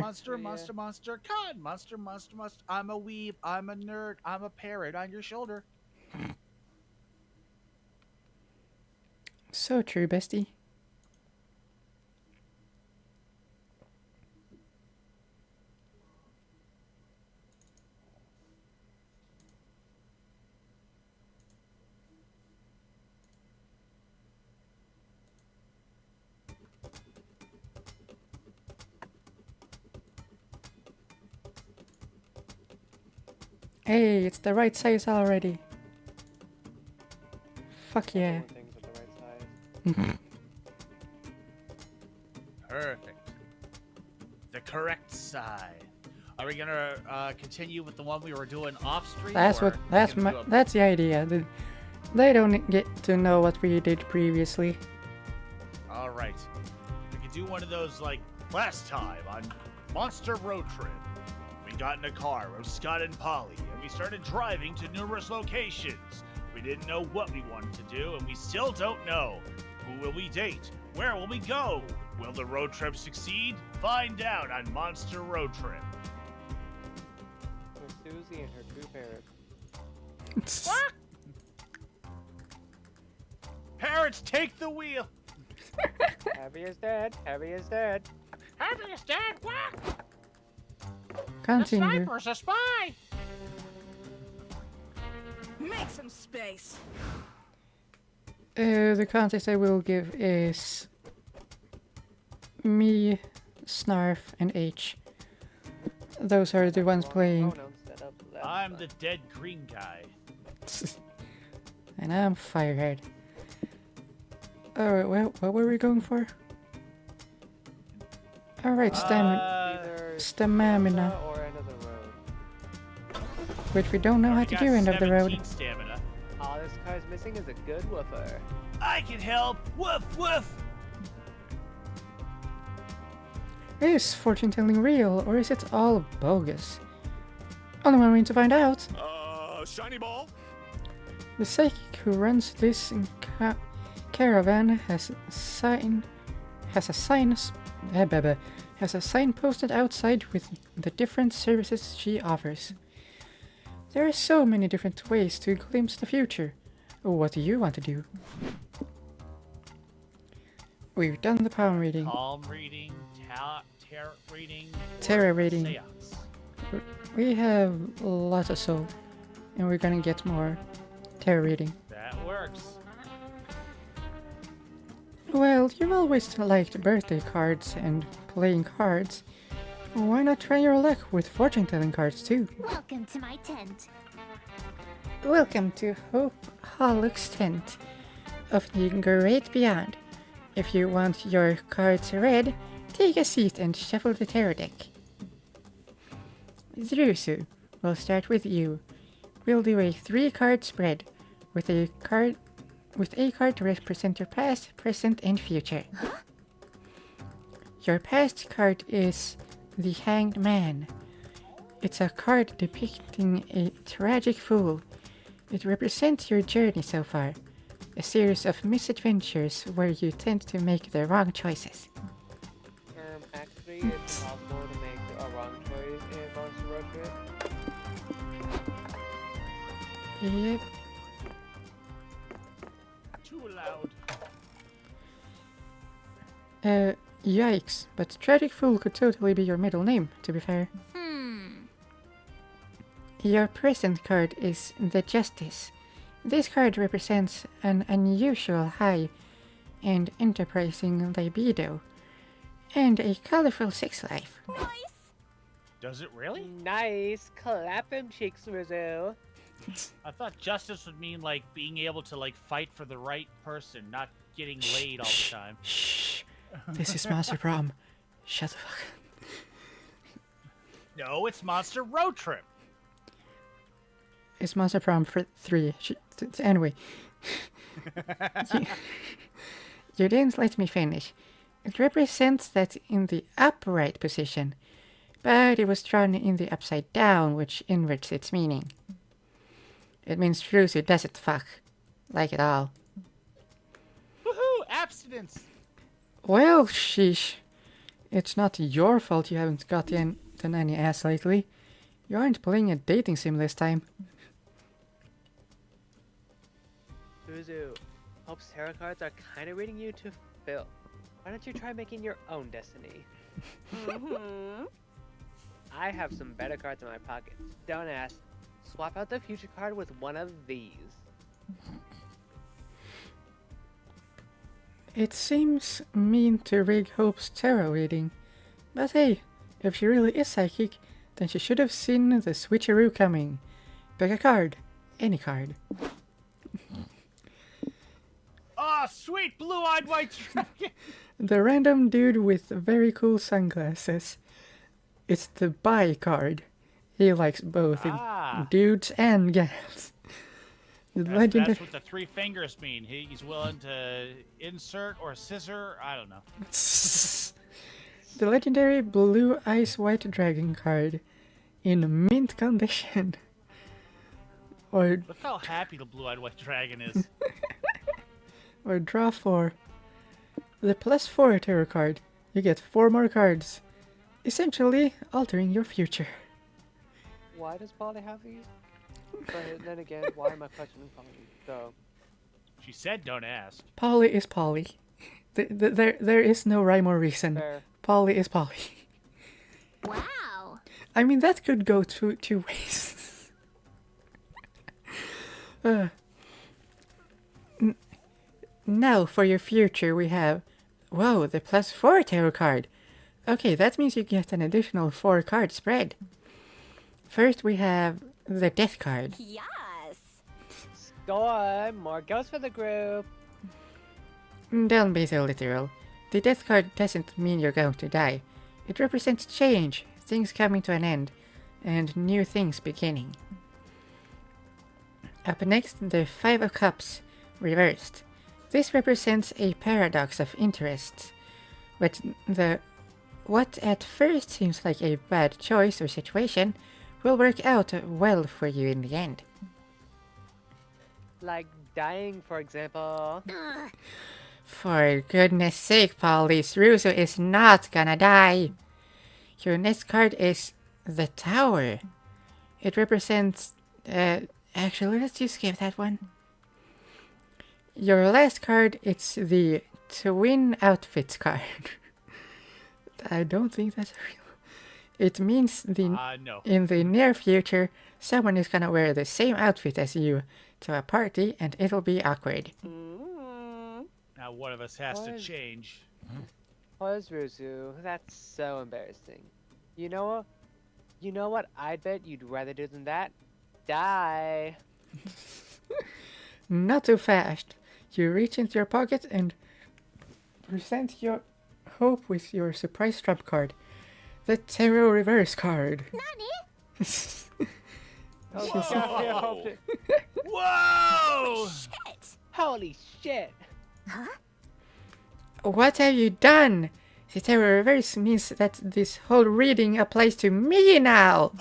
Monster, monster, monster, con, monster, monster, monster. I'm a weeb, I'm a nerd, I'm a parrot on your shoulder. So true, bestie. Hey, it's the right size already. Fuck yeah. Things are the right size. Perfect. The correct size. Are we gonna continue with the one we were doing off stream? That's what. That's the idea. They don't get to know what we did previously. All right. We could do one of those like last time on Monster Road Trip. We got in a car with Scott and Polly, and we started driving to numerous locations. We didn't know what we wanted to do, and we still don't know. Who will we date? Where will we go? Will the road trip succeed? Find out on Monster Road Trip. With Susie and her two parrots. What? Parrots, take the wheel. Heavy is dead. Heavy is dead. Heavy is dead. What? Continue. The sniper's a spy. Make some space. The contest I will give is me, Snarf, and H. Those are the ones playing. I'm the dead green guy. And I'm Firehead. Alright, well, what were we going for? Alright, stamina. Or end of the road. Which we don't know how to do end of the road. Stamina. All this car's missing is a good woofer. I can help. Woof woof. Is fortune telling real, or is it all bogus? Only one way to find out. Shiny ball? The psychic who runs this caravan has a sign posted outside with the different services she offers. There are so many different ways to glimpse the future. What do you want to do? We've done the palm reading. Palm reading, tarot reading, Tarot reading. Seance. We have lots of soul, and we're gonna get more tarot reading. That works. Well, you've always liked birthday cards and playing cards. Why not try your luck with fortune-telling cards too? Welcome to my tent. Welcome to Hope Hollock's tent of the great beyond. If you want your cards read, take a seat and shuffle the tarot deck. Drusu, we'll start with you. We'll do a 3-card spread with a card to represent your past, present, and future. Your past card is the Hanged Man. It's a card depicting a tragic fool. It represents your journey so far, a series of misadventures where you tend to make the wrong choices. Actually, it's possible to make a wrong choice in Monster Road Trip. Yep. Too loud. Yikes, but Tragic Fool could totally be your middle name, to be fair. Your present card is the Justice. This card represents an unusual high and enterprising libido, and a colorful sex life. Nice. Does it really? Nice. Clap them cheeks, Rizzo. I thought justice would mean like being able to like fight for the right person, not getting laid all the time. Shh. This is Monster Prom. Shut the fuck up. No, it's Monster Road Trip. It's Monster Prom for 3. Anyway. You didn't let me finish. It represents that in the upright position, but it was drawn in the upside down, which inverts its meaning. It means Fruzy doesn't fuck. Like it all. Woohoo! Abstinence! Well, sheesh. It's not your fault you haven't gotten any ass lately. You aren't playing a dating sim this time. Zuzu, Hope's tarot cards are kind of reading you to fill. Why don't you try making your own destiny? Mm-hmm. I have some better cards in my pocket. Don't ask. Swap out the future card with one of these. It seems mean to rig Hope's tarot reading. But hey, if she really is psychic, then she should have seen the switcheroo coming. Pick a card. Any card. Ah, sweet blue-eyed white dragon. The random dude with very cool sunglasses. It's the bi card. He likes both dudes and gals. The legendary. That's what the three fingers mean. He's willing to insert or scissor. I don't know. The legendary blue ice white dragon card in mint condition. Or Look how happy the blue-eyed white dragon is. or draw 4. The +4 tarot card. You get 4 more cards, essentially altering your future. Why does Polly have these? But then again, why am I questioning Polly? So, She said don't ask. Polly is Polly. There is no rhyme or reason. fair. Polly is Polly. Wow. I mean, that could go two ways. Now, for your future, we have... Whoa, the +4 tarot card. Okay, that means you get an additional 4 card spread. First, we have the Death card. Yes. Score! More ghosts for the group! Don't be so literal. The Death card doesn't mean you're going to die. It represents change, things coming to an end, and new things beginning. Up next, the 5 of Cups, reversed. This represents a paradox of interests, but what at first seems like a bad choice or situation will work out well for you in the end. Like dying, for example. For goodness sake, Polly, Russo is not gonna die. Your next card is the Tower. It represents... actually, let's just skip that one. Your last card, it's the Twin Outfits card. I don't think that's real. It means No. in the near future, someone is gonna wear the same outfit as you to a party, and it'll be awkward. Now one of us has to What? change. Was Ruzu? That's so embarrassing. You know what? I'd bet you'd rather do than that. Die. Not too fast. You reach into your pocket and present your hope with your surprise trump card. The Tarot Reverse card. Oh, Whoa. God, I hope it- Whoa! Shit. Holy shit! What have you done? The Tarot Reverse means that this whole reading applies to me now.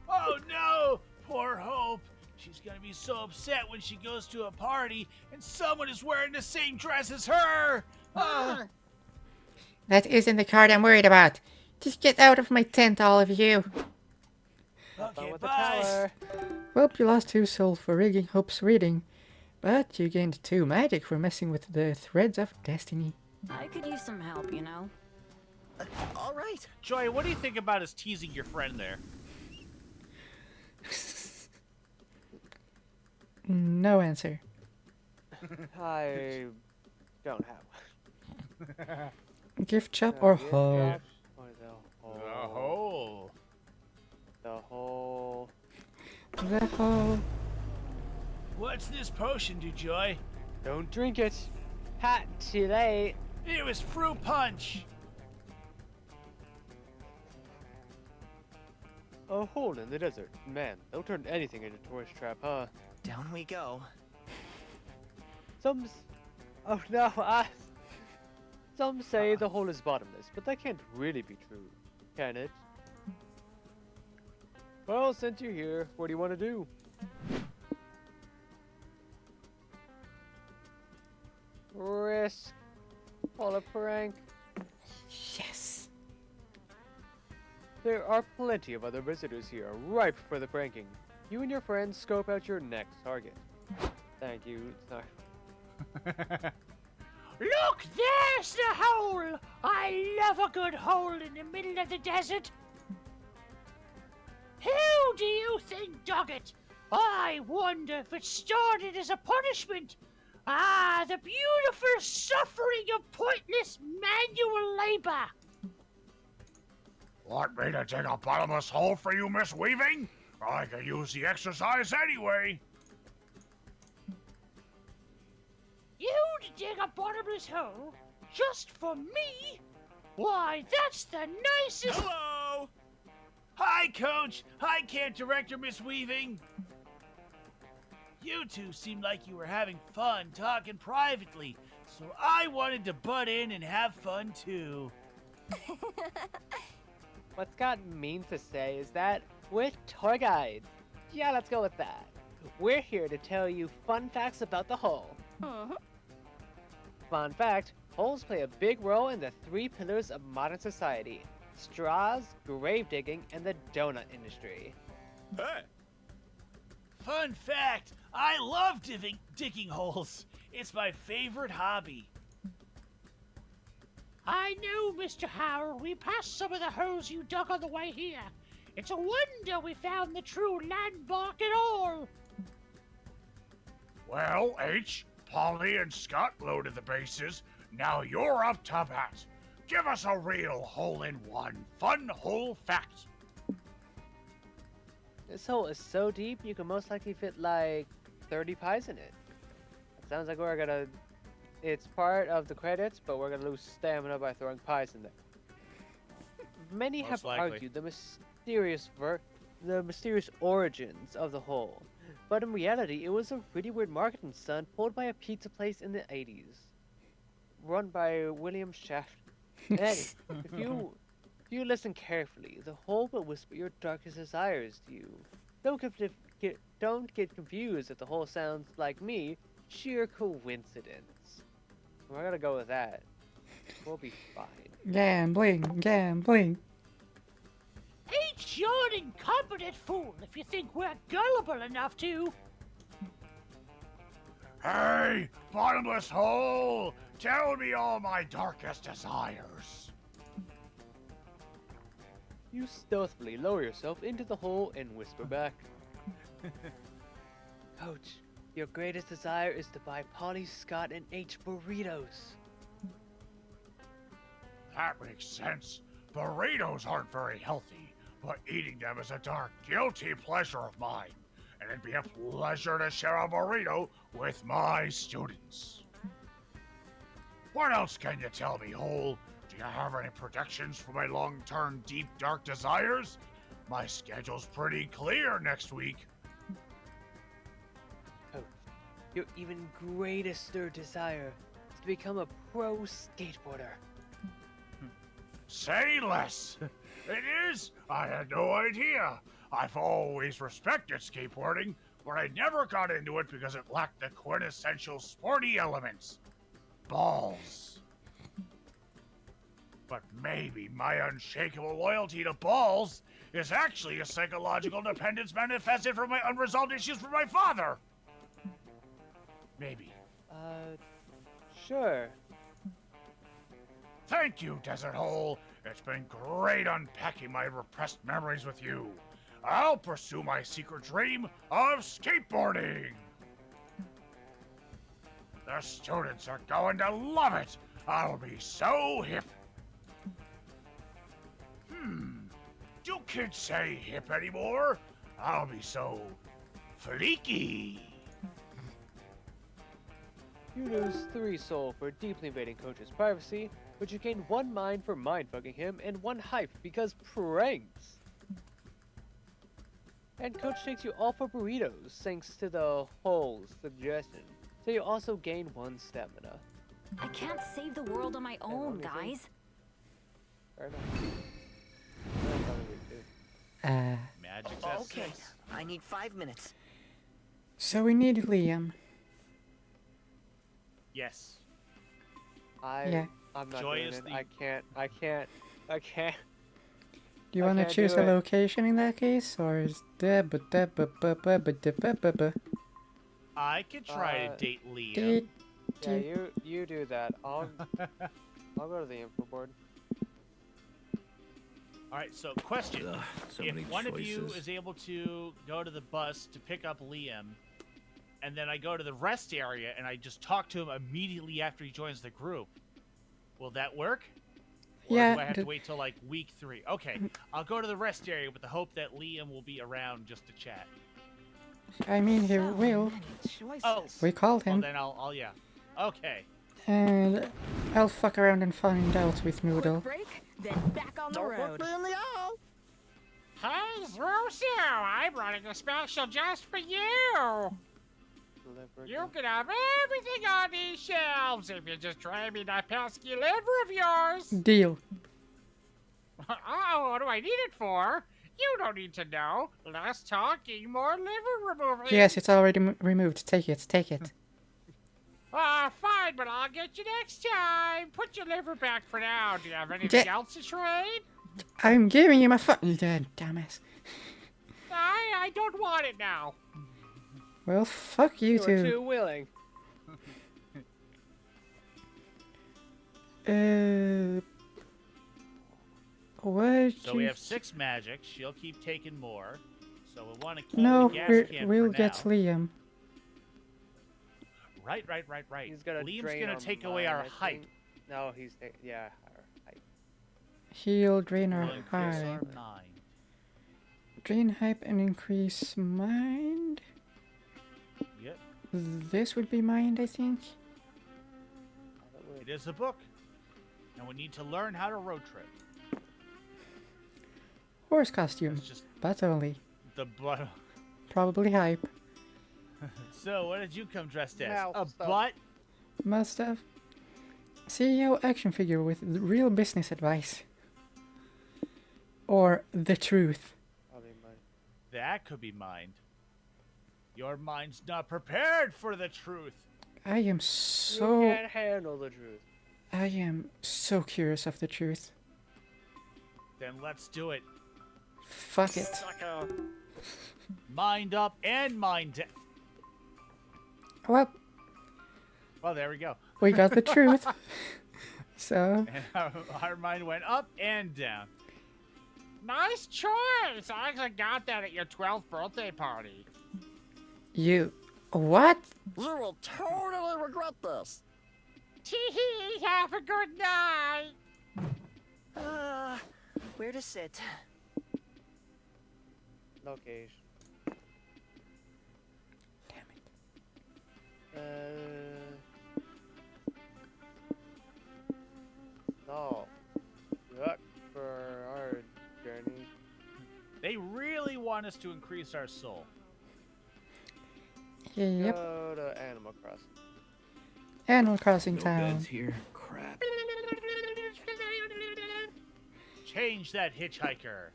Oh no! Poor Hope. She's gonna be so upset when she goes to a party and someone is wearing the same dress as her. That isn't the card I'm worried about. Just get out of my tent, all of you. Have fun Okay, with the bye. tower. Well, you lost 2 soul for rigging Hope's reading, but you gained 2 magic for messing with the threads of destiny. I could use some help, you know. All right. Joy, what do you think about us teasing your friend there? No answer. I don't have. Gift shop or hole? Yeah, or the hole. The whole. The hole. What's this potion do, Joy? Don't drink it. Hat too late. It was fruit punch. A hole in the desert. Man, they'll turn anything into a tourist trap, huh? Down we go. Oh no, some say the hole is bottomless, but that can't really be true, can it? Well, since you're here, what do you want to do? Risk. Pull a prank. There are plenty of other visitors here, ripe for the pranking. You and your friends scope out your next target. Thank you. Sorry. Look, there's the hole! I love a good hole in the middle of the desert. Who do you think dug it? I wonder if it started as a punishment. Ah, the beautiful suffering of pointless manual labor. Want me to dig a bottomless hole for you, Miss Weaving? I could use the exercise anyway. You to dig a bottomless hole? Just for me? Why, that's the nicest— Hello! Hi, Coach! Hi, Camp Director Miss Weaving! You two seemed like you were having fun talking privately, so I wanted to butt in and have fun too. What Scott means to say is that we're tour guides. Yeah, let's go with that. We're here to tell you fun facts about the hole. Mhm. Fun fact, holes play a big role in the three pillars of modern society: straws, grave digging, and the donut industry. Hey! Fun fact, I love digging holes. It's my favorite hobby. I know, Mr. Howard. We passed some of the holes you dug on the way here. It's a wonder we found the true landmark at all. Well, H, Polly, and Scott loaded the bases. Now you're up to bat. Give us a real hole-in-one fun hole fact. This hole is so deep you can most likely fit like 30 pies in it. It sounds like we're gonna. It's part of the credits, but we're gonna lose stamina by throwing pies in there. Many Most have likely. argued the mysterious origins of the hole, but in reality, it was a really weird marketing stunt pulled by a pizza place in the 80s, run by William Shaft. And if you listen carefully, the hole will whisper your darkest desires to you. Don't get confused if the hole sounds like me. Sheer coincidence. We're gonna go with that. We'll be fine. Gambling, gambling. Ain't you an incompetent fool if you think we're gullible enough to? Hey, bottomless hole! Tell me all my darkest desires. You stealthily lower yourself into the hole and whisper back. Coach, your greatest desire is to buy Polly, Scott, and H burritos. That makes sense. Burritos aren't very healthy, but eating them is a dark, guilty pleasure of mine. And it'd be a pleasure to share a burrito with my students. What else can you tell me, Hole? Do you have any predictions for my long-term, deep, dark desires? My schedule's pretty clear next week. Coach, your even greater desire is to become a pro skateboarder. Say less. It is? I had no idea. I've always respected skateboarding, but I never got into it because it lacked the quintessential sporty elements. Balls. But maybe my unshakable loyalty to balls is actually a psychological dependence manifested from my unresolved issues with my father. Maybe. Sure. Thank you, Desert Hole. It's been great unpacking my repressed memories with you. I'll pursue my secret dream of skateboarding. The students are going to love it. I'll be so hip. Do kids say hip anymore? I'll be so freaky. You lose 3 soul for deeply invading Coach's privacy, but you gain 1 mind for mind-fucking him and 1 hype because pranks. And Coach takes you all for burritos, thanks to the hole's suggestion. So you also gain 1 stamina. I can't save the world on my own, guys. Fair enough. That's probably weird, too. Magic Okay, I need 5 minutes. So we need Liam. Yes. Yeah. I'm not Joy doing is it. the- I can't. Do you I want to can't choose do a it. location in that case, or is I could try to date Liam. Date- Yeah, you do that. I'll go to the info board. All right, so question. Ugh, so If many one of you choices. is able to go to the bus to pick up Liam, and then I go to the rest area and I just talk to him immediately after he joins the group, will that work? Or Yeah, do I have to the- wait till like week 3? Okay, I'll go to the rest area with the hope that Liam will be around just to chat. I mean, he So will. many choices. Oh, We called well him, then I'll yeah. Okay. and I'll fuck around and find out with Noodle. Quick break, then back on the road. in the eye. Hey, Rocio, I'm running a special just for you. You can have everything on these shelves if you just trade me that pesky liver of yours. Deal. Oh, what do I need it for? You don't need to know. Less talking, more liver removing. Yes, it's already removed. Take it, take it. Fine, but I'll get you next time. Put your liver back for now. Do you have anything else to trade? I'm giving you my fucking dead, dumbass. I don't want it now. Well, fuck you You were two. too willing. What? So we have 6 magic. She'll keep taking more. So we'll want to keep No, the gas can we'll for get now. Liam. Right. He's gonna Liam's drain gonna our take away mine, our I hype. think. No, he's yeah, our hype. He'll drain our We'll increase our hype. mind. Drain hype and increase mind. Yep. This would be mind, I think. It is a book. And we need to learn how to road trip. Horse costume, It's just but only. the butt. Probably hype. So, what did you come dressed as? Mouth A stuff. butt? Must have. CEO action figure with real business advice. Or the truth. Probably mine. That could be mind. Your mind's not prepared for the truth. I am You so can't handle the truth. I am so curious of the truth. Then let's do it. Fuck it. Sucker. Mind up and mind down. Well, Well, there we go. we got the truth. So, And our mind went up and down. Nice choice. I actually got that at your 12th birthday party. you. What? You will totally regret this. Tee-hee, have a good night. Where to sit? Location. Damn it. No. Look for our journey. They really want us to increase our soul. Yep. Go to Animal Crossing. Animal Crossing No Town. beds here. Crap. Change that hitchhiker.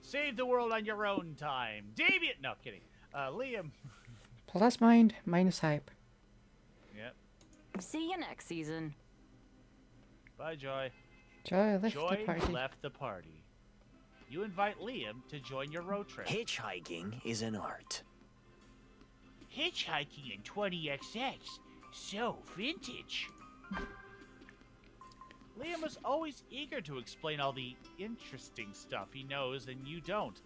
Save the world on your own time. Damien! No, kidding. Liam. Plus mind, minus hype. Yep. See you next season. Bye, Joy. Joy left Joy the party. left the party. You invite Liam to join your road trip. Hitchhiking is an art. Hitchhiking in 20XX. So vintage. Liam was always eager to explain all the interesting stuff he knows and you don't.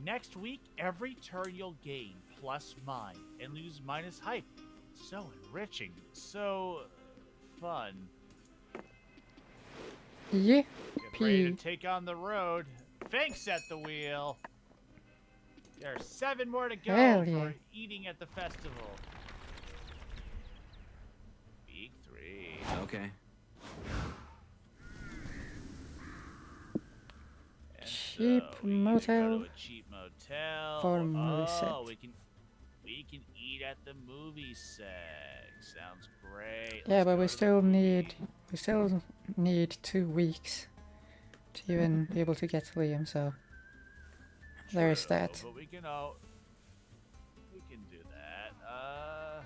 Next week, every turn you'll gain plus mind and lose minus hype. So enriching. So fun. Yeah. Get ready to take on the road. Thanks at the wheel. There are 7 more to go Hell for yeah. eating at the festival. Week 3. Okay. And Cheap so we need to go motel to a cheap motel. for movie oh, set. we can eat at the movie set. Sounds great. Yeah, Let's but go we to the still movie. need 2 weeks to even be able to get to Liam, so there's True, that. But we can do that.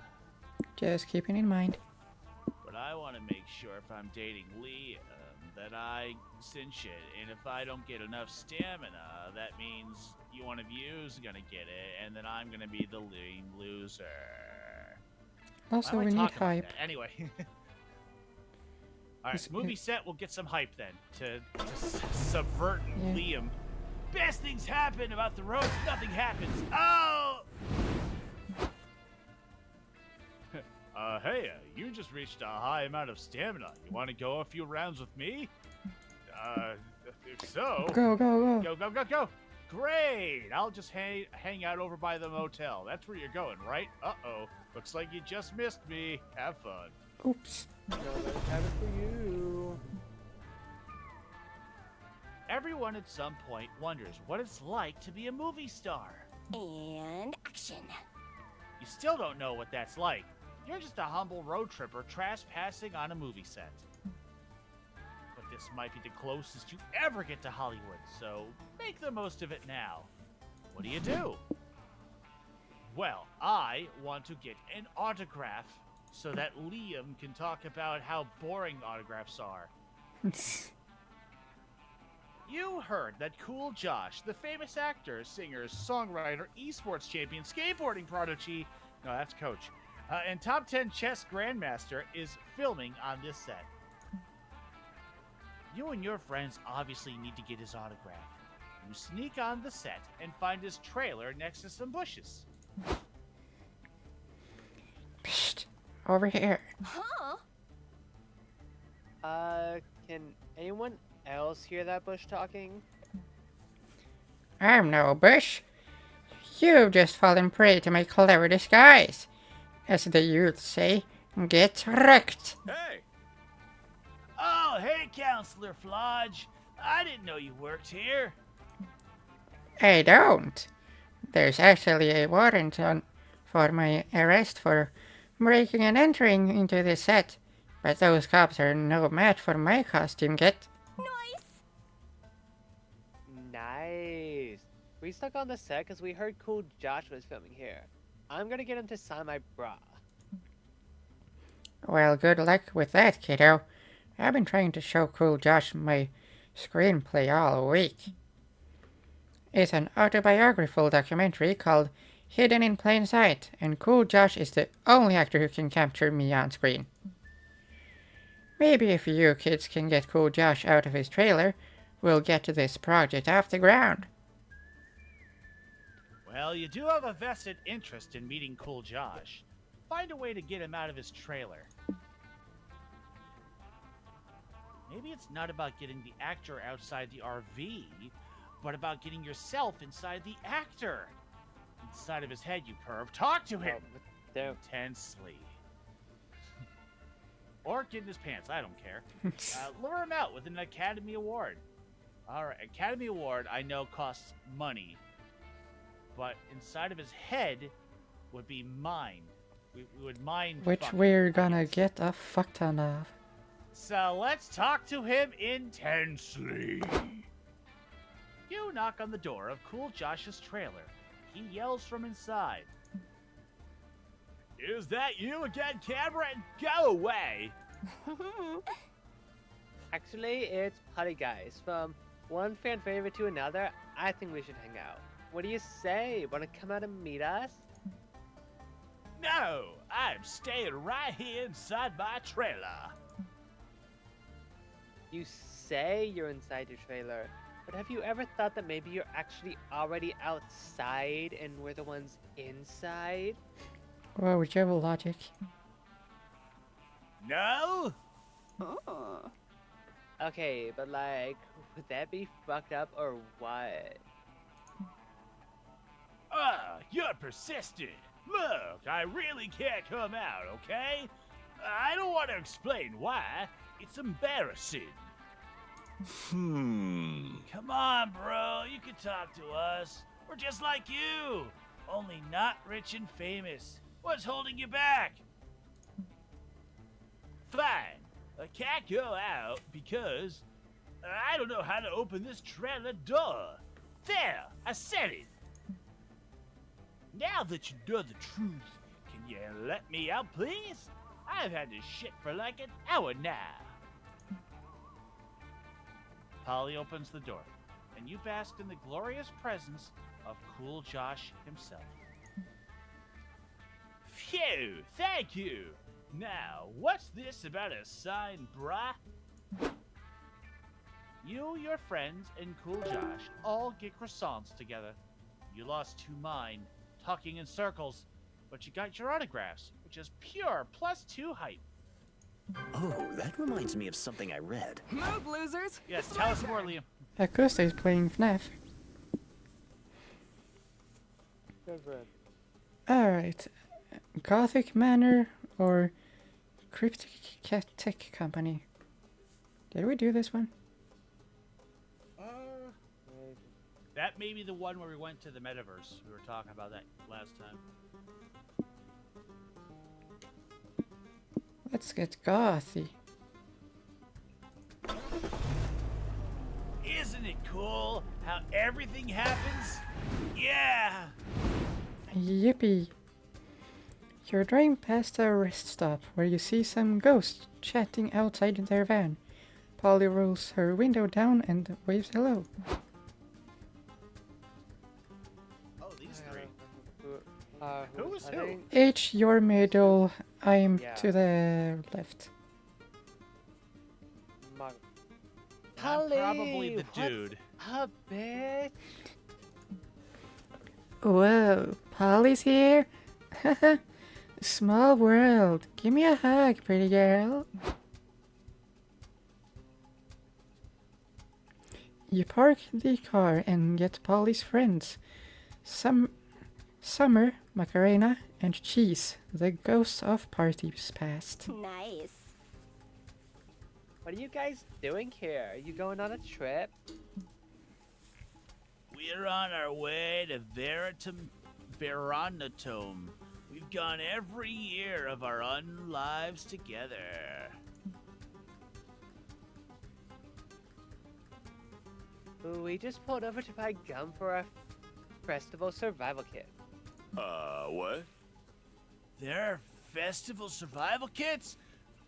Just keeping in mind. But I want to make sure if I'm dating Liam that I cinch it, and if I don't get enough stamina, that means one of you is gonna get it, and then I'm gonna be the lame loser. Also, Why am we I need talking like hype. that? Anyway. Alright, Is movie it- set, we'll get some hype then to subvert Yeah. Liam. Best things happen about the roads, nothing happens. Oh! Hey, you just reached a high amount of stamina. You want to go a few rounds with me? If so... Go, go, go. Go, go, go, go! Great! I'll just hang out over by the motel. That's where you're going, right? Uh-oh. Looks like you just missed me. Have fun. Oops. Nobody's having for you. Everyone at some point wonders what it's like to be a movie star. And action. You still don't know what that's like. You're just a humble road tripper trespassing on a movie set. But this might be the closest you ever get to Hollywood, so make the most of it now. What do? Well, I want to get an autograph so that Liam can talk about how boring autographs are. You heard that Cool Josh, the famous actor, singer, songwriter, esports champion, skateboarding prodigy, no, that's Coach, and top 10 chess grandmaster is filming on this set. You and your friends obviously need to get his autograph. You sneak on the set and find his trailer next to some bushes. Psst. Over here. Huh? Can anyone else hear that bush talking? I'm no bush. You've just fallen prey to my clever disguise. As the youth say, get wrecked. Hey! Oh, hey, Counselor Flodge. I didn't know you worked here. I don't. There's actually a warrant for my arrest for breaking and entering into this set. But those cops are no match for my costume kit. Nice. Nice. We stuck on the set because we heard Cool Josh was filming here. I'm gonna get him to sign my bra. Well, good luck with that, kiddo. I've been trying to show Cool Josh my screenplay all week. It's an autobiographical documentary called Hidden in Plain Sight, and Cool Josh is the only actor who can capture me on screen. Maybe if you kids can get Cool Josh out of his trailer, we'll get this project off the ground. Well, you do have a vested interest in meeting Cool Josh. Find a way to get him out of his trailer. Maybe it's not about getting the actor outside the RV, but about getting yourself inside the actor. Inside of his head, you perv. Talk to him! Don't. Intensely. Or get in his pants, I don't care. Lure him out with an Academy Award. Alright, Academy Award I know costs money, but inside of his head would be mine. We would mine Which fuck we're him, I gonna guess. get a fuck ton of. So let's talk to him intensely. You knock on the door of Cool Josh's trailer. He yells from inside. Is that you again, Cameron? Go away! Actually, it's Putty Guys. From one fan favorite to another, I think we should hang out. What do you say? Wanna come out and meet us? No, I'm staying right here inside my trailer. You say you're inside your trailer, but have you ever thought that maybe you're actually already outside and we're the ones inside? Whoa, whichever logic. No? Oh. Okay, but like, would that be fucked up or what? You're persistent. Look, I really can't come out, okay? I don't want to explain why. It's embarrassing. Come on, bro. You can talk to us. We're just like you, only not rich and famous. What's holding you back? Fine. I can't go out because I don't know how to open this trailer door. There, I said it. Now that you know the truth, can you let me out, please? I've had this shit for like an hour now. Polly opens the door, and you bask in the glorious presence of Cool Josh himself. Phew, thank you! Now, what's this about a sign, brah? You, your friends, and Cool Josh all get croissants together. You lost to mine, talking in circles, but you got your autographs, which is pure +2 hype. Oh, that reminds me of something I read. Move, losers! Yes, tell us more, Liam. Acosta is playing FNAF. Good friend. Alright. Gothic Manor or Cryptic Cat Tech Company. Did we do this one? That may be the one where we went to the metaverse. We were talking about that last time. Let's get gothy. Isn't it cool how everything happens? Yeah! Yippee. You're driving past a rest stop where you see some ghosts chatting outside their van. Polly rolls her window down and waves hello. Oh, these three. Who is I who? think- H, your middle. I'm Yeah. to the left. Mar- I'm probably the What's dude. up, bitch? Whoa, Polly's here? Small world. Give me a hug, pretty girl. You park the car and get Polly's friends. Summer, Macarena, and Cheese, the ghosts of parties past. Nice. What are you guys doing here? Are you going on a trip? We're on our way to Veranatome. We've gone every year of our unlives together. We just pulled over to buy gum for our festival survival kit. What? There are festival survival kits?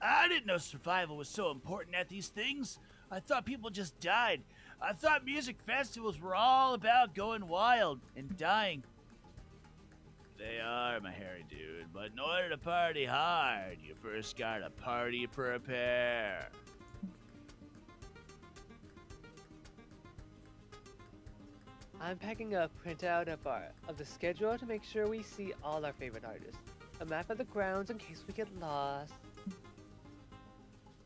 I didn't know survival was so important at these things. I thought people just died. I thought music festivals were all about going wild and dying. They are, my hairy dude, but in order to party hard, you first gotta party prepare. I'm packing a printout of the schedule to make sure we see all our favorite artists. A map of the grounds in case we get lost.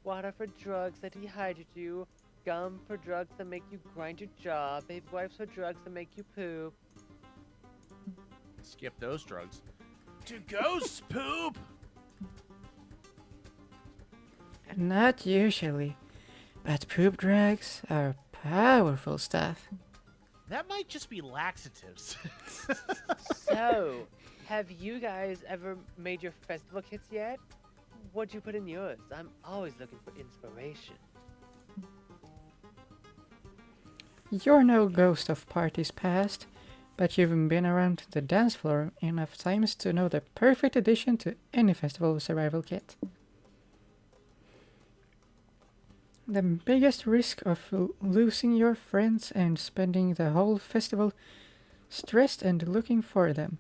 Water for drugs that dehydrate you. Gum for drugs that make you grind your jaw. Baby wipes for drugs that make you poop. Skip those drugs. To ghost poop! Not usually, but poop drugs are powerful stuff. That might just be laxatives. So, have you guys ever made your festival kits yet? What'd you put in yours? I'm always looking for inspiration. You're no ghost of parties past, but you've been around the dance floor enough times to know the perfect addition to any festival survival kit. The biggest risk of losing your friends and spending the whole festival stressed and looking for them.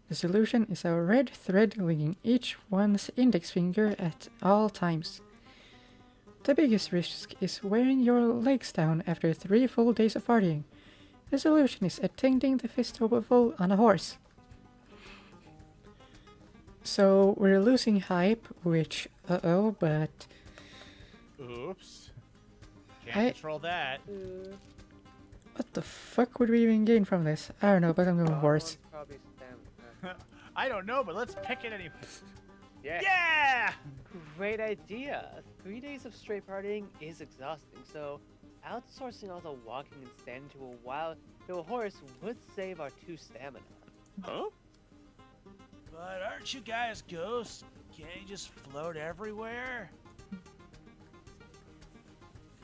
The solution is a red thread linking each one's index finger at all times. The biggest risk is wearing your legs down after 3 full days of partying. The solution is attending the festival on a horse. So we're losing hype, which, but Oops. Can't I- control that. what the fuck would we even gain from this? I don't know, but I'm going horse. Probably stamina. I don't know, but let's pick it anyway. Yeah. Yeah! Great idea. 3 days of straight partying is exhausting, so outsourcing all the walking and standing to a horse would save our 2 stamina. Huh? But aren't you guys ghosts? Can't you just float everywhere?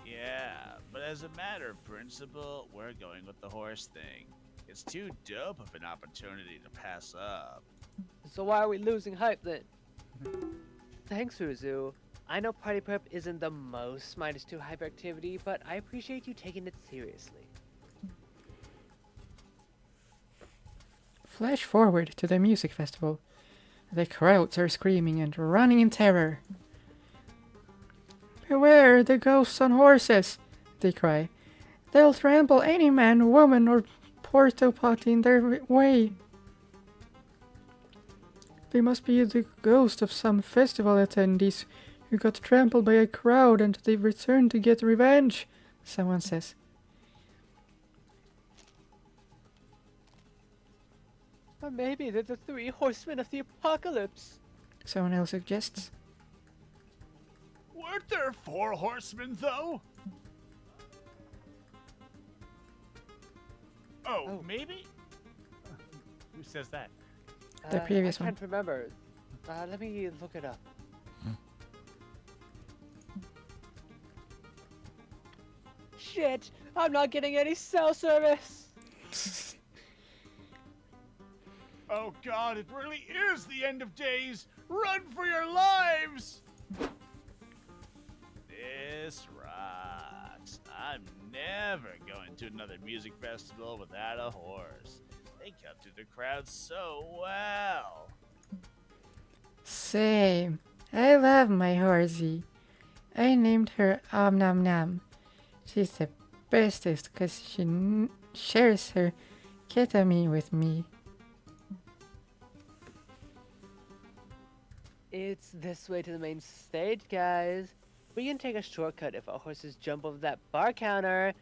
Yeah, but as a matter of principle, we're going with the horse thing. It's too dope of an opportunity to pass up. So why are we losing hype then? Thanks, Uzu. I know party prep isn't the most -2 hyperactivity, but I appreciate you taking it seriously. Flash forward to the music festival. The crowds are screaming and running in terror. Beware the ghosts on horses, they cry. They'll trample any man, woman, or porta potty in their way. They must be the ghost of some festival attendees who got trampled by a crowd and they've returned to get revenge, someone says. Or maybe they're the 3 horsemen of the apocalypse. Someone else suggests. Weren't there 4 horsemen, though? Oh, maybe? Who says that? The previous I one. can't remember. Let me look it up. Shit! I'm not getting any cell service! Oh god, it really is the end of days! Run for your lives! This rocks. I'm never going to another music festival without a horse. They capture the crowd so well. Same. I love my horsey. I named her Nam Nam. She's the bestest because she shares her ketamine with me. It's this way to the main stage, guys. We can take a shortcut if our horses jump over that bar counter.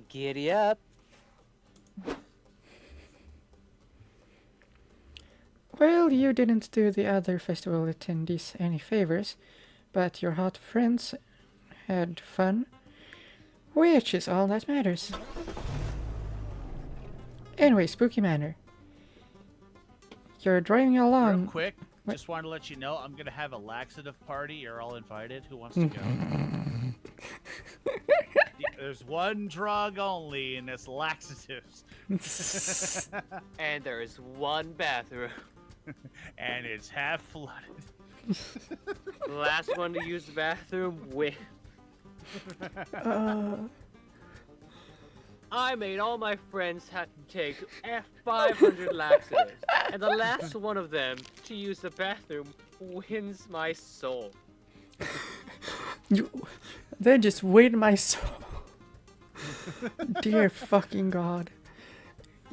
Giddy up. Well, you didn't do the other festival attendees any favors, but your hot friends had fun, which is all that matters. Anyway, Spooky Manor. You're driving along. Real quick, What? just wanted to let you know I'm gonna have a laxative party. You're all invited. Who wants to go? There's one drug only, and it's laxatives. And there is one bathroom. And it's half flooded. The last one to use the bathroom wins. I made all my friends have to take 500 laxatives, and the last one of them to use the bathroom wins my soul. They just weighed my soul. Dear fucking god.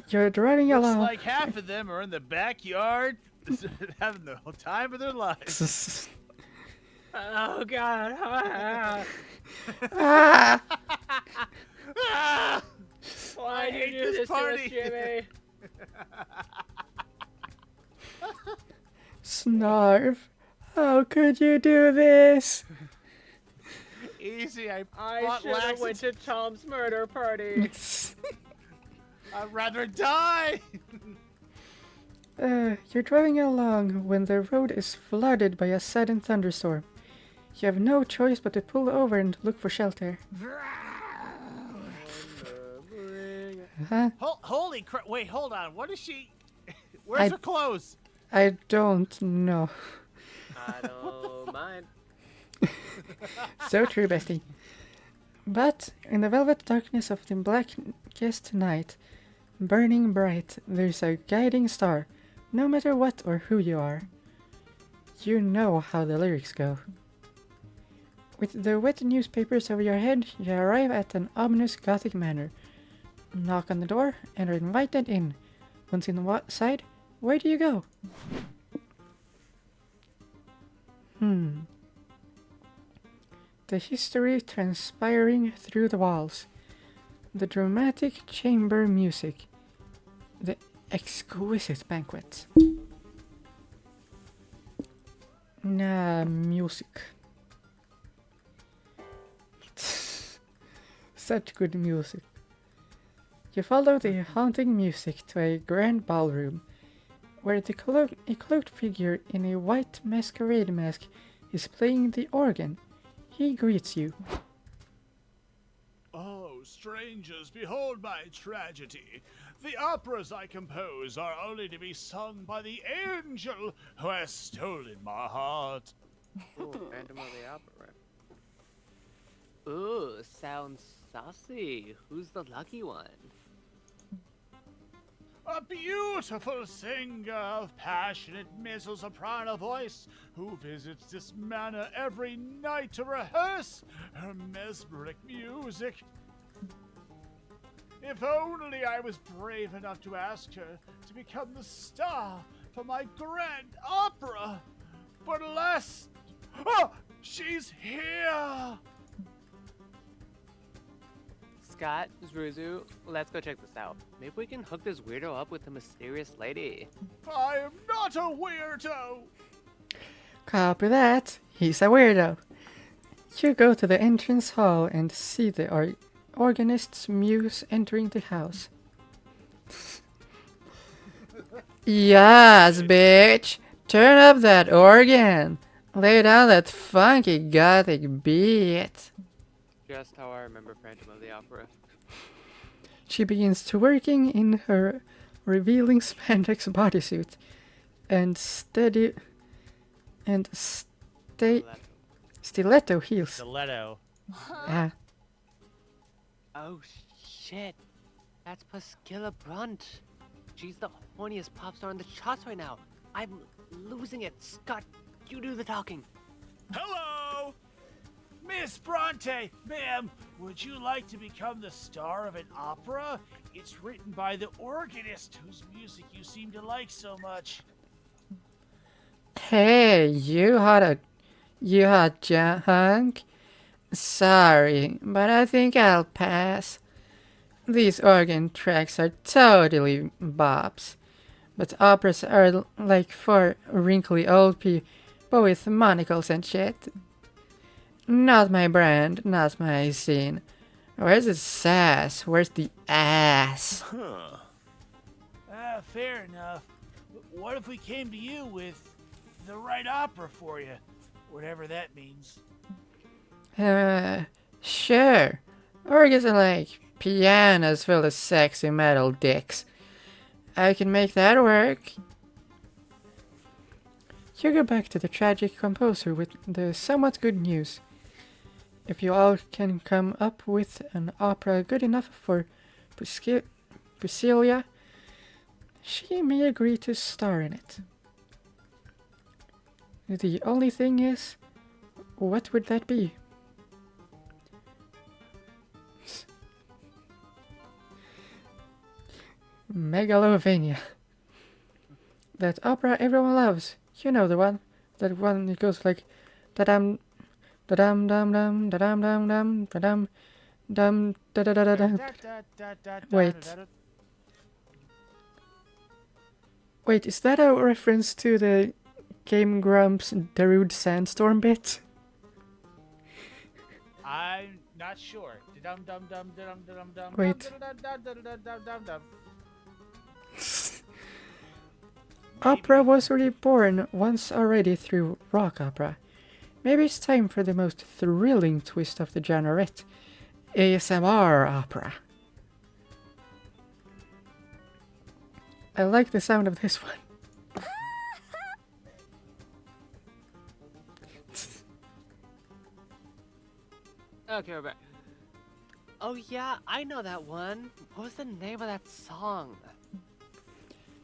You're driving Looks along. like half of them are in the backyard having the whole time of their lives. Oh god. Ah! Why I do hate you do this this to us, party. Jimmy? Snarf, how could you do this? Easy, I I bought should have went laxatives. to Tom's murder party. I'd rather die. You're driving along when the road is flooded by a sudden thunderstorm. You have no choice but to pull over and look for shelter. Huh? Holy crap! Wait, hold on. What is she? Where's her clothes? I don't know. I don't mind. So true, bestie. But in the velvet darkness of the blackest night, burning bright, there's a guiding star, no matter what or who you are. You know how the lyrics go. With the wet newspapers over your head, you arrive at an ominous Gothic manor. Knock on the door and are invited in. Once inside, where do you go? The history transpiring through the walls. The dramatic chamber music. The exquisite banquets. Music. Such good music. You follow the haunting music to a grand ballroom, where a cloaked figure in a white masquerade mask is playing the organ. He greets you. Oh, strangers, behold my tragedy. The operas I compose are only to be sung by the angel who has stolen my heart. Ooh, Phantom of the Opera. Ooh, sounds saucy. Who's the lucky one? A beautiful singer of passionate mezzo-soprano voice who visits this manor every night to rehearse her mesmeric music. If only I was brave enough to ask her to become the star for my grand opera. But alas, oh, she's here! Scott, Zuzu, let's go check this out. Maybe we can hook this weirdo up with the mysterious lady. I am not a weirdo! Copy that. He's a weirdo. You go to the entrance hall and see the organist's muse entering the house. Yes, bitch! Turn up that organ! Lay down that funky gothic beat! Just how I remember Phantom of the Opera. She begins twerking in her revealing spandex bodysuit and stiletto heels. Stiletto. Ah, Oh shit, that's Pasquilla Brunt. She's the horniest pop star in the charts right now. I'm losing it. Scott, you do the talking. Hello! Miss Bronte, ma'am, would you like to become the star of an opera? It's written by the organist whose music you seem to like so much. hey, you hot hunk. Sorry, but I think I'll pass. These organ tracks are totally bops, but operas are like for wrinkly old people with monocles and shit. Not my brand, not my scene. Where's the sass? Where's the ass? Huh. Fair enough. What if we came to you with the right opera for you? Whatever that means. Sure. Organs are like pianos full of sexy metal dicks. I can make that work. You go back to the tragic composer with the somewhat good news. If you all can come up with an opera good enough for Priscilla, she may agree to star in it. The only thing is, what would that be? Megalovania. That opera everyone loves. You know the one. That one it goes like da-dum da-dum dum dum da-dum dum dum da-dum dum da-da-da-da-dum. Wait. Wait, is that a reference to the Game Grumps Darude Sandstorm bit? I'm not sure. Wait. Opera was reborn once already through rock opera. Maybe it's time for the most thrilling twist of the genre, ASMR opera. I like the sound of this one. Okay, we're back. Oh yeah, I know that one. What was the name of that song?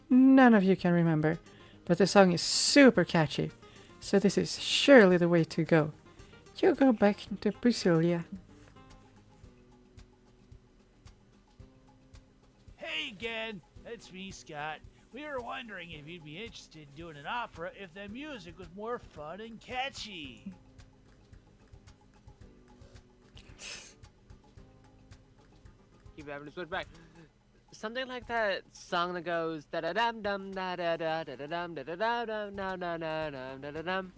None of you can remember, but the song is super catchy, so this is surely the way to go. You go back to Priscilla. Hey again, it's me, Scott. We were wondering if you'd be interested in doing an opera if the music was more fun and catchy. Keep having to switch back. Something like that song that goes da da dum dum da da da da da dum da da da dum da da da dum da da dum.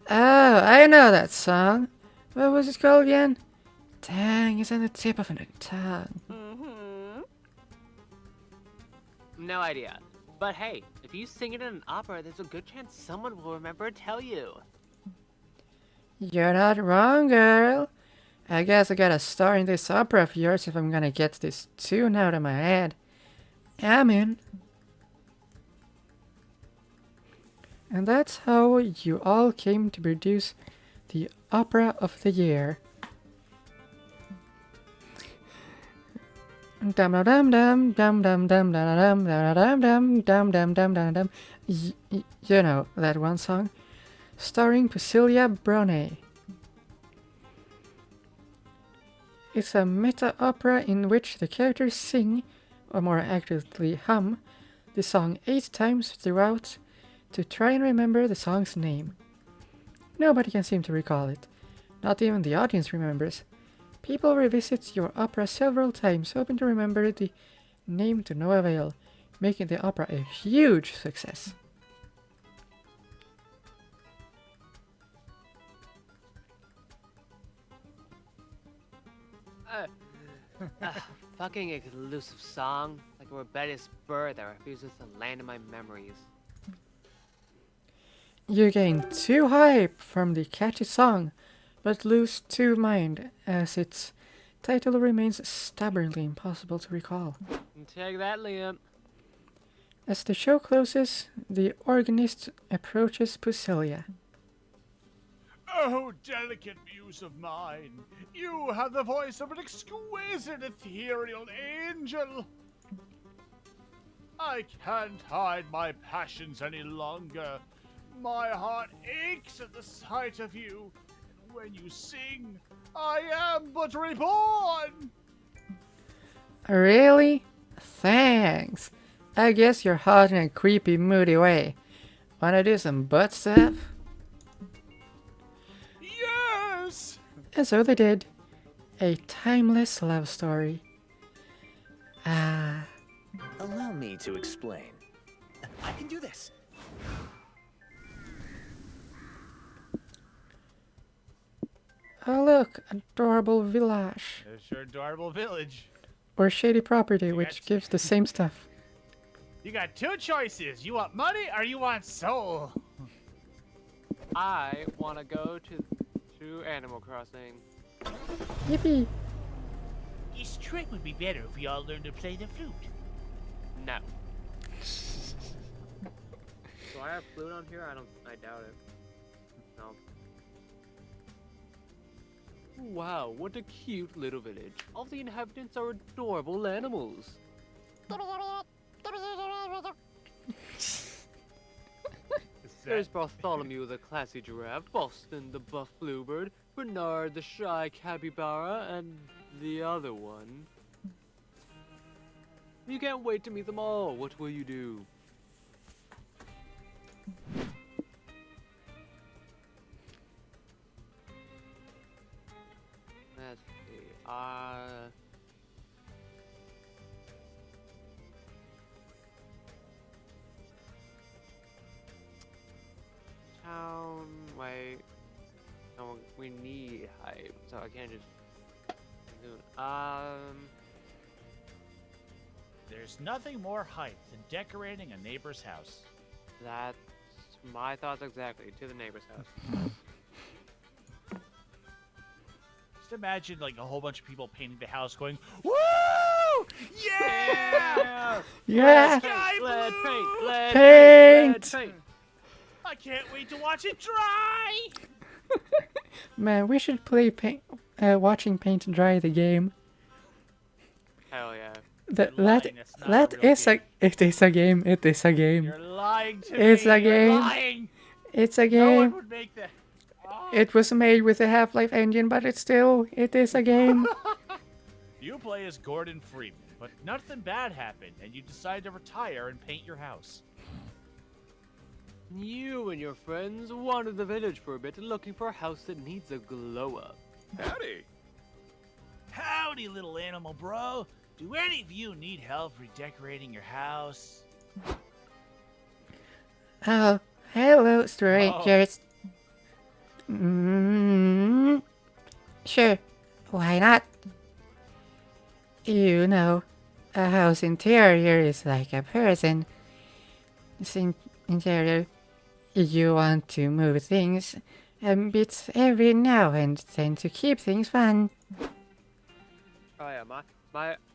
Oh, I know that song. What was it called again? Dang, it's on the tip of my tongue. Mm-hmm. No idea. But hey, if you sing it in an opera, there's a good chance someone will remember to tell you. You're not wrong, girl. I guess I gotta star in this opera of yours if I'm gonna get this tune out of my head. I'm in. And that's how you all came to produce the Opera of the Year. Dum dum dum dum dum dum dum dum dum dum dum dum dum dum dum. You know that one song, starring Priscilla Browne. It's a meta opera in which the characters sing, or more accurately hum, the song 8 times throughout to try and remember the song's name. Nobody can seem to recall it. Not even the audience remembers. People revisit your opera several times, hoping to remember the name to no avail, making the opera a huge success. Fucking elusive song, like a rebellious bird that refuses to land in my memories. You gain 2 hype from the catchy song, but lose 2 mind as its title remains stubbornly impossible to recall. Take that, Liam. As the show closes, the organist approaches Pusilla. Oh, delicate muse of mine, you have the voice of an exquisite ethereal angel. I can't hide my passions any longer. My heart aches at the sight of you. And when you sing, I am but reborn. Really? Thanks. I guess you're hot in a creepy, moody way. Wanna do some butt stuff? Yes! And so they did. A timeless love story. Ah. Allow me to explain. I can do this. Oh look, adorable village. There's your adorable village. Or shady property, which gives the same stuff. You got 2 choices. You want money or you want soul? I want to go to Animal Crossing. Yippee! This trip would be better if we all learned to play the flute. No. Do I have flute on here? I doubt it. No. Wow, what a cute little village. All the inhabitants are adorable animals. There's Bartholomew the classy giraffe, Boston the buff bluebird, Bernard the shy capybara, and the other one. You can't wait to meet them all. What will you do? Let's see. Town. Wait. No, we need hype, so I can't just do it. There's nothing more hype than decorating a neighbor's house. That's my thoughts exactly. To the neighbor's house. Just imagine like a whole bunch of people painting the house going, woo! Yeah! Yeah! Sky Lead blue! paint, lead Paint! paint. I can't wait to watch it dry! Man, we should play watching paint dry the game. Hell yeah. You're lying, that's not a That real is game. it is a game. It is a game. You're lying to It's me. a You're game. lying. It's a No one game. would make that. It was made with a Half-Life engine, but it is a game. You play as Gordon Freeman, but nothing bad happened, and you decide to retire and paint your house. You and your friends wandered the village for a bit, looking for a house that needs a glow up. Howdy. Howdy, little animal bro. Do any of you need help redecorating your house? Oh, hello, strangers. Sure, why not? You know, a house interior is like a person. Interior, you want to move things a bit every now and then to keep things fun. Oh yeah,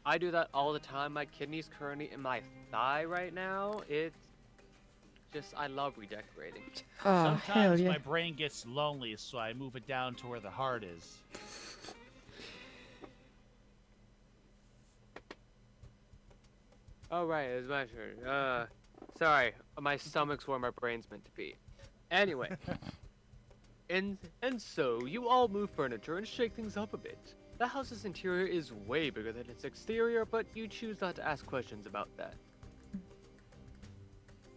I do that all the time. My kidney's currently in my thigh right now. It's I love redecorating. Oh, hell Sometimes yeah. my brain gets lonely, so I move it down to where the heart is. Oh right, it's my turn. Sorry, my stomach's where my brain's meant to be. Anyway, and so you all move furniture and shake things up a bit. The house's interior is way bigger than its exterior, but you choose not to ask questions about that.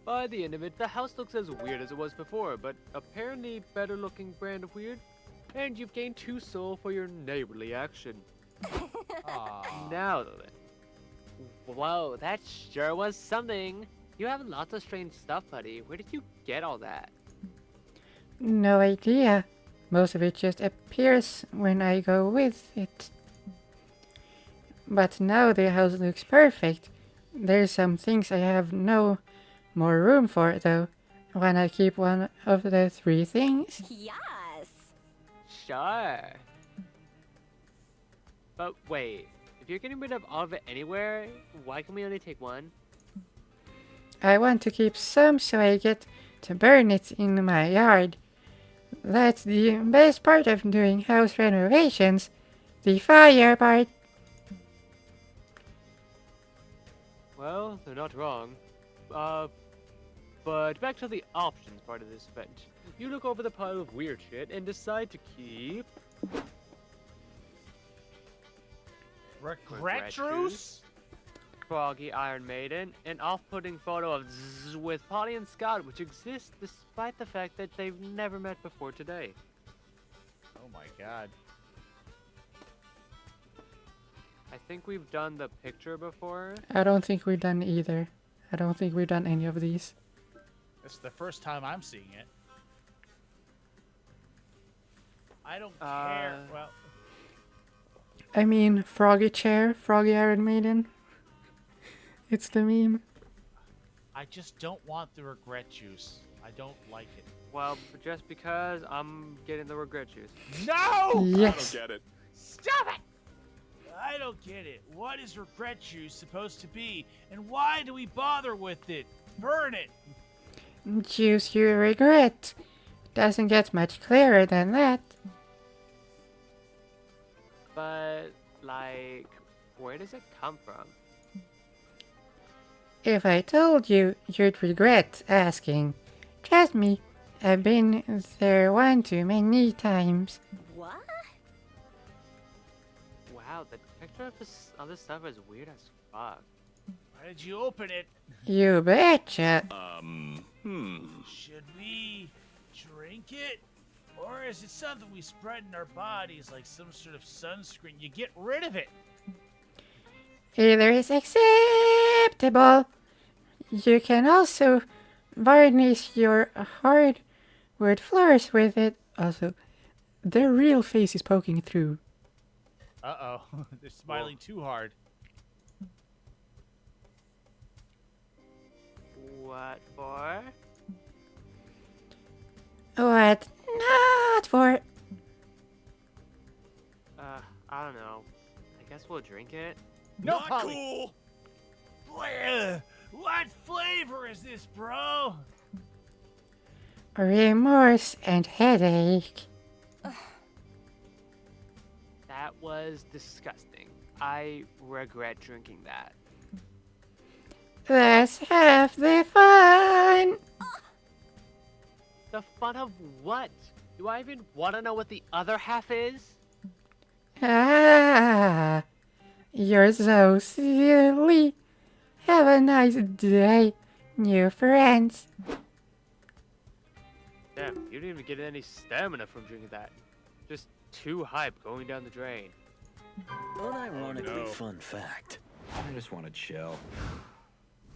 By the end of it, the house looks as weird as it was before, but apparently better looking brand of weird. And you've gained 2 soul for your neighborly action. Aww. Now then. Whoa, that sure was something. You have lots of strange stuff, buddy. Where did you get all that? No idea. Most of it just appears when I go with it. But now the house looks perfect. There's some things I have no more room for though. Wanna keep one of the 3 things? Yes. Sure. But wait, if you're getting rid of all of it anywhere, why can we only take one? I want to keep some so I get to burn it in my yard. That's the best part of doing house renovations. The fire part. Well, they're not wrong. But back to the options part of this event. You look over the pile of weird shit and decide to keep... Regret juice? Froggy Iron Maiden, an off-putting photo of Zzz with Polly and Scott, which exists despite the fact that they've never met before today. Oh my god. I think we've done the picture before. I don't think we've done either. I don't think we've done any of these. This is the first time I'm seeing it. I don't care. Well, I mean, Froggy Chair, Froggy Iron Maiden. It's the meme. I just don't want the regret juice. I don't like it. Well, just because I'm getting the regret juice. No! Yes. Get it. Stop it! I don't get it. What is regret juice supposed to be? And why do we bother with it? Burn it! Juice you regret. Doesn't get much clearer than that. But, like, where does it come from? If I told you, you'd regret asking. Trust me, I've been there one too many times. What? Wow, the picture of this other stuff is weird as fuck. Why did you open it? You betcha. Should we drink it? Or is it something we spread in our bodies like some sort of sunscreen? You get rid of it. Either is acceptable. You can also varnish your hardwood floors with it. Also, their real face is poking through. Uh-oh. They're smiling too hard. What for? What not for? I don't know. I guess we'll drink it. No, Not Polly. cool. Bleh. What flavor is this, bro? Remorse and headache. That was disgusting. I regret drinking that. That's half the fun. The fun of what? Do I even want to know what the other half is? Ah, you're so silly. Have a nice day, new friends. Damn, you didn't even get any stamina from drinking that. Just too hype going down the drain. Unironically, no. fun fact. I just want to chill.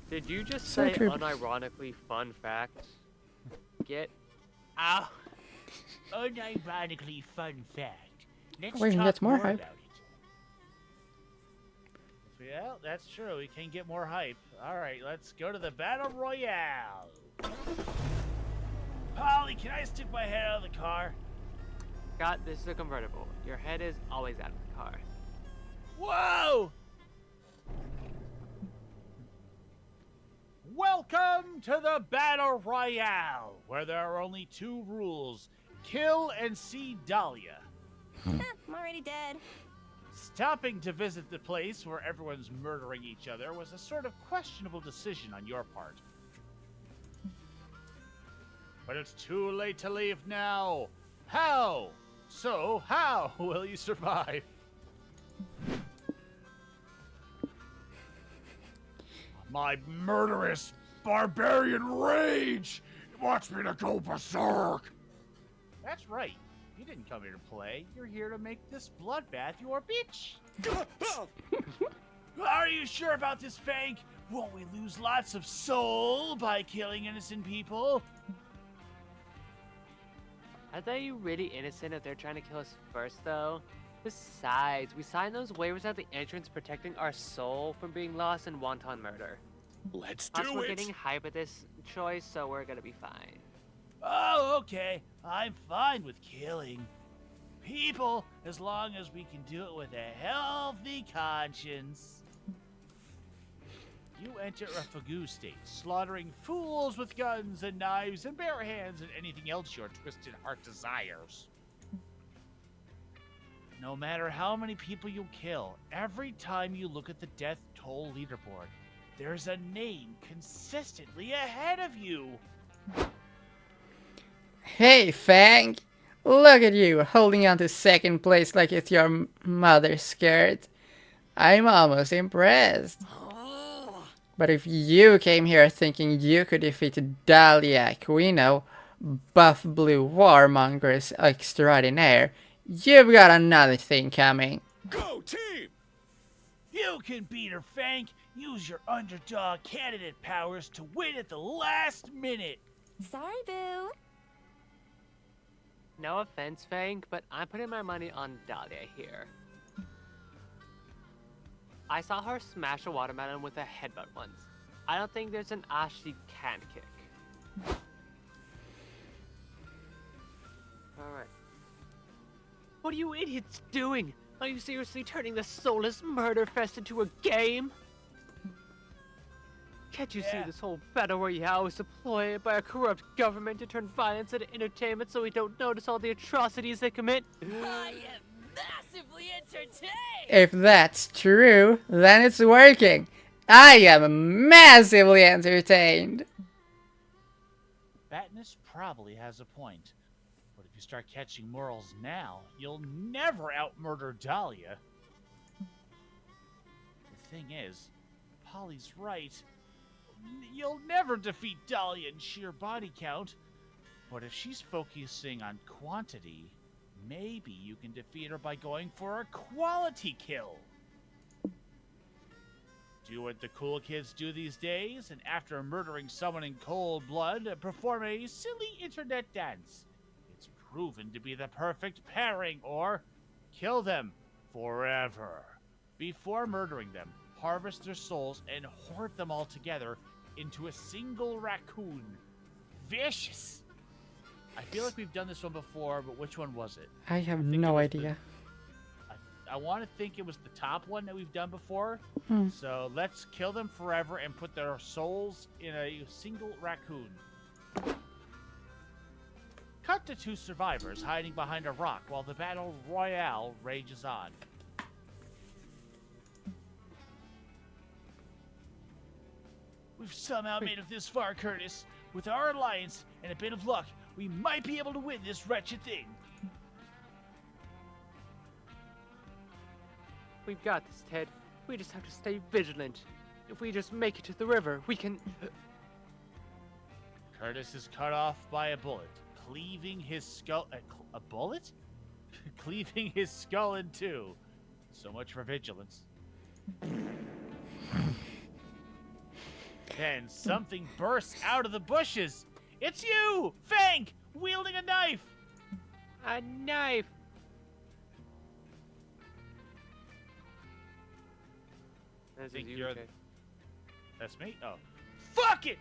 Did you just So say true. unironically fun fact? Get out. Unironically fun fact. Let's Wait, talk that's more more hype. about it. Yeah, that's true. We can get more hype. All right, let's go to the Battle Royale. Polly, can I stick my head out of the car? Scott, this is a convertible. Your head is always out of the car. Whoa! Welcome Welcome to the Battle Royale, where there are only 2 rules. Kill and see Dahlia. I'm already dead. Stopping to visit the place where everyone's murdering each other was a sort of questionable decision on your part. But it's too late to leave now. How? So, how will you survive? My murderous barbarian rage! Watch me to go berserk! That's right. You didn't come here to play. You're here to make this bloodbath your bitch. Are you sure about this, Fank? Won't we lose lots of soul by killing innocent people? Are they really innocent if they're trying to kill us first, though? Besides, we signed those waivers at the entrance protecting our soul from being lost in wanton murder. Let's Plus, do we're it. getting hype at this choice, so we're gonna be fine. Oh, okay. I'm fine with killing people as long as we can do it with a healthy conscience. You enter a Fagoo state, slaughtering fools with guns and knives and bare hands and anything else your twisted heart desires. No matter how many people you kill, every time you look at the death toll leaderboard, there's a name consistently ahead of you. Hey, Fang! Look at you, holding on to second place like it's your mother's skirt. I'm almost impressed. But if you came here thinking you could defeat Dahlia, Quino, buff blue warmongers extraordinaire, you've got another thing coming. Go team! You can beat her, Fank. Use your underdog candidate powers to win at the last minute. Sorry, Boo. No offense, Fang, but I'm putting my money on Dahlia here. I saw her smash a watermelon with a headbutt once. I don't think there's an ass she can't kick. Alright. What are you idiots doing? Are you seriously turning the soulless murder fest into a game? Can't you see Yeah. this whole battle royale is deployed by a corrupt government to turn violence into entertainment so we don't notice all the atrocities they commit? I am massively entertained. If that's true, then it's working. I am massively entertained. Fatness probably has a point. But if you start catching morals now, you'll never out-murder Dahlia. The thing is, Polly's right. You'll never defeat Dahlia in sheer body count. But if she's focusing on quantity, maybe you can defeat her by going for a quality kill. Do what the cool kids do these days, and after murdering someone in cold blood, perform a silly internet dance. It's proven to be the perfect pairing, or kill them forever. Before murdering them, harvest their souls and hoard them all together into a single raccoon. Vicious! I feel like we've done this one before, but which one was it? I have think it no was the- idea. I want to think it was the top one that we've done before. Hmm. So let's kill them forever and put their souls in a single raccoon. Cut to 2 survivors hiding behind a rock while the battle royale rages on. We've somehow made it this far, Curtis. With our alliance and a bit of luck, we might be able to win this wretched thing. We've got this, Ted. We just have to stay vigilant. If we just make it to the river, we can... Curtis is cut off by a bullet, cleaving his skull... A bullet? Cleaving his skull in 2. So much for vigilance. Then something bursts out of the bushes. It's you, Fank, wielding a knife. A knife! I think you're... That's me? Oh. Fuck it!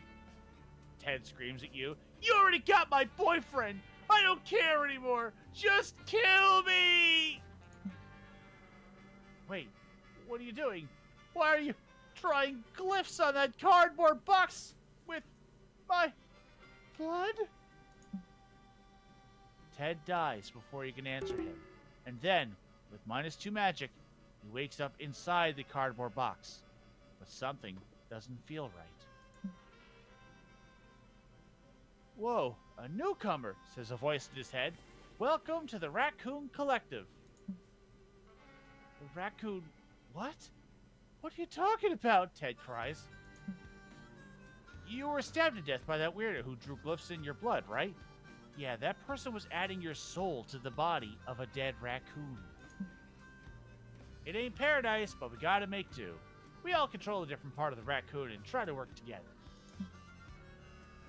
Ted screams at you. You already got my boyfriend! I don't care anymore! Just kill me! Wait, what are you doing? Why are you drawing glyphs on that cardboard box with My blood? Ted dies before you can answer him. And then, with -2 magic, he wakes up inside the cardboard box. But something doesn't feel right. Whoa, a newcomer, says a voice in his head. Welcome to the Raccoon Collective. The raccoon... What? What are you talking about? Ted cries. You were stabbed to death by that weirdo who drew glyphs in your blood, right? Yeah, that person was adding your soul to the body of a dead raccoon. It ain't paradise, but we gotta make do. We all control a different part of the raccoon and try to work together.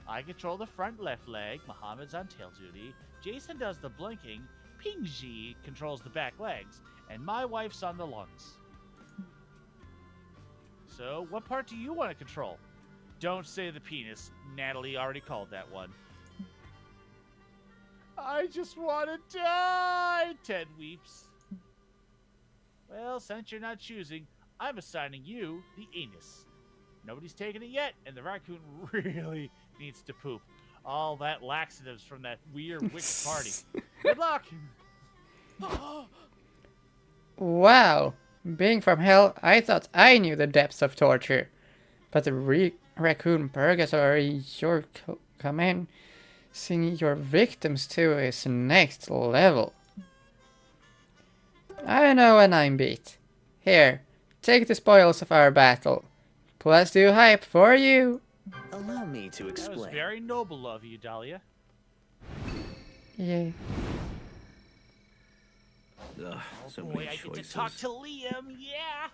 I control the front left leg, Muhammad's on tail duty, Jason does the blinking, Pingji controls the back legs, and my wife's on the lungs. So, what part do you want to control? Don't say the penis. Natalie already called that one. I just want to die, Ted weeps. Well, since you're not choosing, I'm assigning you the anus. Nobody's taken it yet, and the raccoon really needs to poop. All that laxatives from that weird wicked party. Good luck! Wow. Being from hell, I thought I knew the depths of torture. But the raccoon purgatory you're commencing your victims to is next level. I know when I'm beat. Here, take the spoils of our battle. Plus 2 hype for you. Allow me to That was explain. very noble of you, Dahlia. Yeah. Ugh, so Boy, many I get to choices. talk to Liam, yeah!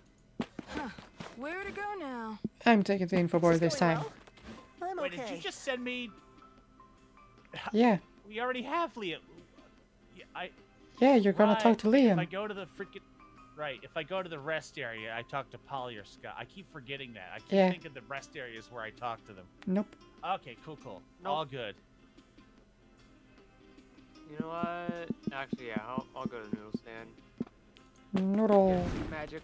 Where to go now? I'm taking the info board this time. I'm Wait, did you just send me... Yeah. We already have Liam. Yeah, you're gonna talk to If I Liam. go to the freaking... Right, if I go to the rest area, I talk to Polly or Scott. I keep forgetting that. I keep Yeah. thinking the rest area is where I talk to them. Nope. Okay, cool. All good. You know what? Actually, yeah, I'll go to the noodle stand. Noodle. Get some magic.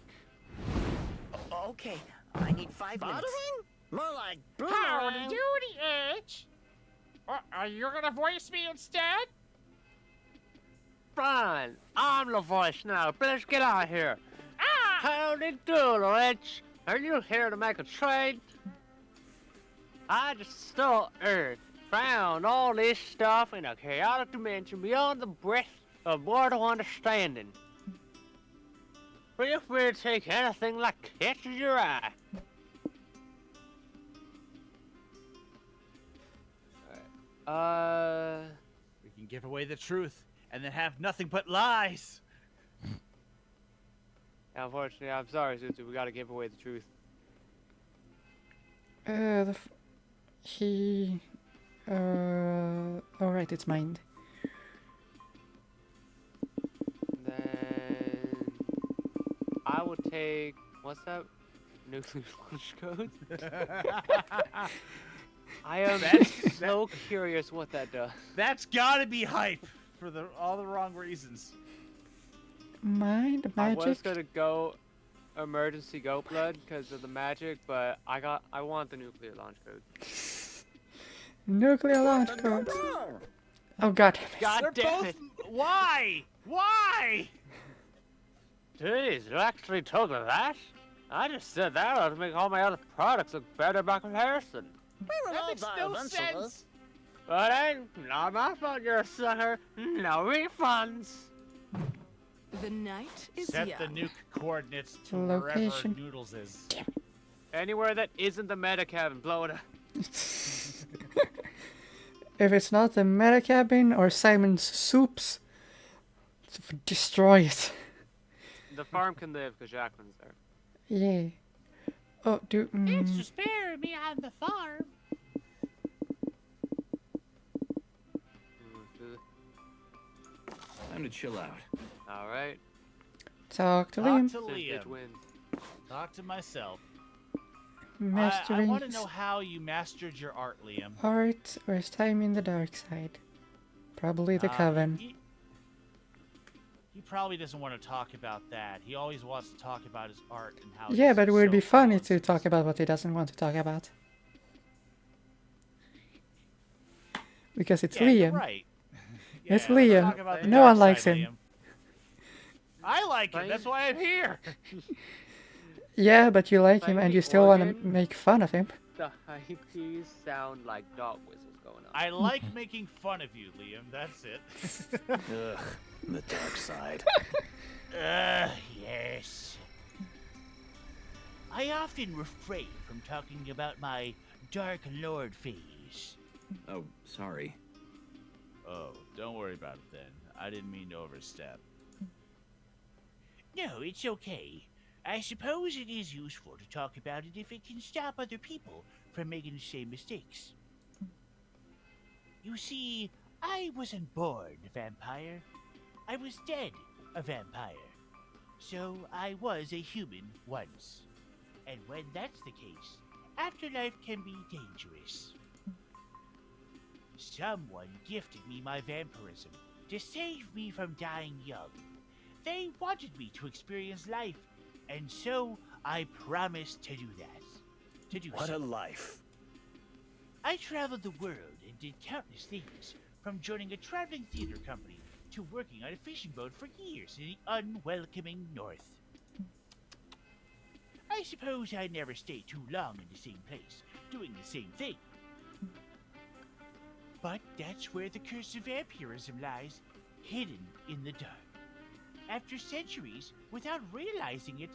Okay, I need 5 minutes. More like Howdy boomerang. doody, H. Are you gonna voice me instead? Fine, I'm the voice now. Let's get out of here. Ah! Howdy doodle, H. Are you here to make a trade? I just stole Earth, found all this stuff in a chaotic dimension beyond the breadth of mortal understanding. Feel free to take anything that catches your eye. Alright, We can give away the truth and then have nothing but lies. unfortunately, I'm sorry, Zuzu, we gotta give away the truth. Alright, it's mine. Then I would take what's that? Nuclear launch code. I am so curious what that does. That's gotta be hype for all the wrong reasons. Mine, the I was magic. gonna go emergency goat blood because of the magic, but I want the nuclear launch code. Nuclear launch code. Oh god. God They're damn both... it! Why? Why? Jeez, you actually told me that? I just said that ought to make all my other products look better by comparison. We will That all makes die no eventually. sense. But ain't not my fault you're a sucker. No refunds. The night is Set young. the nuke coordinates to Location. wherever Noodles is. Anywhere that isn't the meta cabin, blow it up. If it's not the meta cabin or Simon's soups, destroy it. The farm can live because Jacqueline's there. Yeah. Oh, do. spare me on the farm. Time to chill out. Alright. Talk to Talk Liam. to Since Liam. bitch win. Talk to myself. I Mastering want to know how you mastered your art, Liam. art or his time in the dark side. Probably the coven. He probably doesn't want to talk about that. He always wants to talk about his art and how. Yeah, he's but it would so be funny to talented. talk about what he doesn't want to talk about. Because it's Yeah, you're Liam. right. It's Yeah, let's Liam. talk about the No dark one likes side, him. Liam. I like him. That's why I'm here. Yeah, but you like him Playing and the you still want to organ? make fun of him. The high keys sound like dog whistles going on. I like making fun of you, Liam. That's it. Ugh, the dark side. Yes. I often refrain from talking about my Dark Lord phase. Oh, sorry. Oh, don't worry about it then. I didn't mean to overstep. No, it's okay. I suppose it is useful to talk about it if it can stop other people from making the same mistakes. You see, I wasn't born a vampire. I was dead a vampire. So I was a human once. And when that's the case, afterlife can be dangerous. Someone gifted me my vampirism to save me from dying young. They wanted me to experience life, and so I promised to do that. What a life. I traveled the world and did countless things, from joining a traveling theater company to working on a fishing boat for years in the unwelcoming north. I suppose I never stayed too long in the same place, doing the same thing. But that's where the curse of vampirism lies, hidden in the dark. After centuries, without realizing it,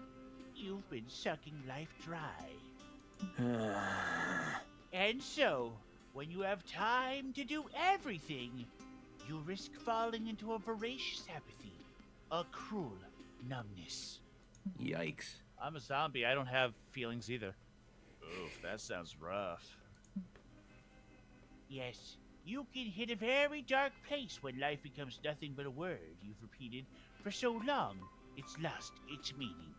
you've been sucking life dry. And so, when you have time to do everything, you risk falling into a voracious apathy, a cruel numbness. Yikes. I'm a zombie. I don't have feelings either. Oof, that sounds rough. Yes, you can hit a very dark place when life becomes nothing but a word you've repeated for so long it's lost its meaning.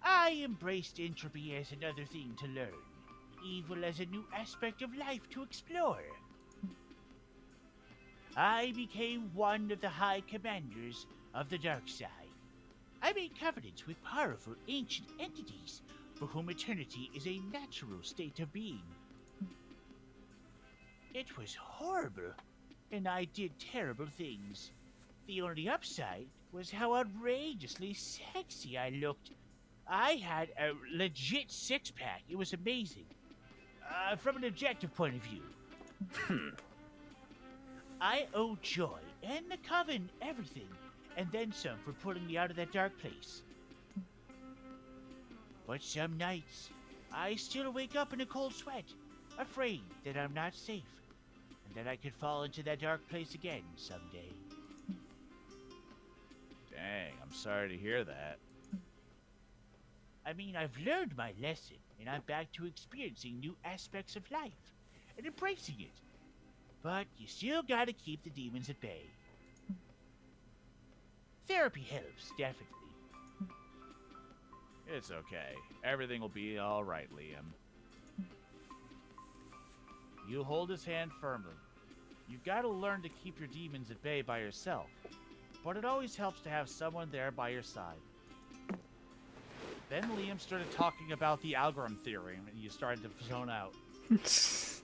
I embraced entropy as another thing to learn, evil as a new aspect of life to explore. I became one of the high commanders of the dark side. I made covenants with powerful ancient entities for whom eternity is a natural state of being. It was horrible, and I did terrible things. The only upside was how outrageously sexy I looked. I had a legit six-pack. It was amazing. From an objective point of view. I owe Joy and the Coven everything, and then some for pulling me out of that dark place. But some nights, I still wake up in a cold sweat, afraid that I'm not safe, and that I could fall into that dark place again someday. Dang, I'm sorry to hear that. I mean, I've learned my lesson, and I'm back to experiencing new aspects of life, and embracing it. But you still gotta keep the demons at bay. Therapy helps, definitely. It's okay. Everything will be alright, Liam. You hold his hand firmly. You've got to learn to keep your demons at bay by yourself, but it always helps to have someone there by your side. Then Liam started talking about the algorithm theory, and you started to zone out. Just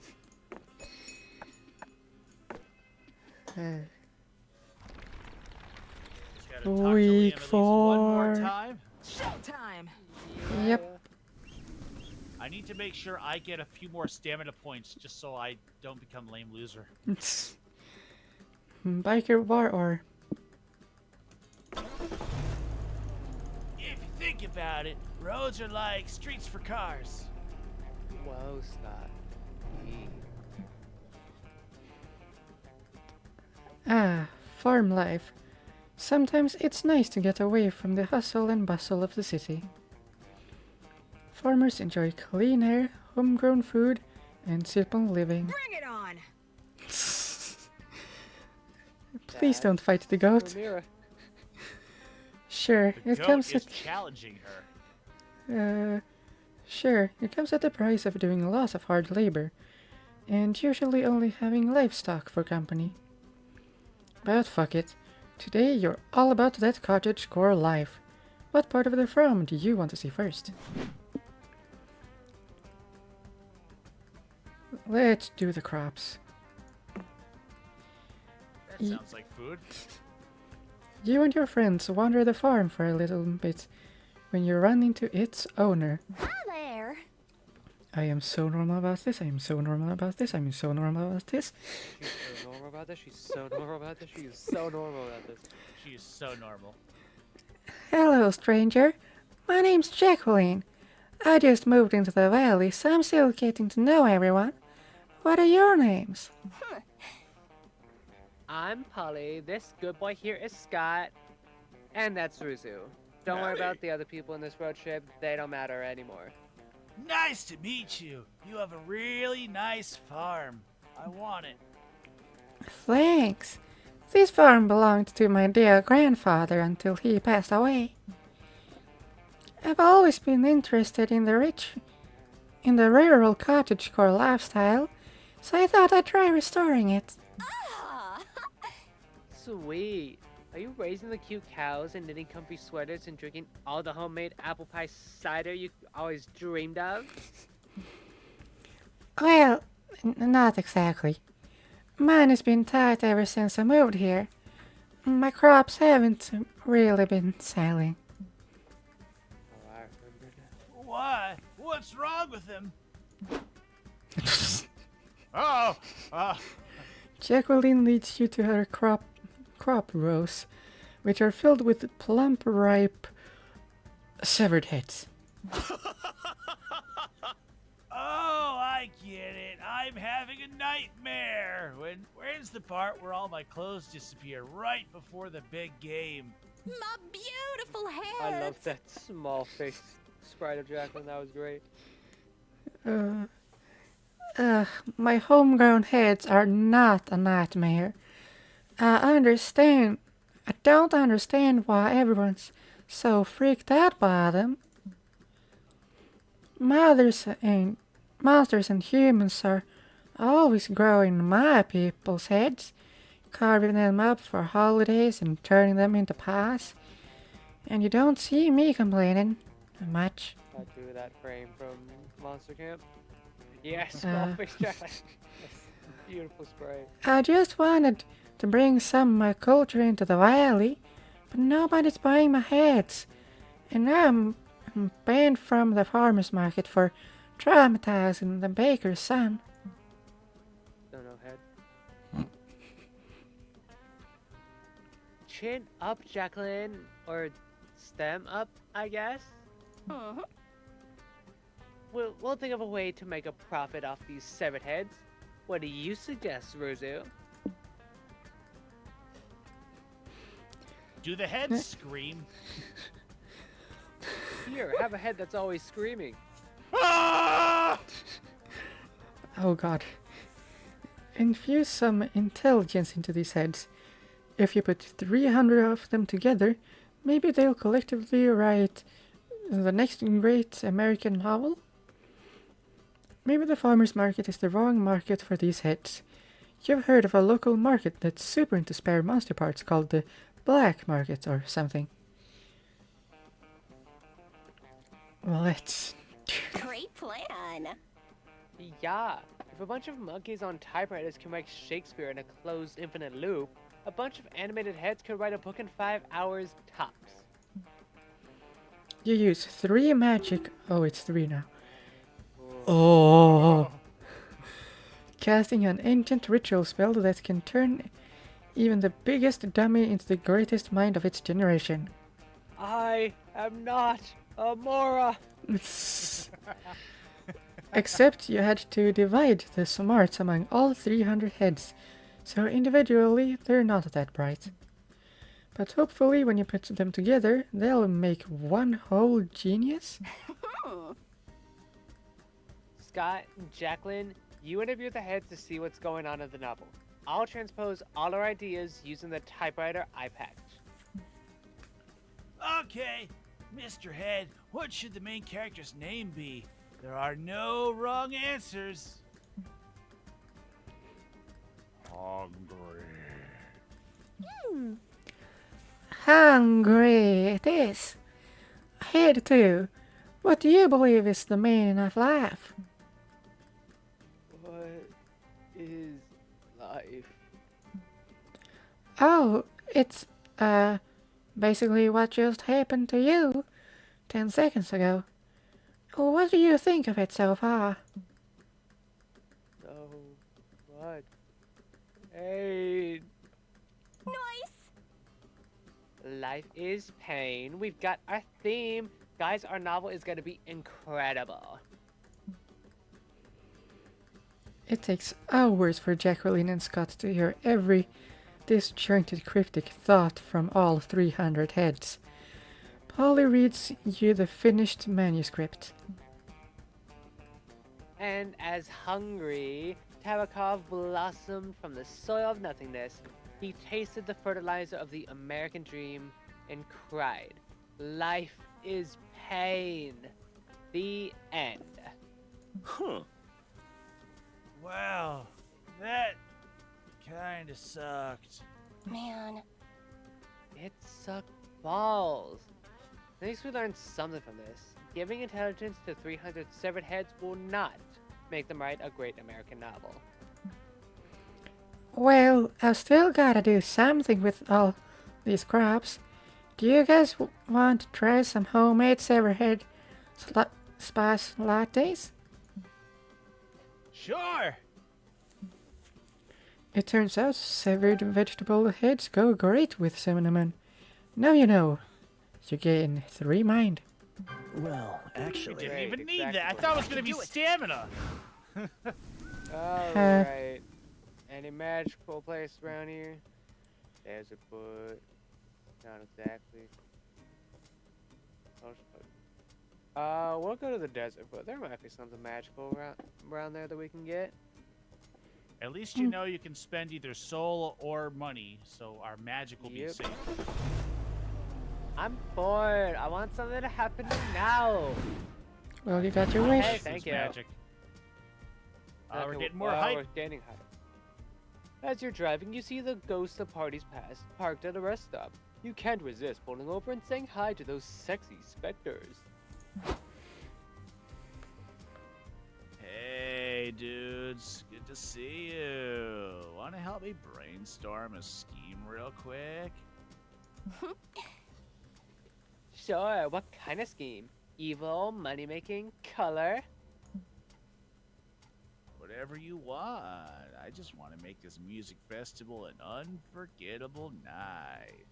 gotta talk to Liam Week at least one more 4. time. Showtime. Yep. I need to make sure I get a few more stamina points just so I don't become lame loser. Biker bar or If you think about it, roads are like streets for cars. Whoa, Scott. farm life. Sometimes it's nice to get away from the hustle and bustle of the city. Farmers enjoy clean air, homegrown food, and simple living. Bring it on. Please don't fight the goat. Ramira. Sure, The it goat comes is at challenging her. sure, it comes at the price of doing lots of hard labor, and usually only having livestock for company. But fuck it. Today you're all about that cottage core life. What part of the farm do you want to see first? Let's do the crops. That sounds like food. You and your friends wander the farm for a little bit when you run into its owner. Hi there. I am so normal about this. I am so normal about this. I am so normal about this. She's so normal about this. She's so normal about this. She's so normal about this. She is so normal. Hello, stranger. My name's Jacqueline. I just moved into the valley, so I'm still getting to know everyone. What are your names? I'm Polly. This good boy here is Scott. And that's Ruzu. Don't worry about the other people in this road trip. They don't matter anymore. Nice to meet you. You have a really nice farm. I want it. Thanks. This farm belonged to my dear grandfather until he passed away. I've always been interested in the rural cottagecore lifestyle, so I thought I'd try restoring it. Ah. Sweet. Are you raising the cute cows and knitting comfy sweaters and drinking all the homemade apple pie cider you always dreamed of? Well, not exactly. Mine has been tight ever since I moved here. My crops haven't really been selling. Oh, I remember that. Why? What's wrong with him? Oh, Jacqueline leads you to her crop rows, which are filled with plump, ripe, severed heads. Oh, I get it. I'm having a nightmare. When's the part where all my clothes disappear right before the big game? My beautiful head. I love that small face sprite of Jacqueline. That was great. My homegrown heads are not a nightmare. I don't understand why everyone's so freaked out by them. Monsters and humans are always growing my people's heads, carving them up for holidays and turning them into pies. And you don't see me complaining much. I drew that frame from Monster Camp. Yes, small face Jacqueline. Beautiful spray. I just wanted to bring some of my culture into the valley, but nobody's buying my heads. And I'm banned from the farmer's market for traumatizing the baker's son. No head. Chin up, Jacqueline. Or stem up, I guess. Mhm. We'll think of a way to make a profit off these severed heads. What do you suggest, Ruzu? Do the heads scream? Here, have a head that's always screaming. Ah! Oh god. Infuse some intelligence into these heads. If you put 300 of them together, maybe they'll collectively write the next great American novel? Maybe the farmer's market is the wrong market for these heads. You've heard of a local market that's super into spare monster parts called the Black Market or something. Let's... Great plan. Yeah, if a bunch of monkeys on typewriters can write Shakespeare in a closed infinite loop, a bunch of animated heads could write a book in 5 hours tops. You use 3 magic... Oh, it's 3 now. Oh! Casting an ancient ritual spell that can turn even the biggest dummy into the greatest mind of its generation. I am not a Mora. Except you had to divide the smarts among all 300 heads, so individually they're not that bright. But hopefully when you put them together, they'll make one whole genius. Scott, Jacqueline, you interview the heads to see what's going on in the novel. I'll transpose all our ideas using the typewriter I packed. Okay, Mr. Head, what should the main character's name be? There are no wrong answers. Hungry. Hungry it is. Head 2. What do you believe is the meaning of life? What? is life? Oh, it's, basically what just happened to you 10 seconds ago. What do you think of it so far? So what? Hey, Nice. life is pain. We've got our theme. Guys, our novel is gonna be incredible. It takes hours for Jacqueline and Scott to hear every disjointed cryptic thought from all 300 heads. Polly reads you the finished manuscript. And as hungry, Tarakov blossomed from the soil of nothingness. He tasted the fertilizer of the American dream and cried, "Life is pain." The end. Huh. Wow, that kinda sucked. Man, It sucked balls. At least we learned something from this. Giving intelligence to 300 severed heads will not make them write a great American novel. Well, I've still gotta do something with all these crops. Do you guys want to try some homemade severhead spice lattes? Sure. It turns out severed vegetable heads go great with cinnamon. Now you know. You gain 3 mind. Well, We actually, didn't Right, even need that. I exactly. thought it was gonna be Do it. stamina. Alright. Any magical place around here? There's a foot. Not exactly. We'll go to the desert foot. There might be something magical around there that we can get. At least you know you can spend either soul or money, so our magic will be Yep. safe. I'm bored. I want something to happen now. Well, you got your Hey, wish. This thank is you. magic. Okay, We're getting more well, hype. We're getting hype. As you're driving, you see the ghosts of parties past, parked at a rest stop. You can't resist pulling over and saying hi to those sexy specters. Hey, dudes. Good to see you. Want to help me brainstorm a scheme real quick? Sure, what kind of scheme? Evil, money-making, color? Whatever you want. I just want to make this music festival an unforgettable night.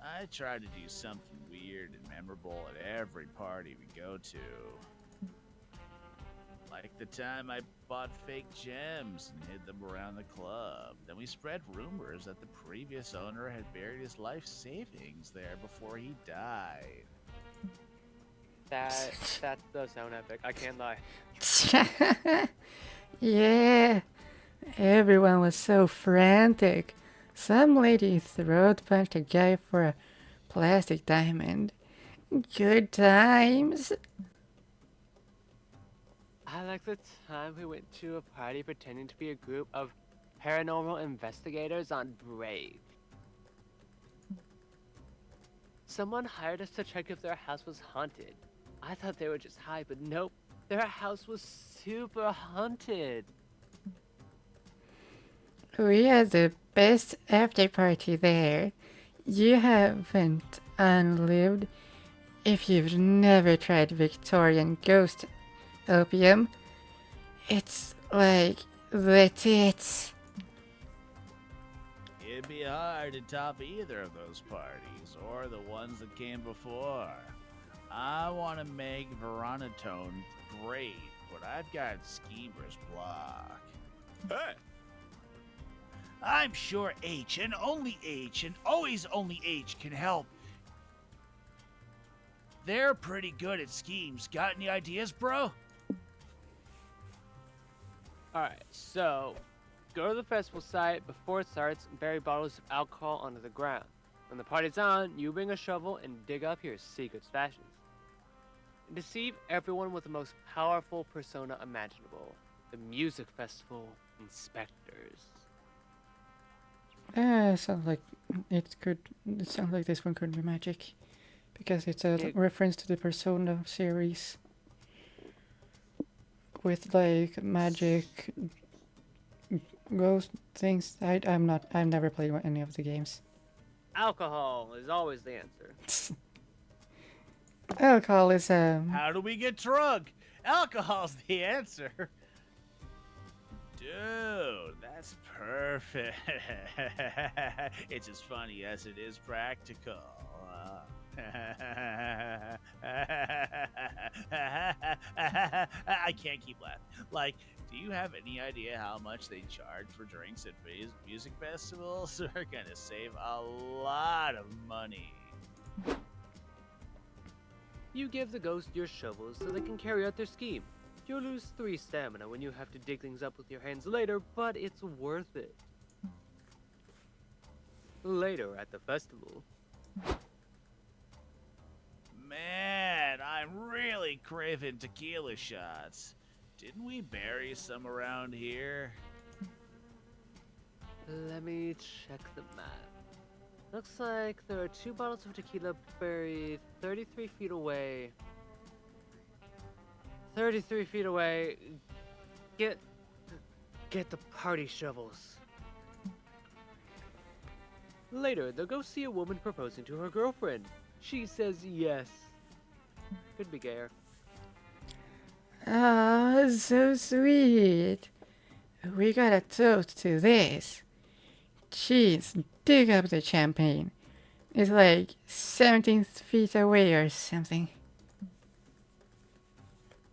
I try to do something weird and memorable at every party we go to. Like the time I bought fake gems and hid them around the club. Then we spread rumors that the previous owner had buried his life savings there before he died. That does sound epic. I can't lie. Yeah, everyone was so frantic. Some lady throat punched a guy for a plastic diamond. Good times. I like the time we went to a party pretending to be a group of paranormal investigators on Brave. Someone hired us to check if their house was haunted. I thought they were just high, but nope. Their house was super haunted. We had the best after party there. You haven't unlived if you've never tried Victorian ghost opium. It's like the tits. It'd be hard to top either of those parties, or the ones that came before. I want to make Veronatone great, but I've got Schemer's block. hey, I'm sure H, and only H, and always only H can help. They're pretty good at schemes. Got any ideas, bro? Alright, so go to the festival site before it starts and bury bottles of alcohol onto the ground. When the party's on, you bring a shovel and dig up your secret stashes. And deceive everyone with the most powerful persona imaginable, the music festival inspectors. Sounds like it could. It sounds like this one could be magic, because it's a It- reference to the Persona series with like magic ghost things. I'm not. I've never played any of the games. Alcohol is always the answer. Alcohol is How do we get drunk? Alcohol's the answer. Dude, that's perfect. It's as funny as it is practical. I can't keep laughing. Like, do you have any idea how much they charge for drinks at music festivals? We're gonna save a lot of money. You give the ghost your shovels so they can carry out their scheme. You'll lose 3 stamina when you have to dig things up with your hands later, but it's worth it. Later at the festival. Man, I'm really craving tequila shots. Didn't we bury some around here? Let me check the map. Looks like there are 2 bottles of tequila buried 33 feet away. 33 feet away. Get the party shovels. Later, they'll go see a woman proposing to her girlfriend. She says yes. Could be gayer. ah, so sweet. We gotta toast to this. Jeez, dig up the champagne. It's like 17 feet away or something.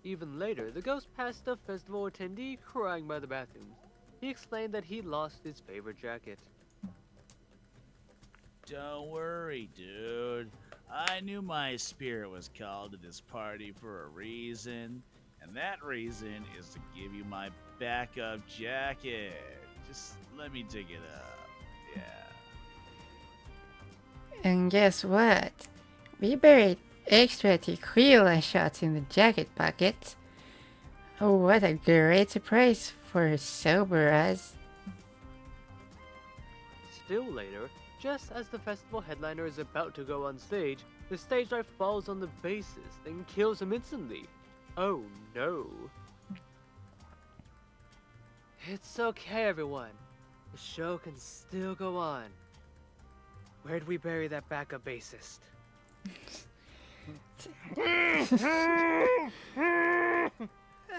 Even later, the ghost passed a festival attendee crying by the bathroom. He explained that he lost his favorite jacket. Don't worry, dude. I knew my spirit was called to this party for a reason, and that reason is to give you my backup jacket. Just let me dig it up. Yeah. And guess what? We buried extra tequila shots in the jacket pocket. Oh, what a great surprise for sober us. Still later, just as the festival headliner is about to go on stage, the stage dive falls on the bassist and kills him instantly. Oh no. It's okay, everyone. The show can still go on. Where'd we bury that backup bassist?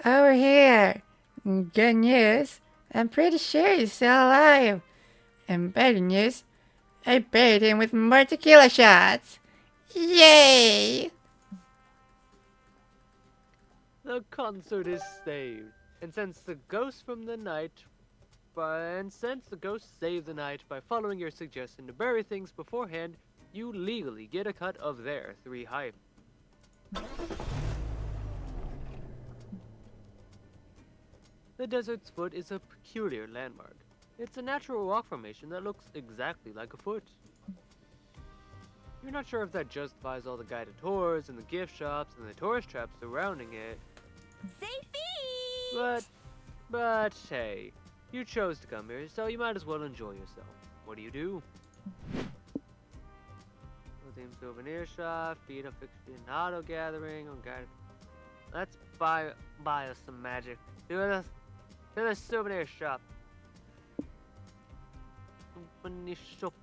Over here. Good news. I'm pretty sure he's still alive. And better news. I buried him with more tequila shots. Yay! The concert is saved, and since the ghost saved the night by following your suggestion to bury things beforehand, you legally get a cut of their 3 hype. The Desert's Foot is a peculiar landmark. It's a natural rock formation that looks exactly like a foot. You're not sure if that justifies all the guided tours and the gift shops and the tourist traps surrounding it. Safety! But hey, you chose to come here, so you might as well enjoy yourself. What do? Museum souvenir shop, feed aficionado gathering, guided. Let's buy us some magic. To the souvenir shop. Souvenir shop.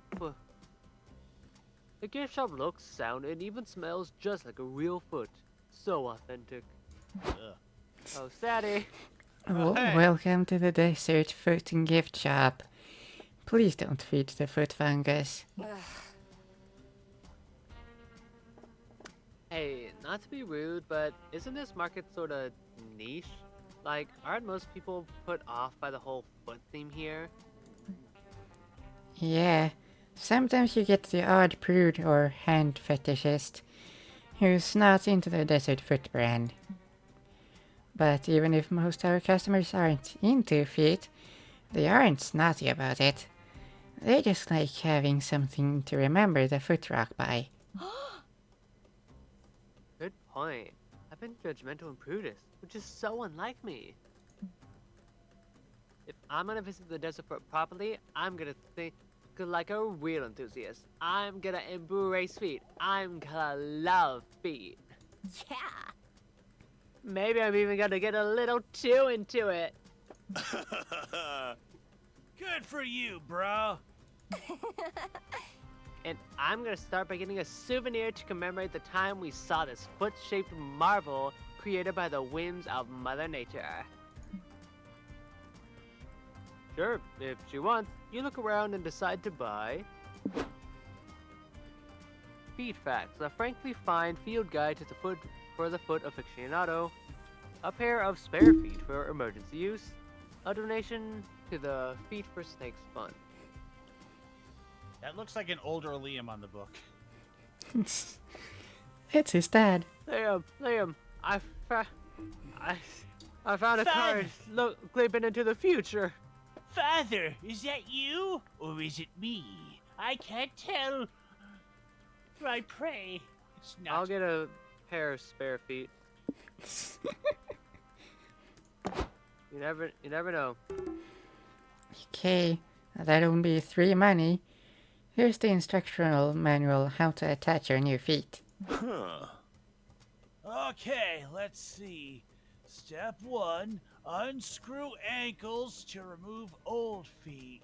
The gift shop looks, sounds, and even smells just like a real foot. So authentic. Ugh. Oh, Sadie. Hey. Welcome to the Desert Foot and Gift Shop. Please don't feed the foot fungus. Hey, not to be rude, but isn't this market sort of niche? Like, aren't most people put off by the whole foot theme here? Yeah, sometimes you get the odd prude or hand fetishist who's not into the Desert Foot brand. But even if most of our customers aren't into feet, they aren't snotty about it. They just like having something to remember the foot rock by. Good point. I've been judgmental and prudish, which is so unlike me. If I'm gonna visit the Desert Foot properly, I'm gonna think like a real enthusiast. I'm gonna embrace feet. I'm gonna love feet. Yeah. Maybe I'm even gonna get a little too into it. Good for you, bro. And I'm gonna start by getting a souvenir to commemorate the time we saw this foot-shaped marvel created by the whims of Mother Nature. Sure, if she wants, you look around and decide to buy. Feet Facts, a frankly fine field guide to the foot for the foot aficionado. A pair of spare feet for emergency use. A donation to the Feet for Snakes Fund. That looks like an older Liam on the book. It's his dad. Liam, I found a card glimpsing into the future. Father, is that you? Or is it me? I can't tell. I pray it's not. I'll get a pair of spare feet. You never know. Okay, that would be 3 money. Here's the instructional manual how to attach your new feet. Huh. Okay, let's see. Step 1, unscrew ankles to remove old feet.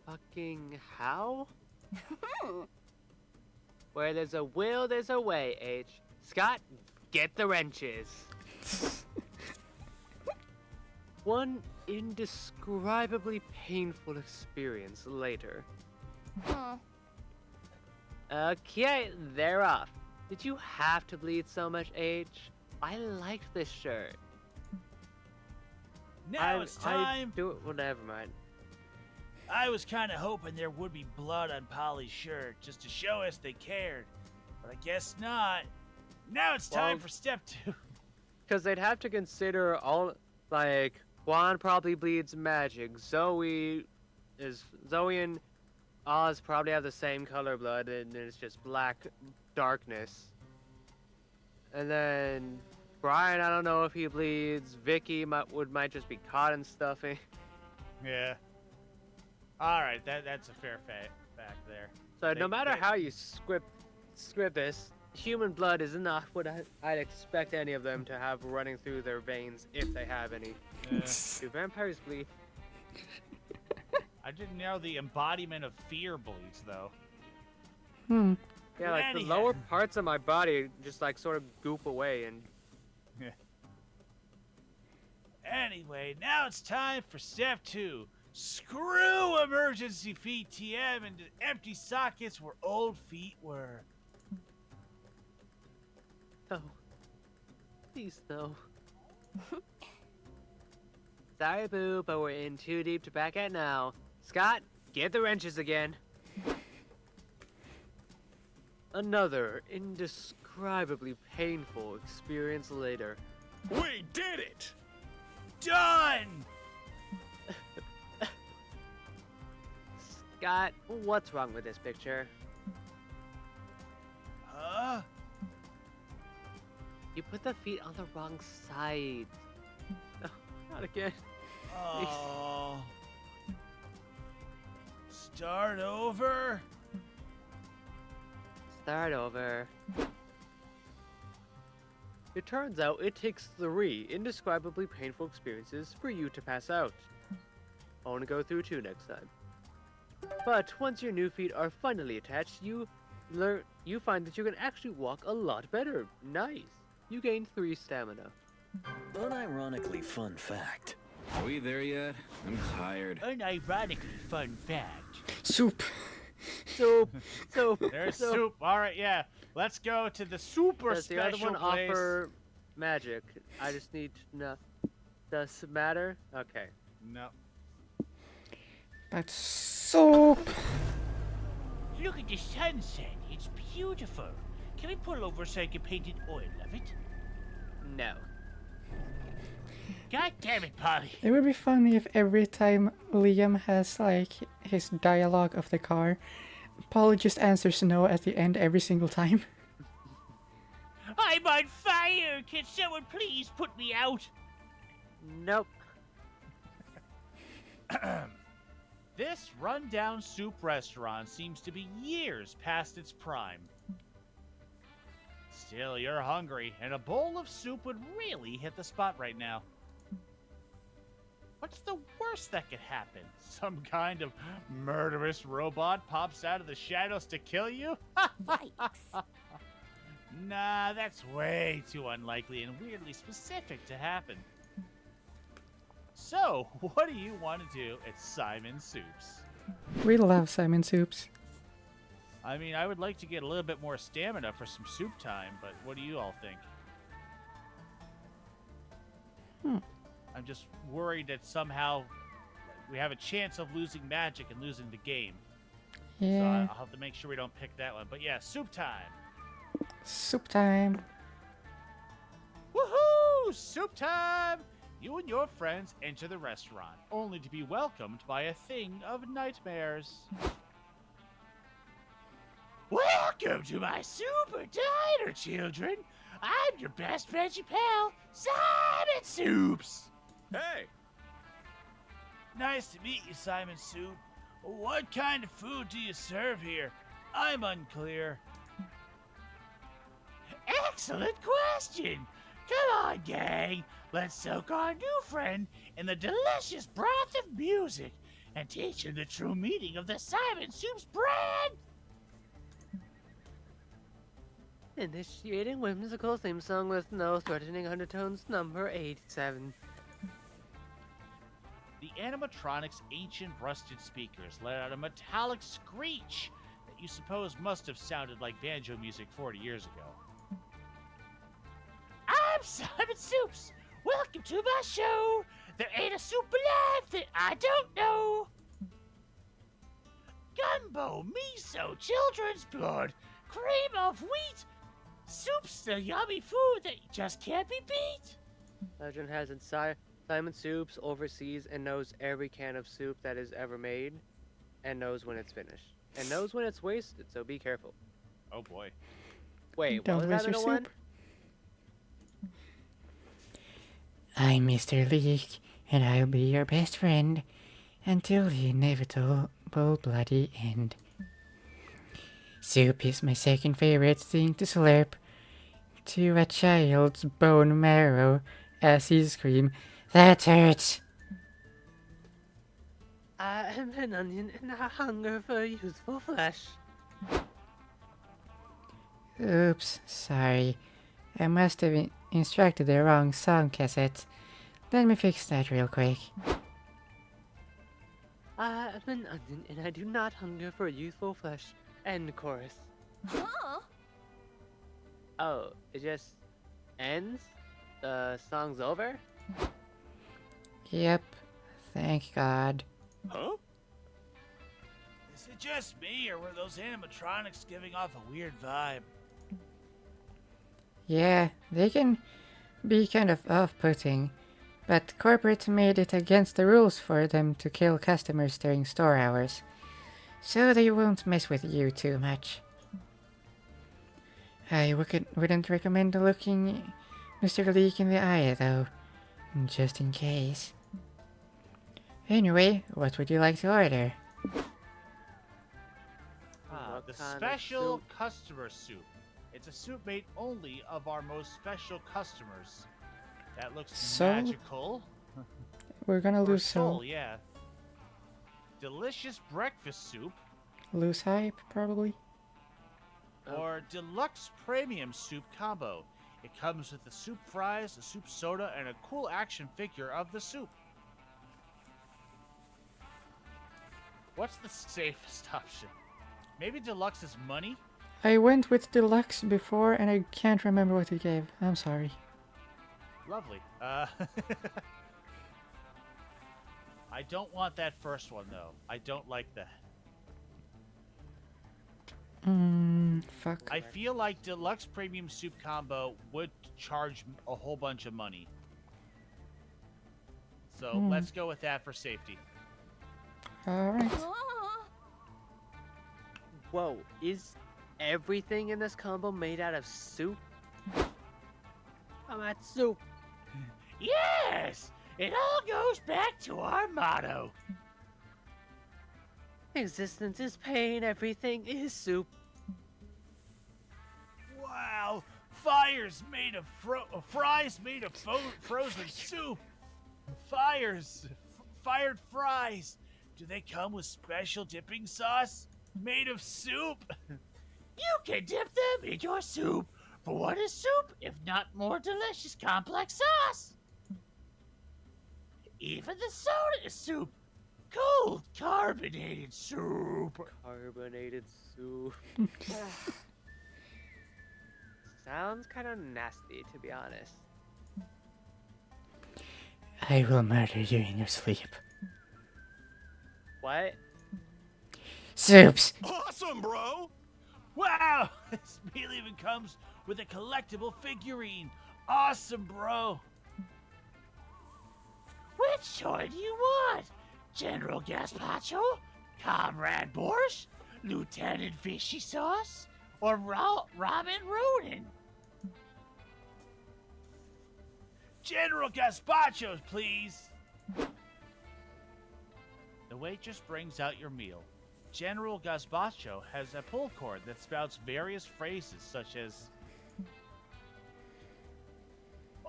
Fucking how? Where there's a will, there's a way, H. Scott, get the wrenches. One indescribably painful experience later. Okay, they're off. Did you have to bleed so much, H? I liked this shirt. Now it's time. Well, never mind. I was kind of hoping there would be blood on Polly's shirt just to show us they cared. But I guess not. Now it's time for step 2. Because they'd have to consider all, like, Juan probably bleeds magic. Zoe and Oz probably have the same color blood, and it's just black darkness. And then Brian, I don't know if he bleeds. Vicky might just be caught in stuffing. Yeah. All right, that's a fair fact there. So no matter how you script this, human blood is not what I'd expect any of them to have running through their veins, if they have any. Do vampires bleed? I didn't know the embodiment of fear bleeds, though. Yeah, like the lower parts of my body just like sort of goop away and... Anyway, now it's time for step 2. Screw emergency feet TM into empty sockets where old feet were. No. Please, no. Sorry, Boo, but we're in too deep to back out now. Scott, get the wrenches again. Another indescribably painful experience later. We did it! Done! Scott, what's wrong with this picture? Huh? You put the feet on the wrong side. No, not again. Oh. Start over? Start over. It turns out it takes 3 indescribably painful experiences for you to pass out. I want to go through 2 next time. But once your new feet are finally attached, you find that you can actually walk a lot better. Nice. You gain 3 stamina. Unironically fun fact. Are we there yet? I'm tired. Unironically fun fact. Soup. Soup. There's soup. All right, yeah. Let's go to the super Does the special other one place. offer magic? I just need to know. Does it matter? Okay. No. But soup. Look at the sunset. It's beautiful. Can we pull over so I can paint an oil of it? No. God damn it, Polly. It would be funny if every time Liam has like his dialogue of the car, Paul just answers no at the end every single time. I'm on fire. Can someone please put me out? Nope. This rundown soup restaurant seems to be years past its prime. Still, you're hungry, and a bowl of soup would really hit the spot right now. What's the worst that could happen? Some kind of murderous robot pops out of the shadows to kill you? Yikes. Nah, that's way too unlikely and weirdly specific to happen. So, what do you want to do at Simon Soups? We love Simon Soups. I mean, I would like to get a little bit more stamina for some soup time, but what do you all think? I'm just worried that somehow we have a chance of losing magic and losing the game. So Yeah. I'll have to make sure we don't pick that one. But yeah, soup time. Soup time. Woohoo! Soup time! You and your friends enter the restaurant, only to be welcomed by a thing of nightmares. Welcome to my super diner, children. I'm your best veggie pal, Simon Soups. Hey! Nice to meet you, Simon Soup. What kind of food do you serve here? I'm unclear. Excellent question. Come on, gang. Let's soak our new friend in the delicious broth of music and teach him the true meaning of the Simon Soups brand. Initiating whimsical theme song with no threatening undertones, number 87. The animatronic's ancient rusted speakers let out a metallic screech that you suppose must have sounded like banjo music 40 years ago. I'm Simon Soups. Welcome to my show. There ain't a soup alive that I don't know. Gumbo, miso, children's blood, cream of wheat. Soup's the yummy food that just can't be beat. Legend has it Simon Soups oversees and knows every can of soup that is ever made, and knows when it's finished, and knows when it's wasted, so be careful. Oh boy. Wait, Don't what was waste that your in a one? soup. I'm Mr. Leek, and I'll be your best friend until the inevitable bloody end. Soup is my second favorite thing to slurp to a child's bone marrow as he screams, "That hurts!" I am an onion and I hunger for youthful flesh. Oops, sorry. I must have instructed the wrong song cassette. Let me fix that real quick. I am an onion and I do not hunger for youthful flesh. End chorus. Huh? Oh, it just ends? The song's over? Yep, thank God. Huh? Is it just me, or were those animatronics giving off a weird vibe? Yeah, they can be kind of off-putting, but corporate made it against the rules for them to kill customers during store hours, so they won't mess with you too much. I wouldn't recommend looking Mr. Leek in the eye, though, just in case. Anyway, what would you like to order? What The kind of special soup? customer soup. It's a soup made only of our most special customers. That looks So? magical. We're gonna Or lose soul, some. yeah. Delicious breakfast soup, Lose hype, probably. Oh. or deluxe premium soup combo. It comes with the soup fries, a soup soda, and a cool action figure of the soup. What's the safest option? Maybe deluxe is money? I went with deluxe before and I can't remember what it gave. I'm sorry. Lovely. I don't want that first one, though. I don't like that. Fuck. I feel like deluxe premium soup combo would charge a whole bunch of money. So let's go with that for safety. Alright. Huh? Whoa, is everything in this combo made out of soup? I'm at soup. Yes! It all goes back to our motto. Existence is pain, everything is soup. Wow! Fires made of fries made of frozen soup. Fires fired fries. Do they come with special dipping sauce made of soup? You can dip them in your soup. For what is soup if not more delicious complex sauce? Even the soda is soup. Cold carbonated soup. Carbonated soup. Sounds kind of nasty, to be honest. I will murder you in your sleep. What? Soups! Awesome, bro! Wow! This meal even comes with a collectible figurine. Awesome, bro. Which toy do you want? General Gazpacho? Comrade Borscht? Lieutenant Fishy Sauce? Or Ramen Ronin? General Gazpacho's, please. The waitress brings out your meal. General Gazpacho has a pull cord that spouts various phrases such as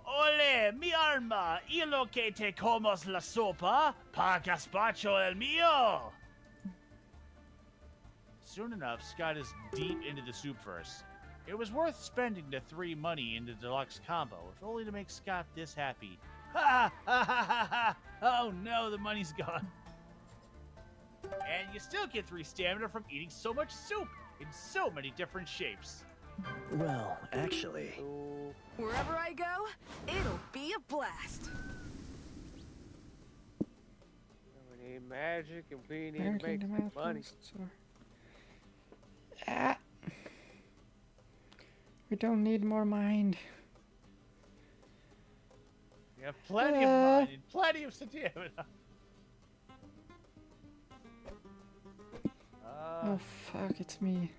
Ole, mi alma, y lo que te comas la sopa, pa gazpacho el mío. Soon enough, Scott is deep into the soup verse. It was worth spending the 3 money in the deluxe combo, if only to make Scott this happy. Ha ha ha ha ha! Oh no, the money's gone. And you still get 3 stamina from eating so much soup in so many different shapes. Well, actually, So, Wherever I go, it'll be a blast. we need magic and we need to American make some money. developments or... Ah. We don't need more mind. You have plenty of money and plenty of stamina. Oh fuck, it's me.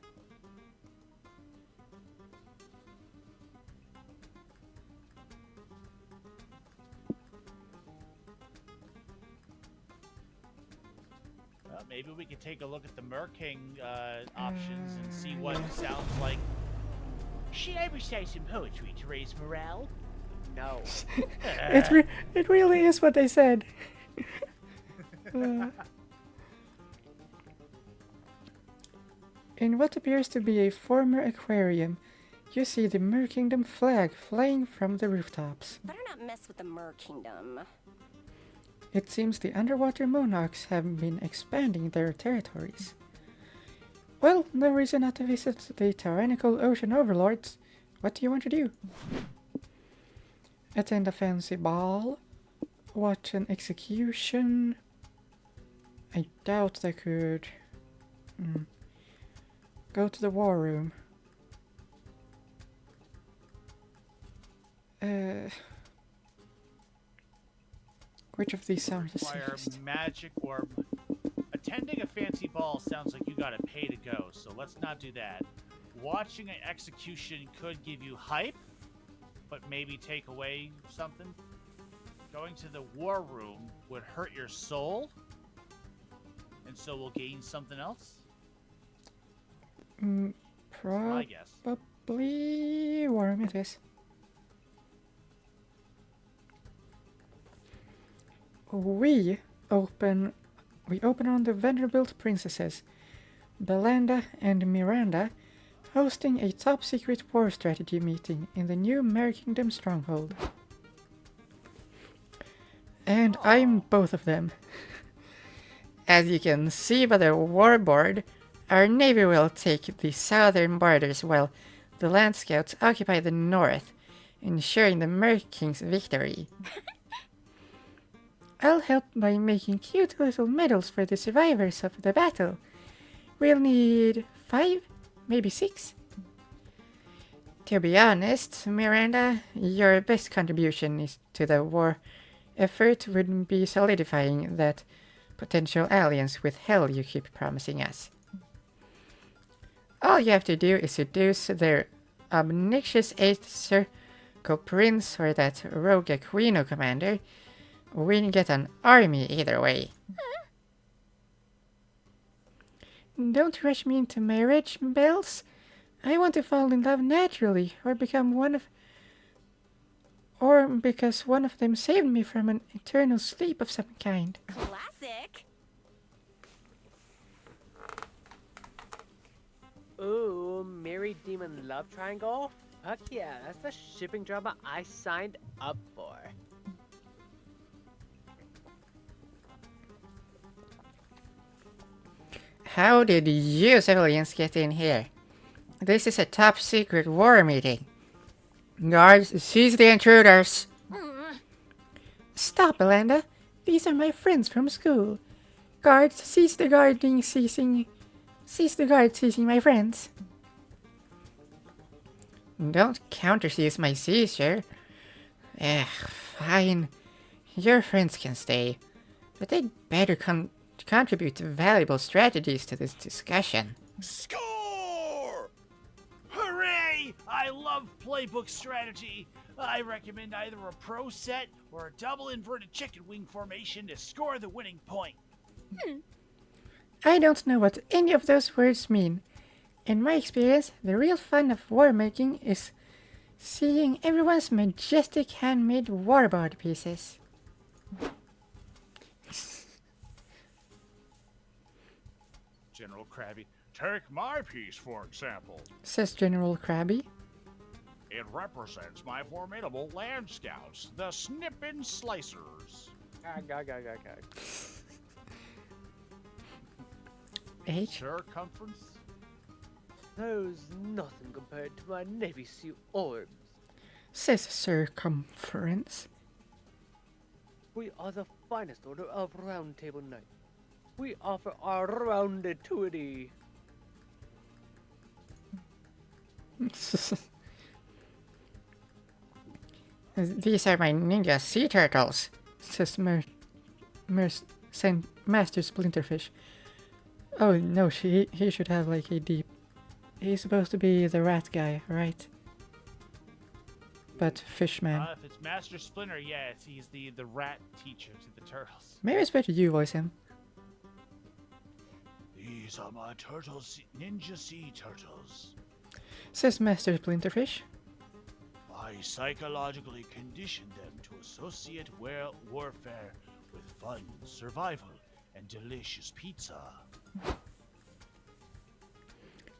Well, maybe we could take a look at the Merking options and see what it sounds like. Should I recite some poetry to raise morale? No. It really is what they said. In what appears to be a former aquarium, you see the Mer Kingdom flag flying from the rooftops. Better not mess with the Mer Kingdom. It seems the underwater monarchs have been expanding their territories. Well, no reason not to visit the tyrannical ocean overlords. What do you want to do? Attend a fancy ball? Watch an execution? I doubt they could... Go to the war room. Which of these sounds the Require safest? magic orb. Attending a fancy ball sounds like you gotta pay to go, so let's not do that. Watching an execution could give you hype, but maybe take away something. Going to the war room would hurt your soul, and so we'll gain something else. That's my guess. Probably warm it is. We open on the Vanderbilt princesses, Belinda and Miranda, hosting a top-secret war strategy meeting in the new Mer Kingdom stronghold. And I'm both of them. As you can see by the war board, our navy will take the southern borders while the land scouts occupy the north, ensuring the Mer King's victory. I'll help by making cute little medals for the survivors of the battle. We'll need 5, maybe 6. To be honest, Miranda, your best contribution is to the war effort would be solidifying that potential alliance with hell you keep promising us. All you have to do is seduce their obnoxious 8th Circle Prince or that rogue Aquino commander. We can get an army either way. Don't rush me into marriage, Bells. I want to fall in love naturally or become one of or because one of them saved me from an eternal sleep of some kind. Classic. Ooh, Mary Demon Love Triangle? Fuck yeah, that's the shipping drama I signed up for. How did you civilians get in here? This is a top secret war meeting. Guards, seize the intruders. Stop, Belinda. These are my friends from school. Guards, seize the guard seizing my friends. Don't counter-seize my seizure. Fine. Your friends can stay. But they'd better contribute valuable strategies to this discussion. Score! Hooray! I love playbook strategy. I recommend either a pro set or a double inverted chicken wing formation to score the winning point. I don't know what any of those words mean. In my experience, the real fun of war making is seeing everyone's majestic handmade warboard pieces. General Krabby, take my piece for example. Says General Krabby. It represents my formidable land scouts, the Snippin' Slicers. H. Circumference? Those nothing compared to my Navy SEAL orbs. Says Circumference. We are the finest order of Round Table Knight. We offer our roundituity. These are my ninja sea turtles, says Master Splinterfish. Oh no, he should have like a deep. He's supposed to be the rat guy, right? But Fishman. If it's Master Splinter, yeah, he's the rat teacher to the turtles. Maybe it's better you voice him. These are my turtles, ninja sea turtles. Says Master Splinterfish. I psychologically conditioned them to associate warfare with fun, survival, and delicious pizza.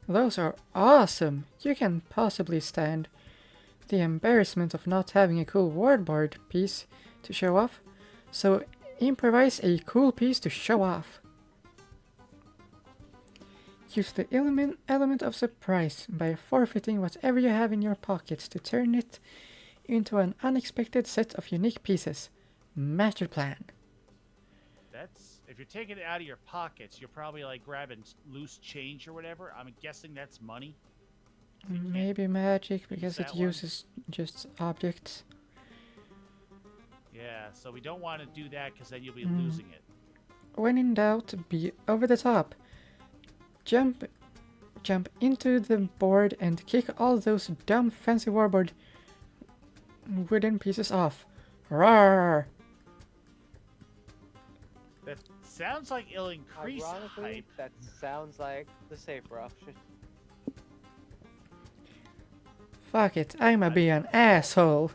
Those are awesome! You can possibly stand the embarrassment of not having a cool warboard piece to show off, so improvise a cool piece to show off. Use the element of surprise by forfeiting whatever you have in your pockets to turn it into an unexpected set of unique pieces. Master plan. That's if you're taking it out of your pockets, you're probably like grabbing loose change or whatever. I'm guessing that's money. So maybe magic because it one. uses just objects. Yeah, so we don't want to do that because then you'll be losing it. When in doubt, be over the top. Jump into the board and kick all those dumb fancy warboard wooden pieces off. Roar! That sounds like it'll increase Ironically, hype. that sounds like the safer option. Fuck it, I'ma be an asshole.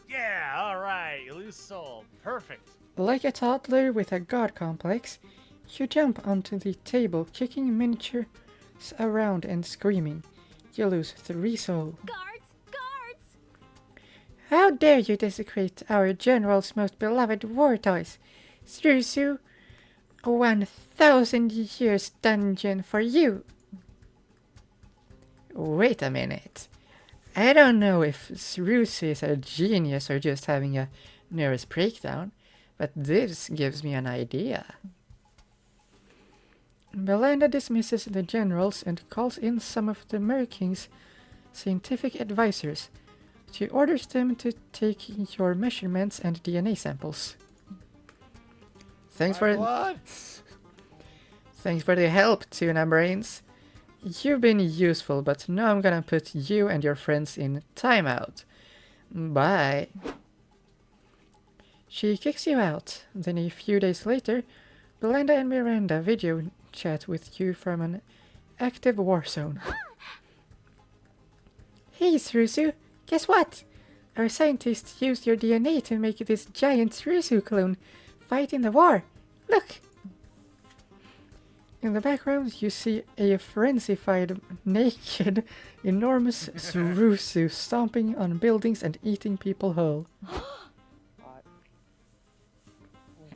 Yeah, alright, loose soul. Perfect. Like a toddler with a god complex, you jump onto the table, kicking miniatures around and screaming. You lose 3 soul. Guards! Guards! How dare you desecrate our general's most beloved war toys? Srusu, 1,000 years dungeon for you. Wait a minute. I don't know if Srusu is a genius or just having a nervous breakdown, but this gives me an idea. Belinda dismisses the generals and calls in some of the Merking's scientific advisors. She orders them to take your measurements and DNA samples. Thanks for the help, Tuna Brains. You've been useful, but now I'm gonna put you and your friends in timeout. Bye. She kicks you out. Then a few days later, Belinda and Miranda video chat with you from an active war zone. Hey, Rusu, guess what? Our scientists used your DNA to make this giant Rusu clone fight in the war. Look! In the background, you see a frenzified, naked, enormous Rusu stomping on buildings and eating people whole.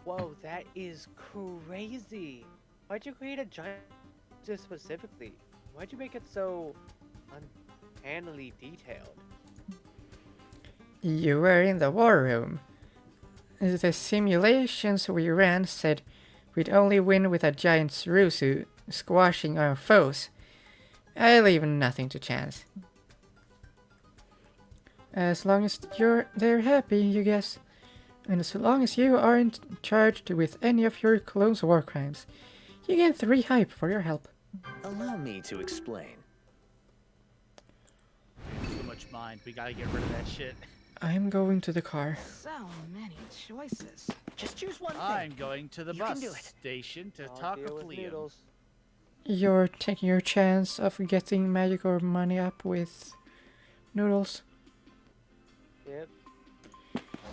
Whoa, that is crazy. Why'd you create a giant just specifically? Why'd you make it so uncannily detailed? You were in the war room. The simulations we ran said we'd only win with a giant Rusu squashing our foes. I leave nothing to chance. As long as they're happy, you guess. And as long as you aren't charged with any of your clone's war crimes, you get 3 hype for your help. Allow me to explain. Too much mind. We gotta get rid of that shit. I'm going to the car. So many choices. Just choose one thing. I'm going to the You can bus do it. station to I'll talk deal with with Liam. noodles. You're taking your chance of getting magic or money up with noodles. Yep.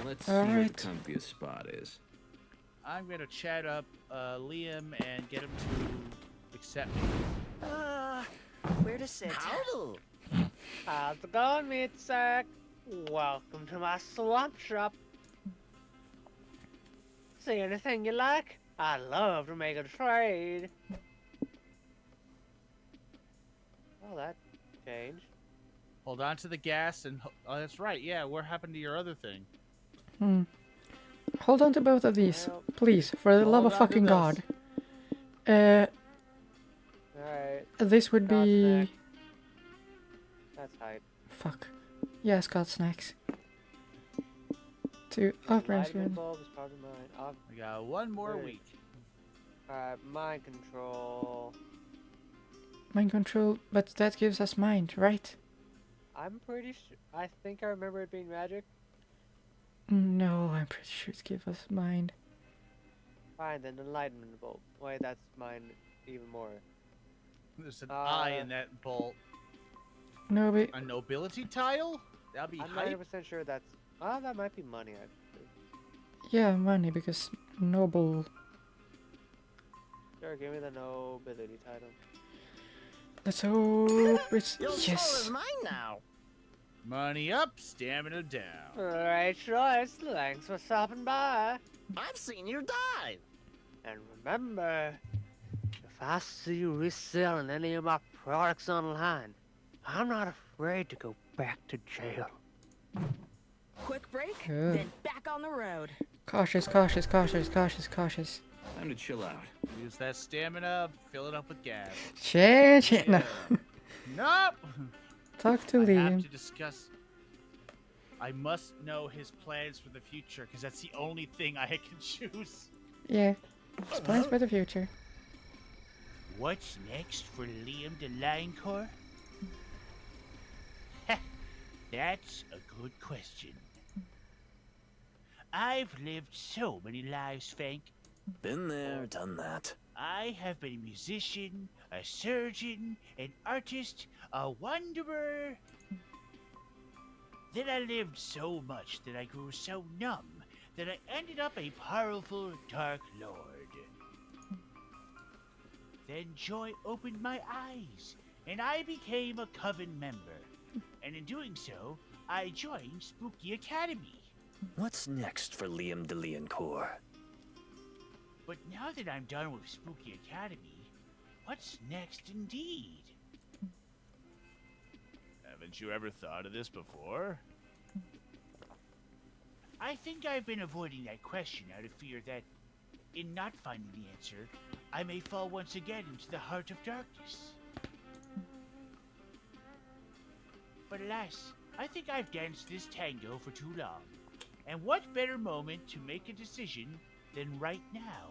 Let's All see where right. the comfiest spot is. I'm gonna chat up Liam and get him to accept me. Where to sit? Howdy. How's it going, meat sack? Welcome to my swamp shop. See anything you like? I'd love to make a trade. Oh, that changed. Hold on to the gas and oh, that's right. Yeah, what happened to your other thing? Hold on to both of these, Well, please, for the love hold of on to fucking this. God. Alright, This would Got be... snack. that's hype. Fuck. Yeah, Scott snacks. To off-brand Lighting skin. bulb is probably mine. We got one more Hey. week. Alright, mind control. Mind control, but that gives us mind, right? I'm pretty sure. I think I remember it being magic. No, I'm pretty sure it gives us mind. Fine, then enlightenment bulb. Wait, that's mine even more. There's an eye in that bolt. No, but A nobility tile? That'd be I'm hype. 90% sure that's. Oh, that might be money actually. yeah, money, because noble... Sure, give me the nobility title. Let's hope it's... Your soul is Yes! mine now. Money up, stamina down. Right choice. Thanks for stopping by. I've seen you die. And remember, if I see you reselling any of my products online, I'm not afraid to go back to jail. Quick break, Good. then back on the road. Cautious, cautious, cautious, cautious, cautious. Time to chill out. Use that stamina, fill it up with gas. Change it! No. Nope! Talk to I have Liam. to discuss. I must know his plans for the future, because that's the only thing I can choose. Yeah. It's plans for the future. What's next for Liam de Linecore? That's a good question. I've lived so many lives, Fank. Been there, done that. I have been a musician, a surgeon, an artist, a wanderer. Then I lived so much that I grew so numb that I ended up a powerful Dark Lord. Then joy opened my eyes, and I became a Coven member. And in doing so, I joined Spooky Academy. What's next for Liam de Liancourt? But now that I'm done with Spooky Academy, what's next indeed? Haven't you ever thought of this before? I think I've been avoiding that question out of fear that, in not finding the answer, I may fall once again into the heart of darkness. But alas, I think I've danced this tango for too long. And what better moment to make a decision than right now,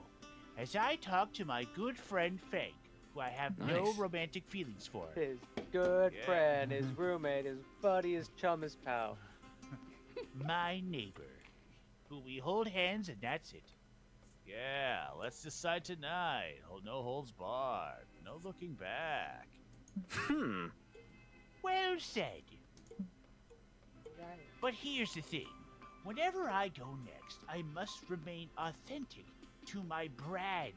as I talk to my good friend Fank, who I have no Nice. romantic feelings for. His good Yeah. friend, his roommate, his buddy, his chum, his pal. My neighbor, who we hold hands and that's it. Yeah, let's decide tonight. No holds barred. No looking back. Hmm. Well said. But here's the thing. Whenever I go next, I must remain authentic to my brand.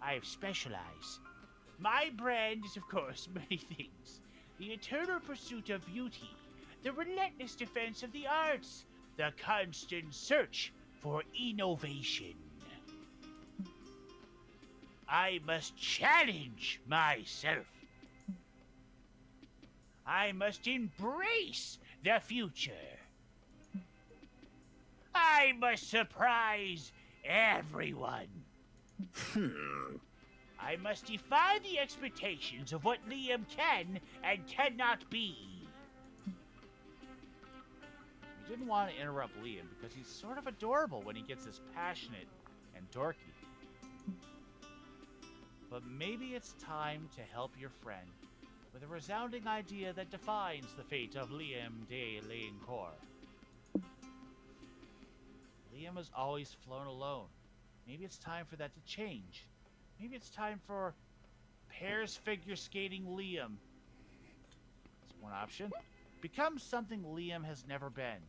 I specialize. My brand is, of course, many things. The eternal pursuit of beauty, the relentless defense of the arts, the constant search for innovation. I must challenge myself. I must embrace the future. I must surprise everyone. I must defy the expectations of what Liam can and cannot be. We didn't want to interrupt Liam because he's sort of adorable when he gets this passionate and dorky. But maybe it's time to help your friend with a resounding idea that defines the fate of Liam de Liancourt. Liam has always flown alone. Maybe it's time for that to change. Maybe it's time for pairs figure skating Liam. That's one option. Become something Liam has never been.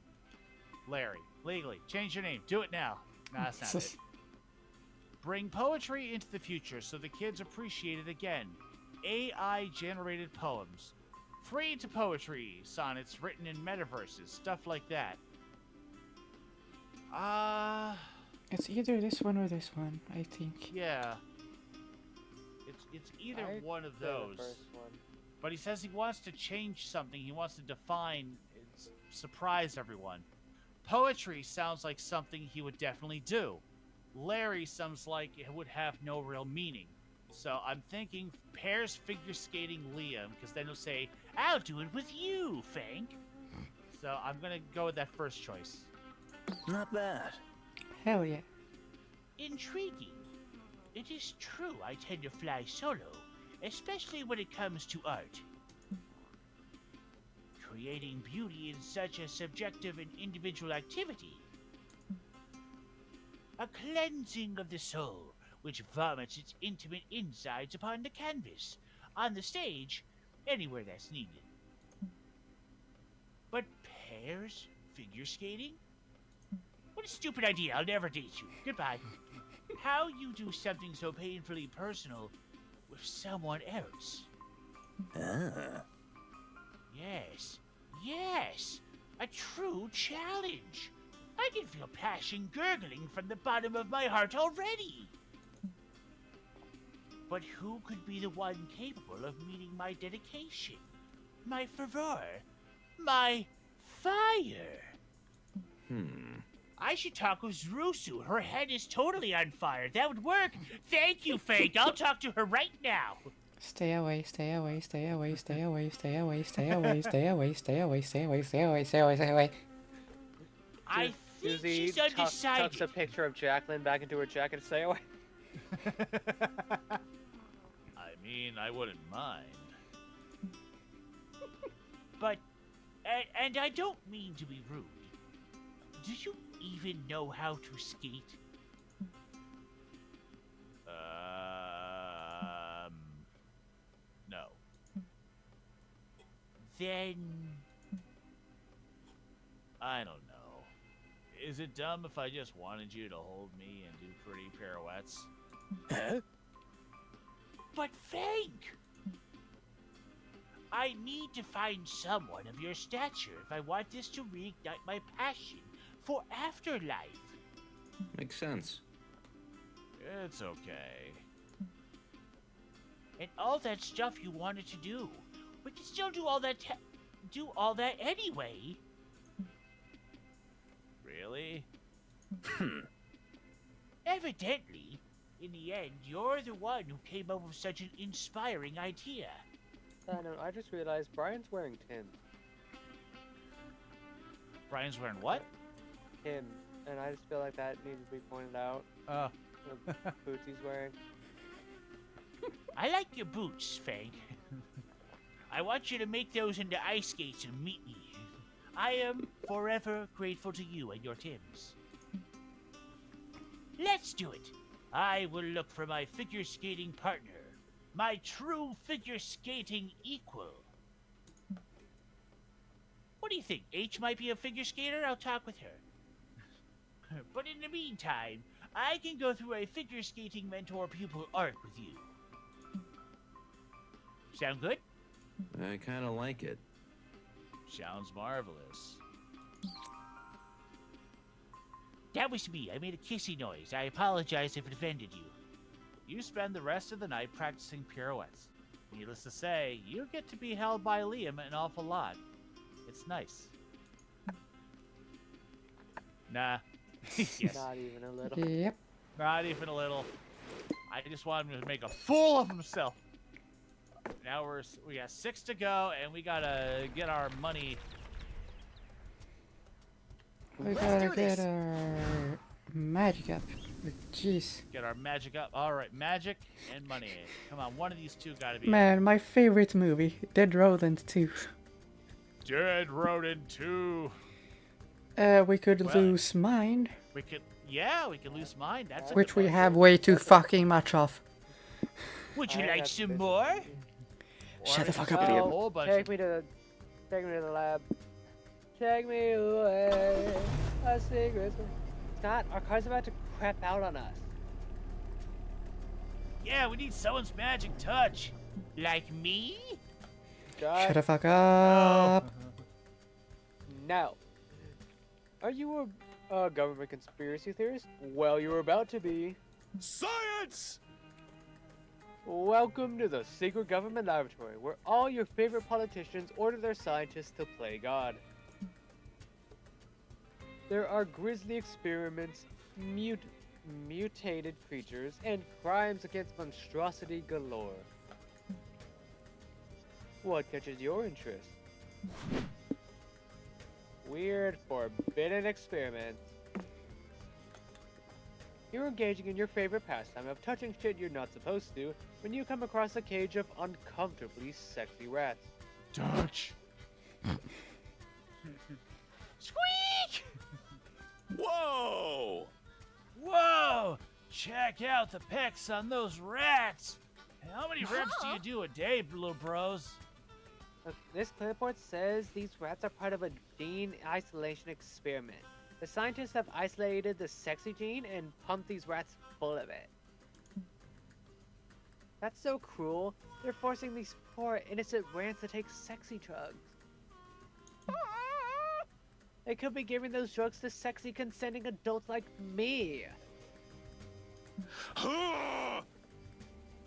Larry, legally, change your name. Do it now. Nah, that's not it. Bring poetry into the future so the kids appreciate it again. AI-generated poems. Free to poetry, sonnets written in metaverses, stuff like that. It's either this one or this one, I think. Yeah. It's either I'd one of say the those. first one. But he says he wants to change something. He wants to define, surprise everyone. Poetry sounds like something he would definitely do. Larry sounds like it would have no real meaning. So I'm thinking pairs figure skating Liam, because then he'll say, I'll do it with you, Fank. So I'm going to go with that first choice. Not bad. Hell yeah. Intriguing. It is true I tend to fly solo, especially when it comes to art. Creating beauty in such a subjective and individual activity. A cleansing of the soul, which vomits its intimate insides upon the canvas, on the stage, anywhere that's needed. But pairs figure skating? What a stupid idea. I'll never date you. Goodbye. How you do something so painfully personal with someone else? Yes. Yes. A true challenge. I can feel passion gurgling from the bottom of my heart already. But who could be the one capable of meeting my dedication, my fervor, my fire? I should talk with Zrusu. Her head is totally on fire. That would work. Thank you, Fank. I'll talk to her right now. Stay away, stay away, stay away, stay away, stay away, stay away, stay away, stay away, stay away, stay away, stay away, stay away. I think Susie she's tucks undecided. a picture of Jacqueline back into her jacket to stay away. I mean, I wouldn't mind. But, and I don't mean to be rude. Do you even know how to skate? No. Then, I don't know. Is it dumb if I just wanted you to hold me and do pretty pirouettes? Huh? But Fank! I need to find someone of your stature if I want this to reignite my passion for afterlife. Makes sense. It's okay. And all that stuff you wanted to do, we can still do all that anyway. Really? Evidently, in the end, you're the one who came up with such an inspiring idea. I know, I just realized Brian's wearing tin. Brian's wearing what? Tin. And I just feel like that needs to be pointed out. The boots he's wearing. I like your boots, Fank. I want you to make those into ice skates and meet me. I am forever grateful to you and your Tims. Let's do it. I will look for my figure skating partner. my true figure skating equal. What do you think? H might be a figure skater? I'll talk with her. But in the meantime, I can go through a figure skating mentor pupil arc with you. Sound good? I kind of like it. Sounds marvelous. That was me. I made a kissy noise. I apologize if it offended you. You spend the rest of the night practicing pirouettes. Needless to say, you get to be held by Liam an awful lot. It's nice. Nah. Yes. Not even a little. Yep. Not even a little. I just want him to make a fool of himself. Now we got 6 to go, and we gotta get our money. We Let's gotta do get this. our magic up. Jeez. Get our magic up. All right, magic and money. Come on, one of these two gotta be. Man, my favorite movie, Dead Rodent 2. Dead Rodent 2. We could Well, lose Mind, We could, yeah, we could lose mine. That's a which good we one. have way too fucking much of. Would you I like got some this. more? Shut Or the fuck just up, a Liam. whole bunch Take of- me to the lab. Take me away. A secret. Scott, our car's about to crap out on us. Yeah, we need someone's magic touch. Like me? Scott, Shut the fuck up. no. Are you a government conspiracy theorist? Well, you're about to be. Science! Welcome to the secret government laboratory, where all your favorite politicians order their scientists to play God. There are grisly experiments, mutated creatures, and crimes against monstrosity galore. What catches your interest? Weird, forbidden experiments. You're engaging in your favorite pastime of touching shit you're not supposed to when you come across a cage of uncomfortably sexy rats. Touch. Squeak! Whoa! Whoa! Check out the pecs on those rats. How many reps do you do a day, Blue Bros? Look, this clipboard says these rats are part of a gene isolation experiment. The scientists have isolated the sexy gene and pumped these rats full of it. That's so cruel. They're forcing these poor innocent rats to take sexy drugs. They could be giving those drugs to sexy consenting adults like me.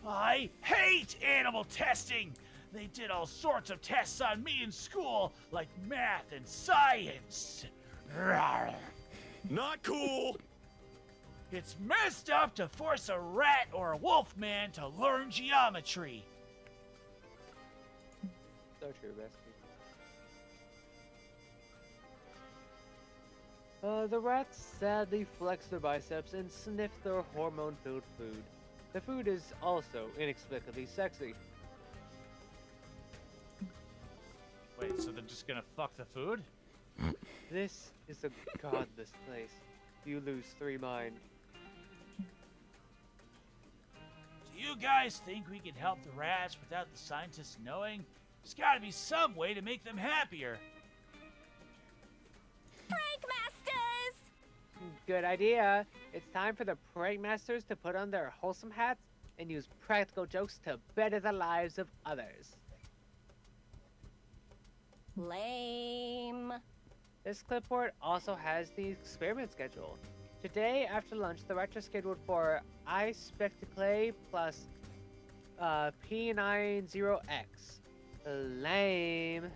I hate animal testing. They did all sorts of tests on me in school, like math and science. Rawr. Not cool! It's messed up to force a rat or a wolf man to learn geometry. So true, Bestie. The rats sadly flex their biceps and sniff their hormone-filled food. The food is also inexplicably sexy. Wait, so they're just gonna fuck the food? This is a godless place. You lose 3 mind. Do you guys think we can help the rats without the scientists knowing? There's gotta be some way to make them happier. Prank Masters! Good idea. It's time for the prank masters to put on their wholesome hats and use practical jokes to better the lives of others. Lame. This clipboard also has the experiment schedule. Today, after lunch, the rats are scheduled for I Spectacle plus P90X. Lame.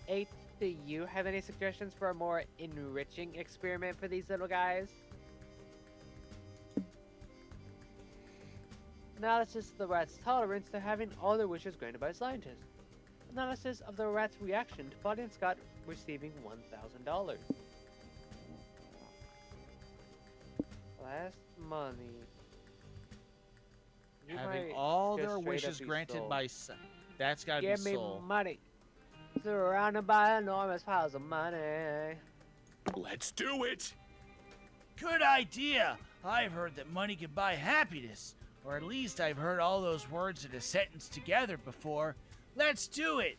8, do you have any suggestions for a more enriching experiment for these little guys? Analysis of the rat's tolerance to having all their wishes granted by scientists. Analysis of the rat's reaction to Buddy and Scott receiving $1,000. Last money. You Having might all just their straight wishes up be granted sold. by that's gotta Give be me soul. money. Surrounded by enormous piles of money. Let's do it! Good idea. I've heard that money can buy happiness, or at least I've heard all those words in a sentence together before. Let's do it!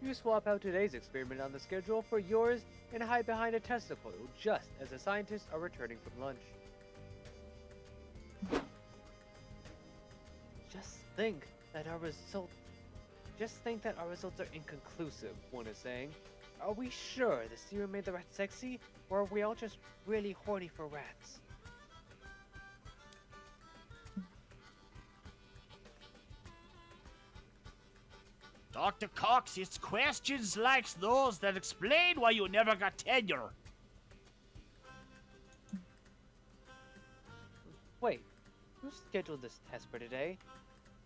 You swap out today's experiment on the schedule for yours and hide behind a Tesla coil just as the scientists are returning from lunch. Just think that our results are inconclusive, one is saying. Are we sure the serum made the rats sexy, or are we all just really horny for rats? Dr. Cox, it's questions like those that explain why you never got tenure. Wait, who scheduled this test for today?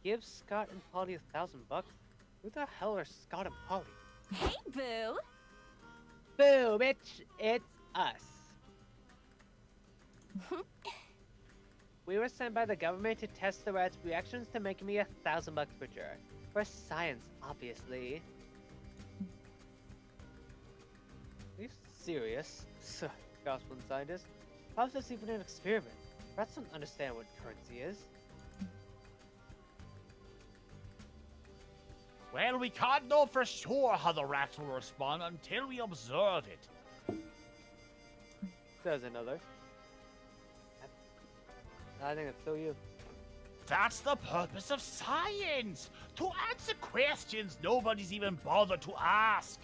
Give Scott and Polly $1,000? Who the hell are Scott and Polly? Hey, Boo! Boo, bitch! It's us. We were sent by the government to test the rats' reactions to making me $1,000 per jar. For science, obviously. Are you serious? Gasped one scientist. How's this even an experiment? Rats don't understand what currency is. Well, we can't know for sure how the rats will respond until we observe it. Says another. I think it's still you. That's the purpose of science! To answer questions nobody's even bothered to ask!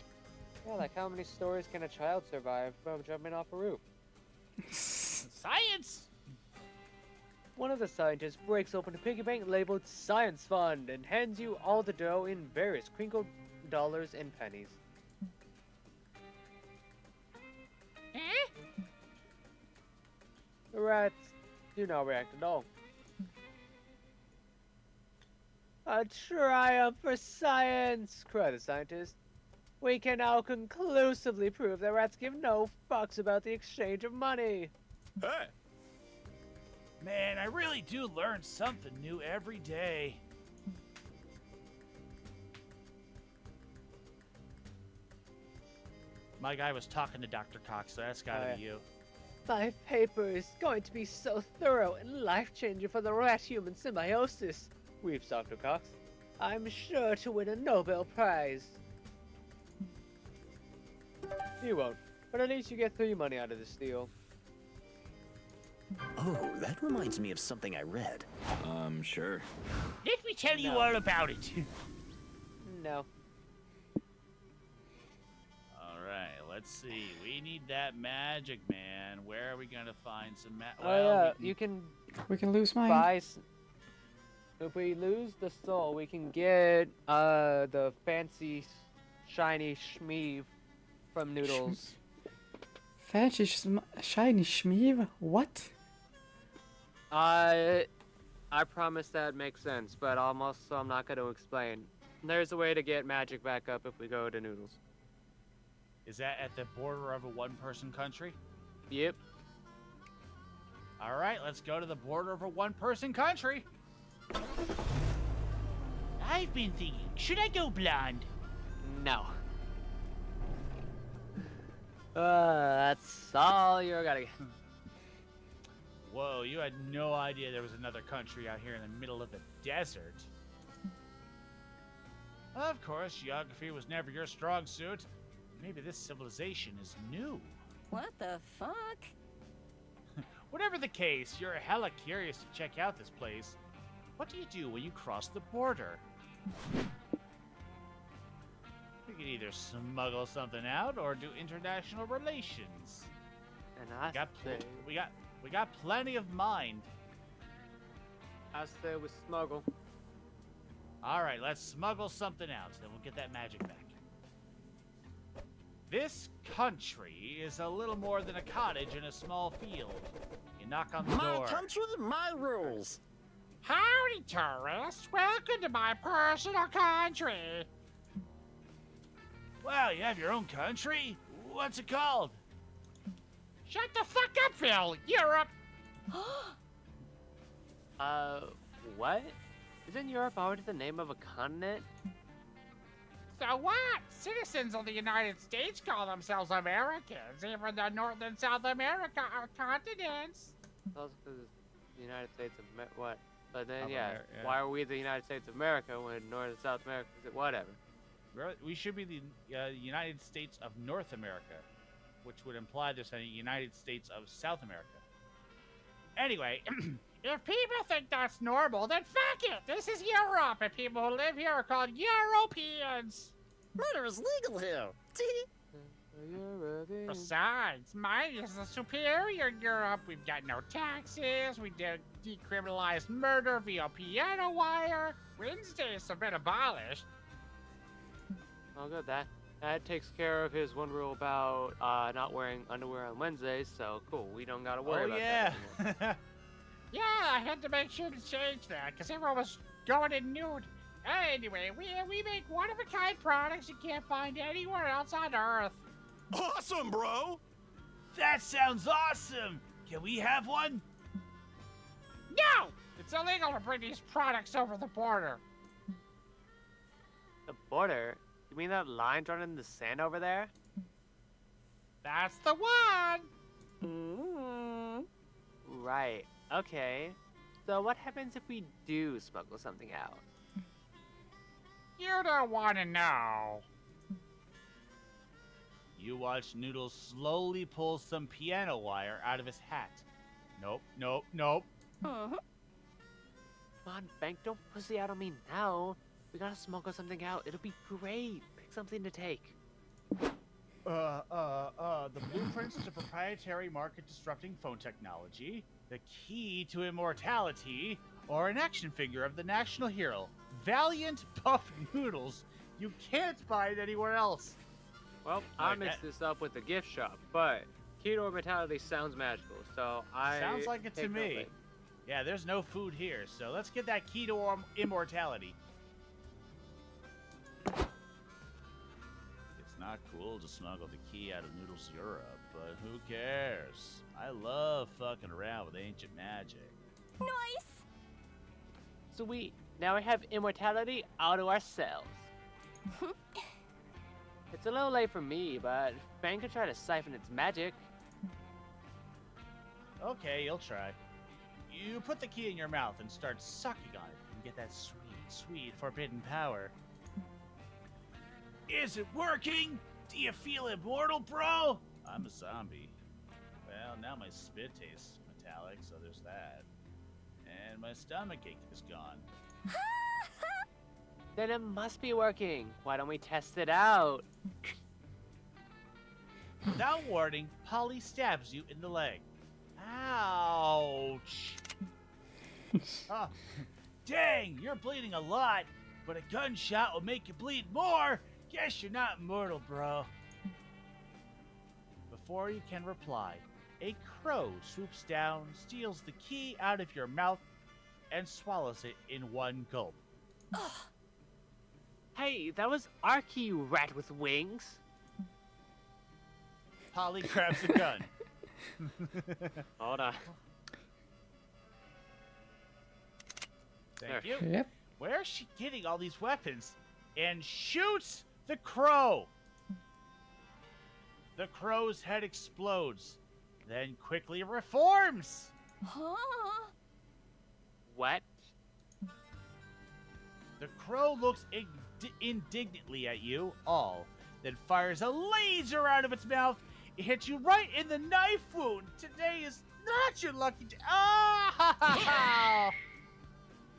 Yeah, like how many stories can a child survive from jumping off a roof? Science! One of the scientists breaks open a piggy bank labeled Science Fund and hands you all the dough in various crinkled dollars and pennies. The rats do not react at all. A triumph for science! Cried the scientist. We can now conclusively prove that rats give no fucks about the exchange of money. Hey! Man, I really do learn something new every day. My guy was talking to Dr. Cox, so that's gotta be you. My paper is going to be so thorough and life-changing for the rat-human symbiosis, weeps Dr. Cox. I'm sure to win a Nobel Prize. You won't, but at least you get 3 money out of this deal. Oh, that reminds me of something I read. Sure. Let me tell you No. all about it. No. Alright, let's see. We need that magic, man. Where are we gonna find some Oh yeah, you can We can lose mine. buy... If we lose the soul, we can get the fancy, shiny schmeeve from Noodles. Fancy shiny schmeeve? What? I promise that makes sense, but I'm not going to explain. There's a way to get magic back up if we go to Noodles. Is that at the border of a one-person country? Yep. Alright, let's go to the border of a one-person country. I've been thinking, should I go blonde? No. That's all you're gonna get. Whoa, you had no idea there was another country out here in the middle of the desert. Of course, geography was never your strong suit. Maybe this civilization is new. What the fuck? Whatever the case, you're hella curious to check out this place. What do you do when you cross the border? We could either smuggle something out or do international relations. And I say We got plenty of mind. we smuggle. All right, let's smuggle something out, then we'll get that magic back. This country is a little more than a cottage in a small field. You knock on the My door. country, my rules. Howdy, tourists. Welcome to my personal country. Wow, you have your own country? What's it called? Shut the fuck up, Phil. Europe. What? Isn't Europe already the name of a continent? So what? Citizens of the United States call themselves Americans, even though North and South America are continents. Also because it's the United States of what? But then, Of yeah, yeah. why are we the United States of America when North and South America is whatever? We should be the United States of North America, which would imply there's a United States of South America. Anyway, If people think that's normal, then fuck it! This is Europe, and people who live here are called Europeans! Murder is legal here. Besides, mine is the superior Europe. We've got no taxes, we decriminalized murder via piano wire, Wednesdays have been abolished. Oh, good. That takes care of his one rule about not wearing underwear on Wednesdays. So cool. We don't gotta worry about that anymore. Yeah, I had to make sure to change that, because everyone was going in nude. Anyway, we make one-of-a-kind products you can't find anywhere else on Earth. Awesome, bro! that sounds awesome. Can we have one? No! It's illegal to bring these products over the border. The border? You mean that line drawn in the sand over there? That's the one! Mm-hmm. Right. Okay. So what happens if we do smuggle something out? You don't want to know. You watch Noodles slowly pull some piano wire out of his hat. Nope, nope, nope. Come on, Bank, don't pussy out on me now. We gotta smuggle something out. It'll be great. Pick something to take. The blueprints to proprietary market-disrupting phone technology, the key to immortality, or an action figure of the national hero, Valiant Puff Noodles. You can't buy it anywhere else. Well, I mixed this up with the gift shop, but key to immortality sounds magical, so Sounds like it to take me. note. Yeah, there's no food here, so let's get that key to immortality. It's not cool to smuggle the key out of Noodles Europe, but who cares? I love fucking around with ancient magic. Nice. Sweet. Now we have immortality all to ourselves. It's a little late for me, but Fang could try to siphon its magic. Okay, you'll try. You put the key in your mouth and start sucking on it and get that sweet, sweet forbidden power. Is it working? Do you feel immortal, bro? I'm a zombie. Well, now my spit tastes metallic, so there's that. And my stomachache is gone. Then it must be working. Why don't we test it out? Without warning, Polly stabs you in the leg. Ouch! Oh, dang, you're bleeding a lot, but a gunshot will make you bleed more. Guess you're not mortal, bro. Before you can reply, a crow swoops down, steals the key out of your mouth, and swallows it in one gulp. Hey, that was our key, you rat with wings. Polly grabs a gun. Hold on. Thank There. you. Yep. Where's she getting all these weapons? And shoots the crow. The crow's head explodes, then quickly reforms. Huh? What? The crow looks indignantly at you all, then fires a laser out of its mouth. It hits you right in the knife wound. Today is not your lucky day. Oh!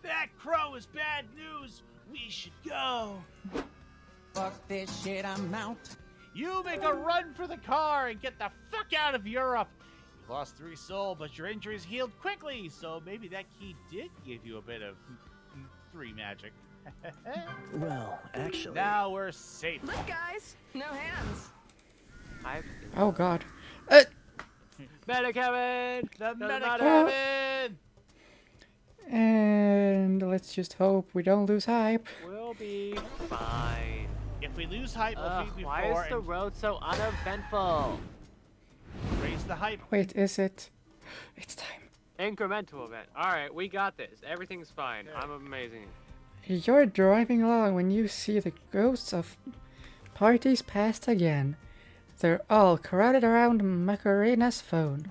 That crow is bad news. We should go. Fuck this shit, I'm out. You make a run for the car and get the fuck out of Europe. You've lost 3 souls, but your injuries healed quickly, so maybe that key did give you a bit of 3 magic. Well, actually... Now we're safe. Look, guys, no hands. Oh god. Medicament! The Doesn't Medicament! And let's just hope we don't lose hype. We'll be fine. If we lose hype, we'll Ugh, feed you why 4 is the and road so uneventful? raise the hype. Wait, is it? It's time. Incremental event. Alright, we got this. Everything's fine. Okay. I'm amazing. You're driving along when you see the ghosts of parties past again. They're all crowded around Macarena's phone.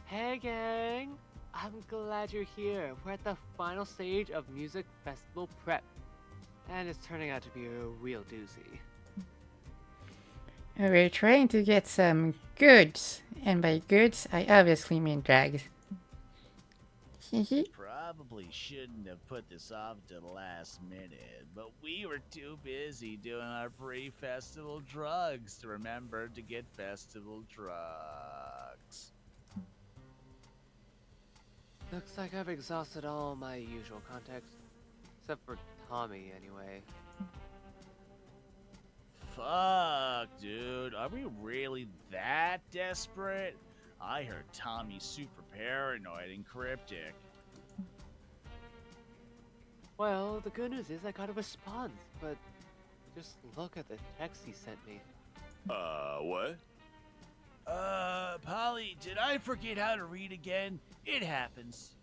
Hey gang! I'm glad you're here. We're at the final stage of Music Festival Prep. And it's turning out to be a real doozy. We're trying to get some goods, and by goods, I obviously mean drugs. Probably shouldn't have put this off to the last minute, but we were too busy doing our pre-festival drugs to remember to get festival drugs. Looks like I've exhausted all my usual contacts. Except for Tommy, anyway. Fuck, dude. Are we really that desperate? I heard Tommy's super paranoid and cryptic. Well, the good news is I got a response, but just look at the text he sent me. What? Polly, did I forget how to read again? It happens.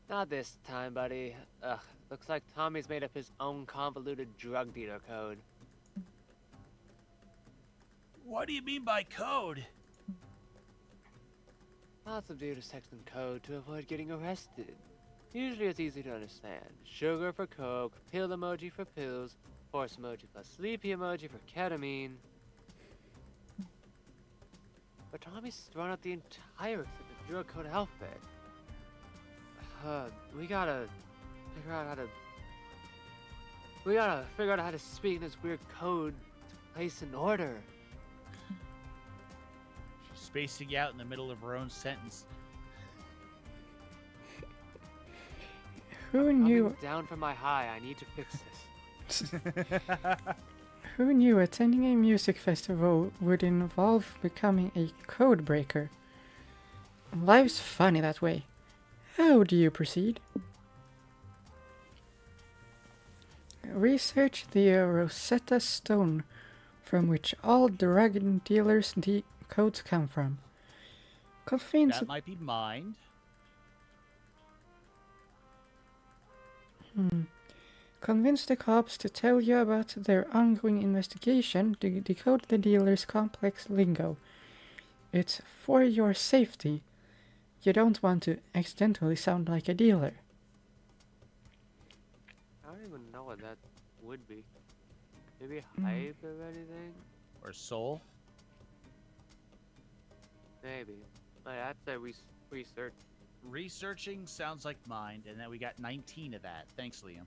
Not this time, buddy. Ugh, looks like Tommy's made up his own convoluted drug dealer code. What do you mean by code? Lots of dudes text in code to avoid getting arrested. Usually it's easy to understand. Sugar for coke, pill emoji for pills, horse emoji plus sleepy emoji for ketamine. But Tommy's thrown out the entire except the drug code alphabet. We gotta figure out how to speak this weird code to place an order. She's spacing out in the middle of her own sentence. Who knew? Coming down from my high, I need to fix this. Who knew attending a music festival would involve becoming a code breaker? Life's funny that way. How do you proceed? Research the Rosetta Stone, from which all drug dealers' codes come from. Convince. That might be mine. Convince the cops to tell you about their ongoing investigation to decode the dealer's complex lingo. It's for your safety. You don't want to accidentally sound like a dealer. I don't even know what that would be. Maybe hype or anything? Or soul? Maybe. I'd say research. Researching sounds like mine, and then we got 19 of that. Thanks, Liam.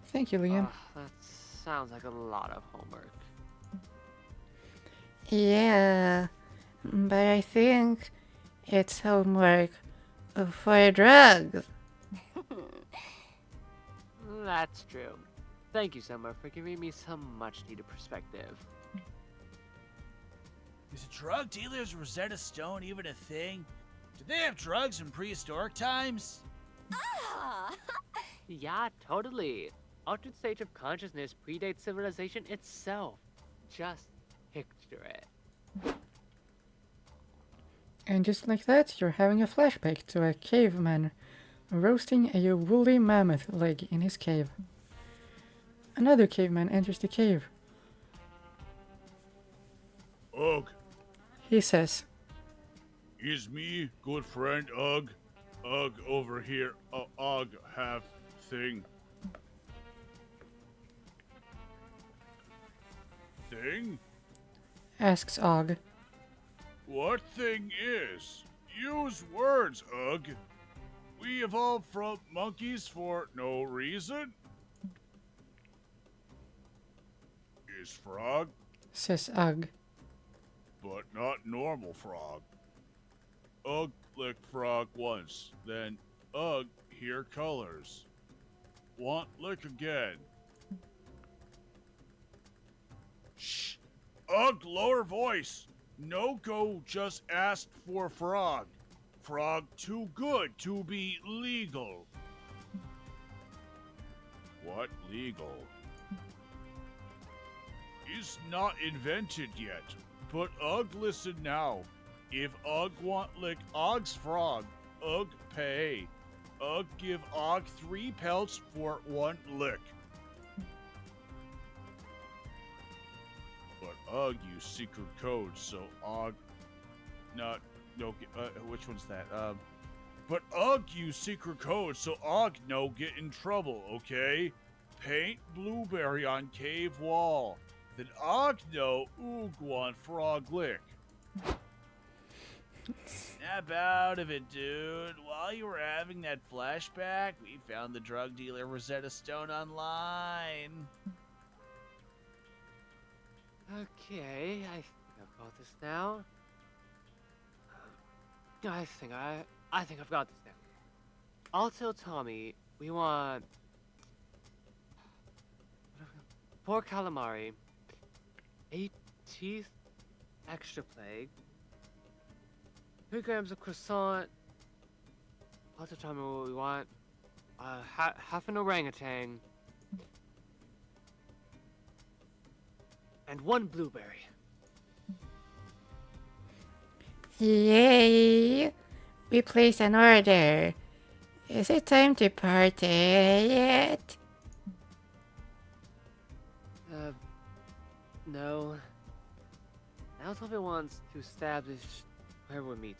Thank you, Liam. That sounds like a lot of homework. Yeah, but I think it's homework for drugs. That's true. Thank you, Summer, for giving me some much-needed perspective. Is a drug dealer's Rosetta Stone even a thing? Did they have drugs in prehistoric times? Yeah, totally. Altered stage of consciousness predates civilization itself. Just picture it. And just like that, you're having a flashback to a caveman roasting a woolly mammoth leg in his cave. Another caveman enters the cave. Ugh, He says, is me, good friend Ugg. Ugg over here. Ugg have thing. Thing? asks Og. What thing is? Use words, Ugg. We evolved from monkeys for no reason. Is frog, Says Og. but not normal frog. Ugg licked frog once, then Ugg hear colors. Want lick again. Shh! Ugg, lower voice! No go just asked for frog. Frog too good to be legal. What legal? Is not invented yet, but Ugg listen now. If Ugg want lick Ogg's frog, Ugg pay. Ugg give Ogg 3 pelts for 1 lick. But Ugg use secret code, so Ogg not no. Which one's that? But Ugg use secret code, so Ogg no get in trouble. Okay, paint blueberry on cave wall. Then Ogg no Oog want frog lick. Snap out of it, dude. While you were having that flashback, we found the drug dealer Rosetta Stone online. Okay, I think I've got this now. I think I've got this now. I'll tell Tommy we want 4 calamari, 8 teeth, extra plague, 3 grams of croissant. I'll tell Tommy what we want. Half an orangutan. And 1 blueberry. Yay! We place an order. Is it time to party yet? No. Now Tommy wants to establish where we're meeting.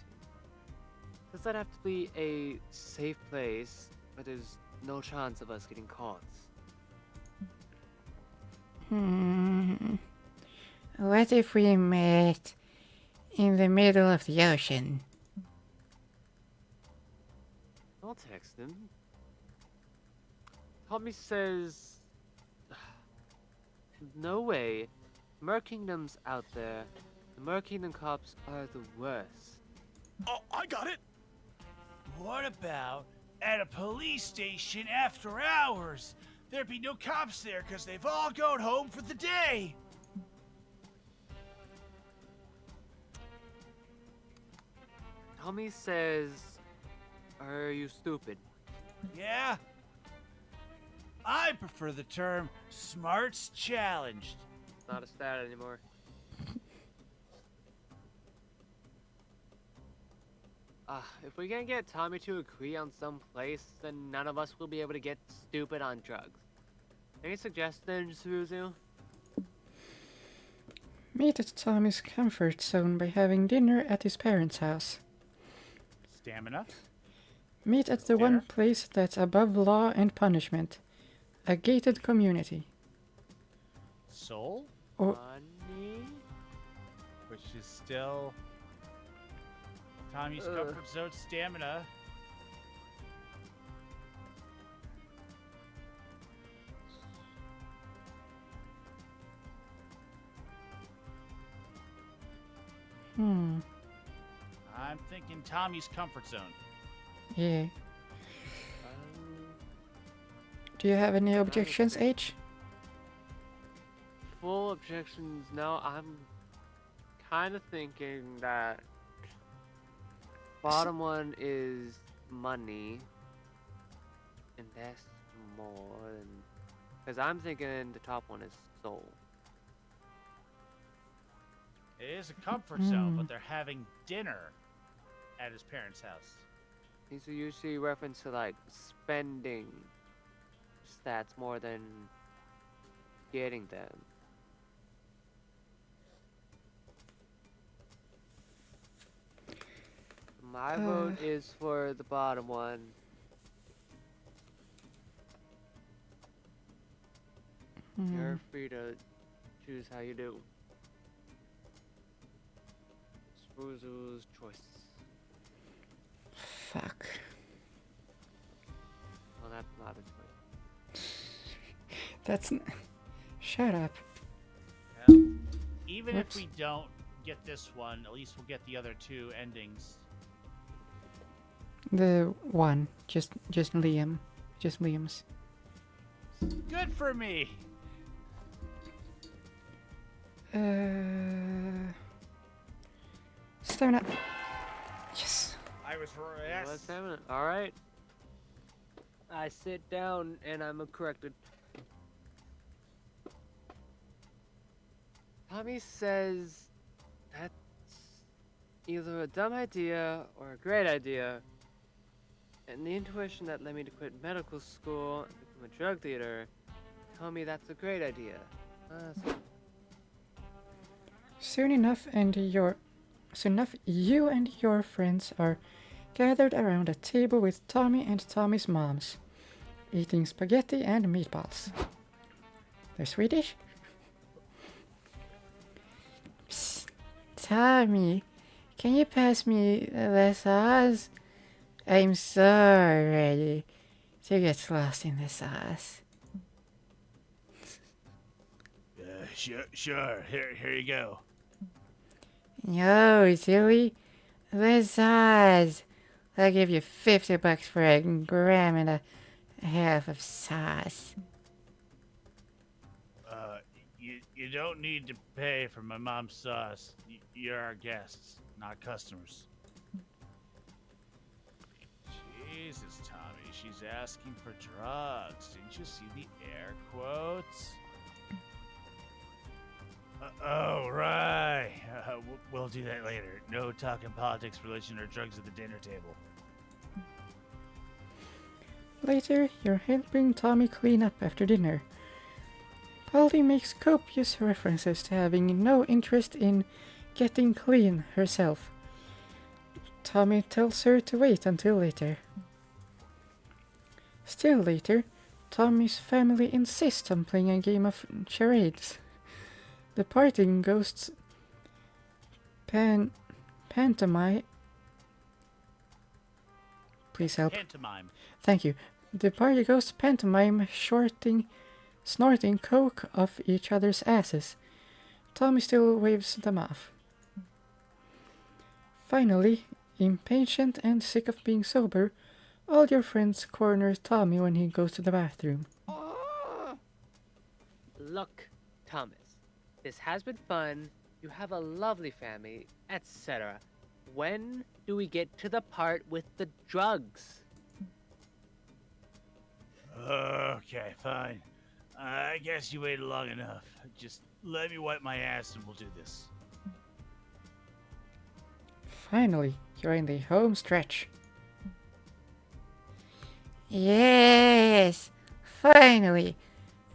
Does that have to be a safe place where there's no chance of us getting caught? What if we met in the middle of the ocean? I'll text him. Tommy says... No way. Mer Kingdom's out there. The Mer Kingdom cops are the worst. Oh, I got it. What about at a police station after hours? There'd be no cops there because they've all gone home for the day. Tommy says... Are you stupid? Yeah? I prefer the term smarts challenged. It's not a stat anymore. If we can't get Tommy to agree on some place, then none of us will be able to get stupid on drugs. Any suggestions, Suzu? Meet at Tommy's comfort zone by having dinner at his parents' house. Stamina? Meet at the one place that's above law and punishment. A gated community. Soul? Or Money? Which is still Tommy's comfort zone stamina. I'm thinking Tommy's comfort zone. yeah. Do you have any objections, H? Full objections? No, I'm kind of thinking that bottom one is money, and that's more than... Because I'm thinking the top one is soul. It is a comfort zone, but they're having dinner at his parents' house. These are usually reference to like spending stats more than getting them. My vote is for the bottom one. You're free to choose how you do. Spruzu's choice. Fuck. Well, that's not a choice. That's shut up. Well, even Whoops. if we don't get this one, at least we'll get the other 2 endings. The one. Just Liam. Just Liam's. Good for me. Stamina. Yes. I was Let's have it. All right. I sit down and I'm corrected. Tommy says that's either a dumb idea or a great idea. And the intuition that led me to quit medical school and become a drug dealer tell me that's a great idea. So Soon enough, you and your friends are gathered around a table with Tommy and Tommy's moms, eating spaghetti and meatballs. They're Swedish? Psst, Tommy, can you pass me the sauce? I'm so ready to get lost in the sauce. Sure. Here you go. No, silly. The sauce. I'll give you $50 for a gram and a half of sauce. You don't need to pay for my mom's sauce. You're our guests, not customers. Jesus, Tommy, she's asking for drugs. Didn't you see the air quotes? Oh, right. We'll do that later. No talking politics, religion, or drugs at the dinner table. Later, you're helping Tommy clean up after dinner. Polly makes copious references to having no interest in getting clean herself. Tommy tells her to wait until later. Still later, Tommy's family insists on playing a game of charades. The partying ghosts pantomime. Please help. Pantomime. Thank you. The party ghosts pantomime snorting coke off each other's asses. Tommy still waves them off. Finally, impatient and sick of being sober, all your friends corner Tommy when he goes to the bathroom. look, Thomas, this has been fun. You have a lovely family, etc. When do we get to the part with the drugs? Okay, fine. I guess you waited long enough. Just let me wipe my ass and we'll do this. Finally, you're in the home stretch. Yes! Finally!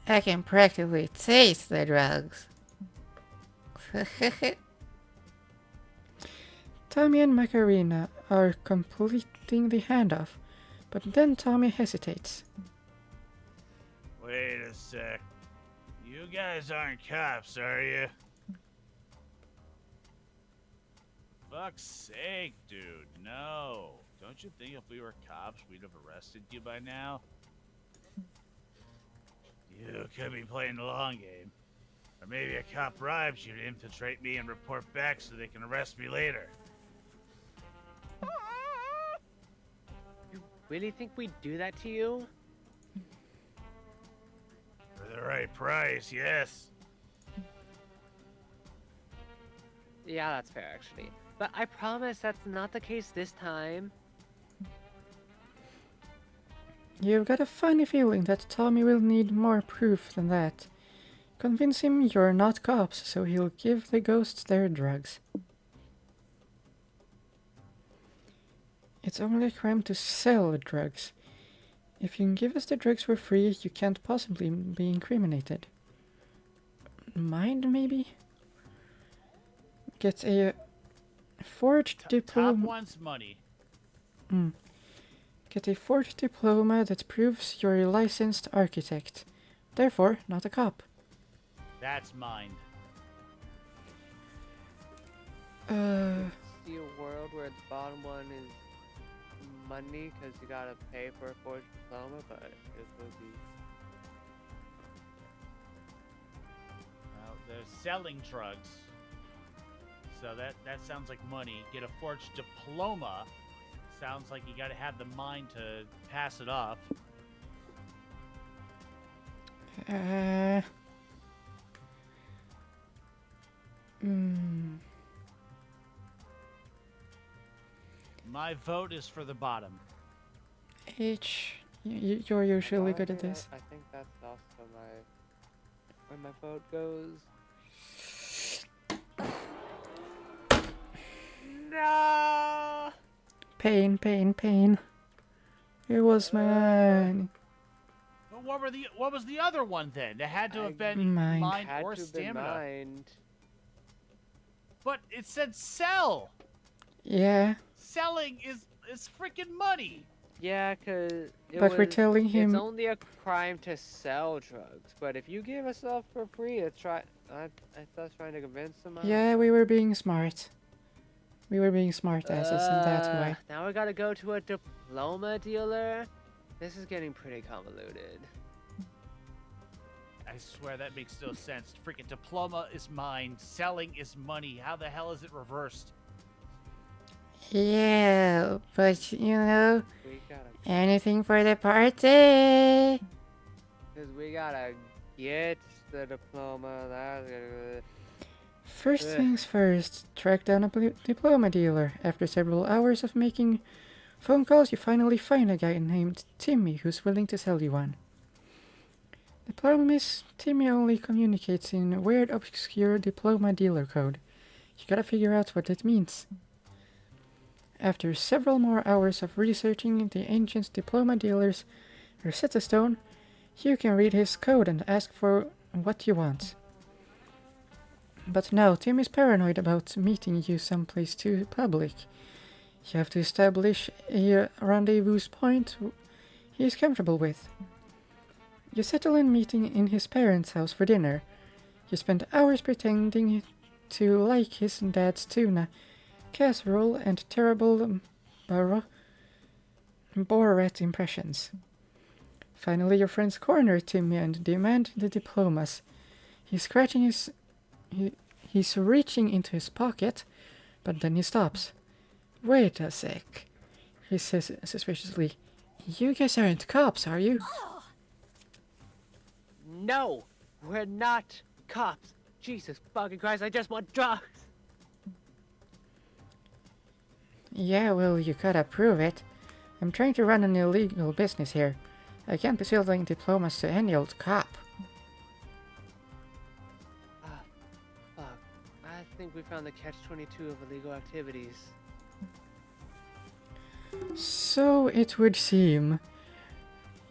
I can practically taste the drugs. Tommy and Macarena are completing the handoff, but then Tommy hesitates. Wait a sec. You guys aren't cops, are you? Fuck's sake, dude. No. Don't you think if we were cops, we'd have arrested you by now? You could be playing the long game. Or maybe a cop bribes you to infiltrate me and report back so they can arrest me later. You really think we'd do that to you? For the right price, yes. Yeah, that's fair, actually. But I promise that's not the case this time. You've got a funny feeling that Tommy will need more proof than that. Convince him you're not cops, so he'll give the ghosts their drugs. It's only a crime to sell the drugs. If you can give us the drugs for free, you can't possibly be incriminated. Mind, maybe? Get a forged Top diploma. wants money. Get a forged diploma that proves you're a licensed architect. Therefore, not a cop. That's mine. See a world where the bottom one is money because you gotta pay for a forged diploma, but it will be. Well, they're selling drugs. So that sounds like money. Get a forged diploma. Sounds like you gotta have the mind to pass it off. My vote is for the bottom. You're usually good at this. I think that's also where my vote goes. No! Pain, pain, pain. It was mine. But what was the other one then? It had to have been Mind. mind Had or to have been stamina. mind. But it said sell. Yeah, Selling is freaking money. Yeah, cause but we're telling him. it's only a crime to sell drugs. But if you give us stuff for free, I thought trying to convince them. Yeah, we were being smart. We were being smart asses in that way. Now we gotta go to a diploma dealer. This is getting pretty convoluted. I swear that makes no sense. Freaking diploma is mine. Selling is money. How the hell is it reversed? Yeah, but you know, We gotta, anything for the party. cause we gotta get the diploma. That's First Ugh. things first, track down a diploma dealer. After several hours of making phone calls, you finally find a guy named Timmy who's willing to sell you one. The problem is, Timmy only communicates in weird, obscure diploma dealer code. You gotta figure out what it means. After several more hours of researching the ancient diploma dealer's Rosetta Stone, you can read his code and ask for what you want. But now Tim is paranoid about meeting you someplace too public. You have to establish a rendezvous point he is comfortable with. You settle in meeting in his parents' house for dinner. You spend hours pretending to like his dad's tuna casserole and terrible Borat impressions. Finally, your friends corner Timmy and demand the diplomas. He's reaching into his pocket, but then he stops. Wait a sec, he says suspiciously. You guys aren't cops, are you? No, we're not cops. Jesus fucking Christ, I just want drugs. Yeah, well, you gotta prove it. I'm trying to run an illegal business here. I can't be selling diplomas to any old cop. Fuck. I think we found the catch-22 of illegal activities. So it would seem.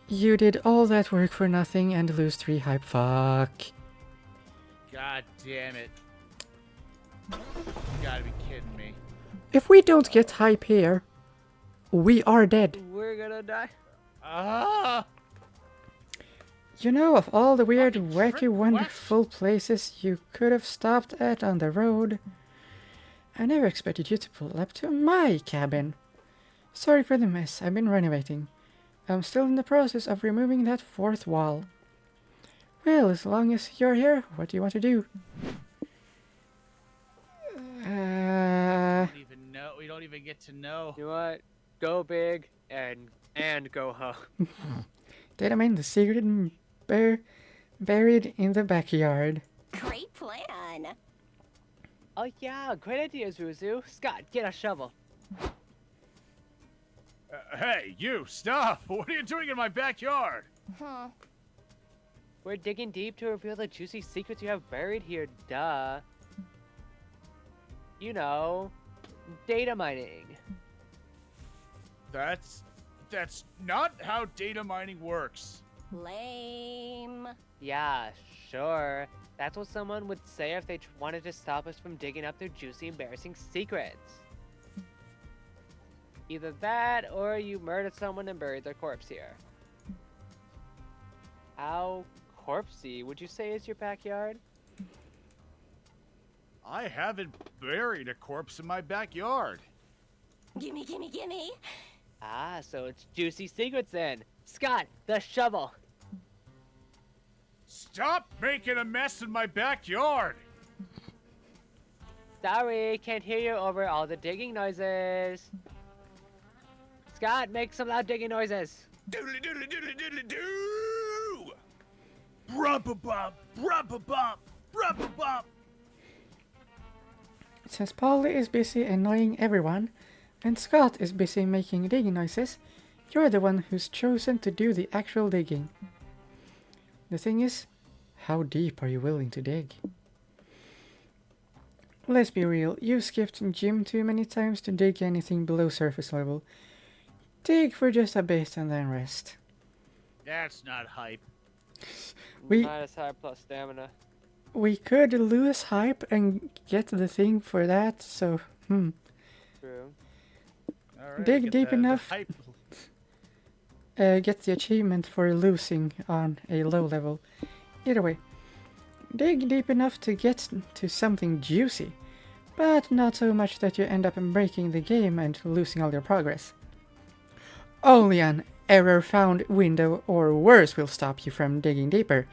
You did all that work for nothing and lose 3 hype. Fuck. God damn it. You gotta be kidding me. If we don't get hype here, we are dead. We're gonna die. Ah! You know, of all the weird, Fucking wacky, trip wonderful places you could have stopped at on the road, I never expected you to pull up to my cabin. Sorry for the mess, I've been renovating. I'm still in the process of removing that 4th wall. Well, as long as you're here, what do you want to do? We don't even get to know. You know what? Go big and go home. Data mine the secret and buried in the backyard. Great plan. Oh yeah, great idea, Zuzu. Scott, get a shovel. Hey, you, stop! What are you doing in my backyard? Huh. We're digging deep to reveal the juicy secrets you have buried here, duh. You know, data mining. That's not how data mining works. Lame. Yeah, sure. That's what someone would say if they wanted to stop us from digging up their juicy, embarrassing secrets. Either that, or you murdered someone and buried their corpse here. How corpsey would you say is your backyard? I haven't buried a corpse in my backyard. Gimme, gimme, gimme. Ah, so it's juicy secrets then. Scott, the shovel. Stop making a mess in my backyard! Sorry, can't hear you over all the digging noises. Scott, make some loud digging noises. Doodly doodly doodly doodly doo! Brub-a-bop, brub-a-bop, brub-a-bop. Since Polly is busy annoying everyone, and Scott is busy making digging noises, you're the one who's chosen to do the actual digging. The thing is, how deep are you willing to dig? let's be real, you skipped gym too many times to dig anything below surface level. Dig for just a bit and then rest. That's not hype. We- Minus high plus stamina. We could lose hype and get the thing for that, so, True. All right, Dig get deep the enough. hype. get the achievement for losing on a low level. Either way, dig deep enough to get to something juicy, but not so much that you end up breaking the game and losing all your progress. Only an error found window or worse will stop you from digging deeper.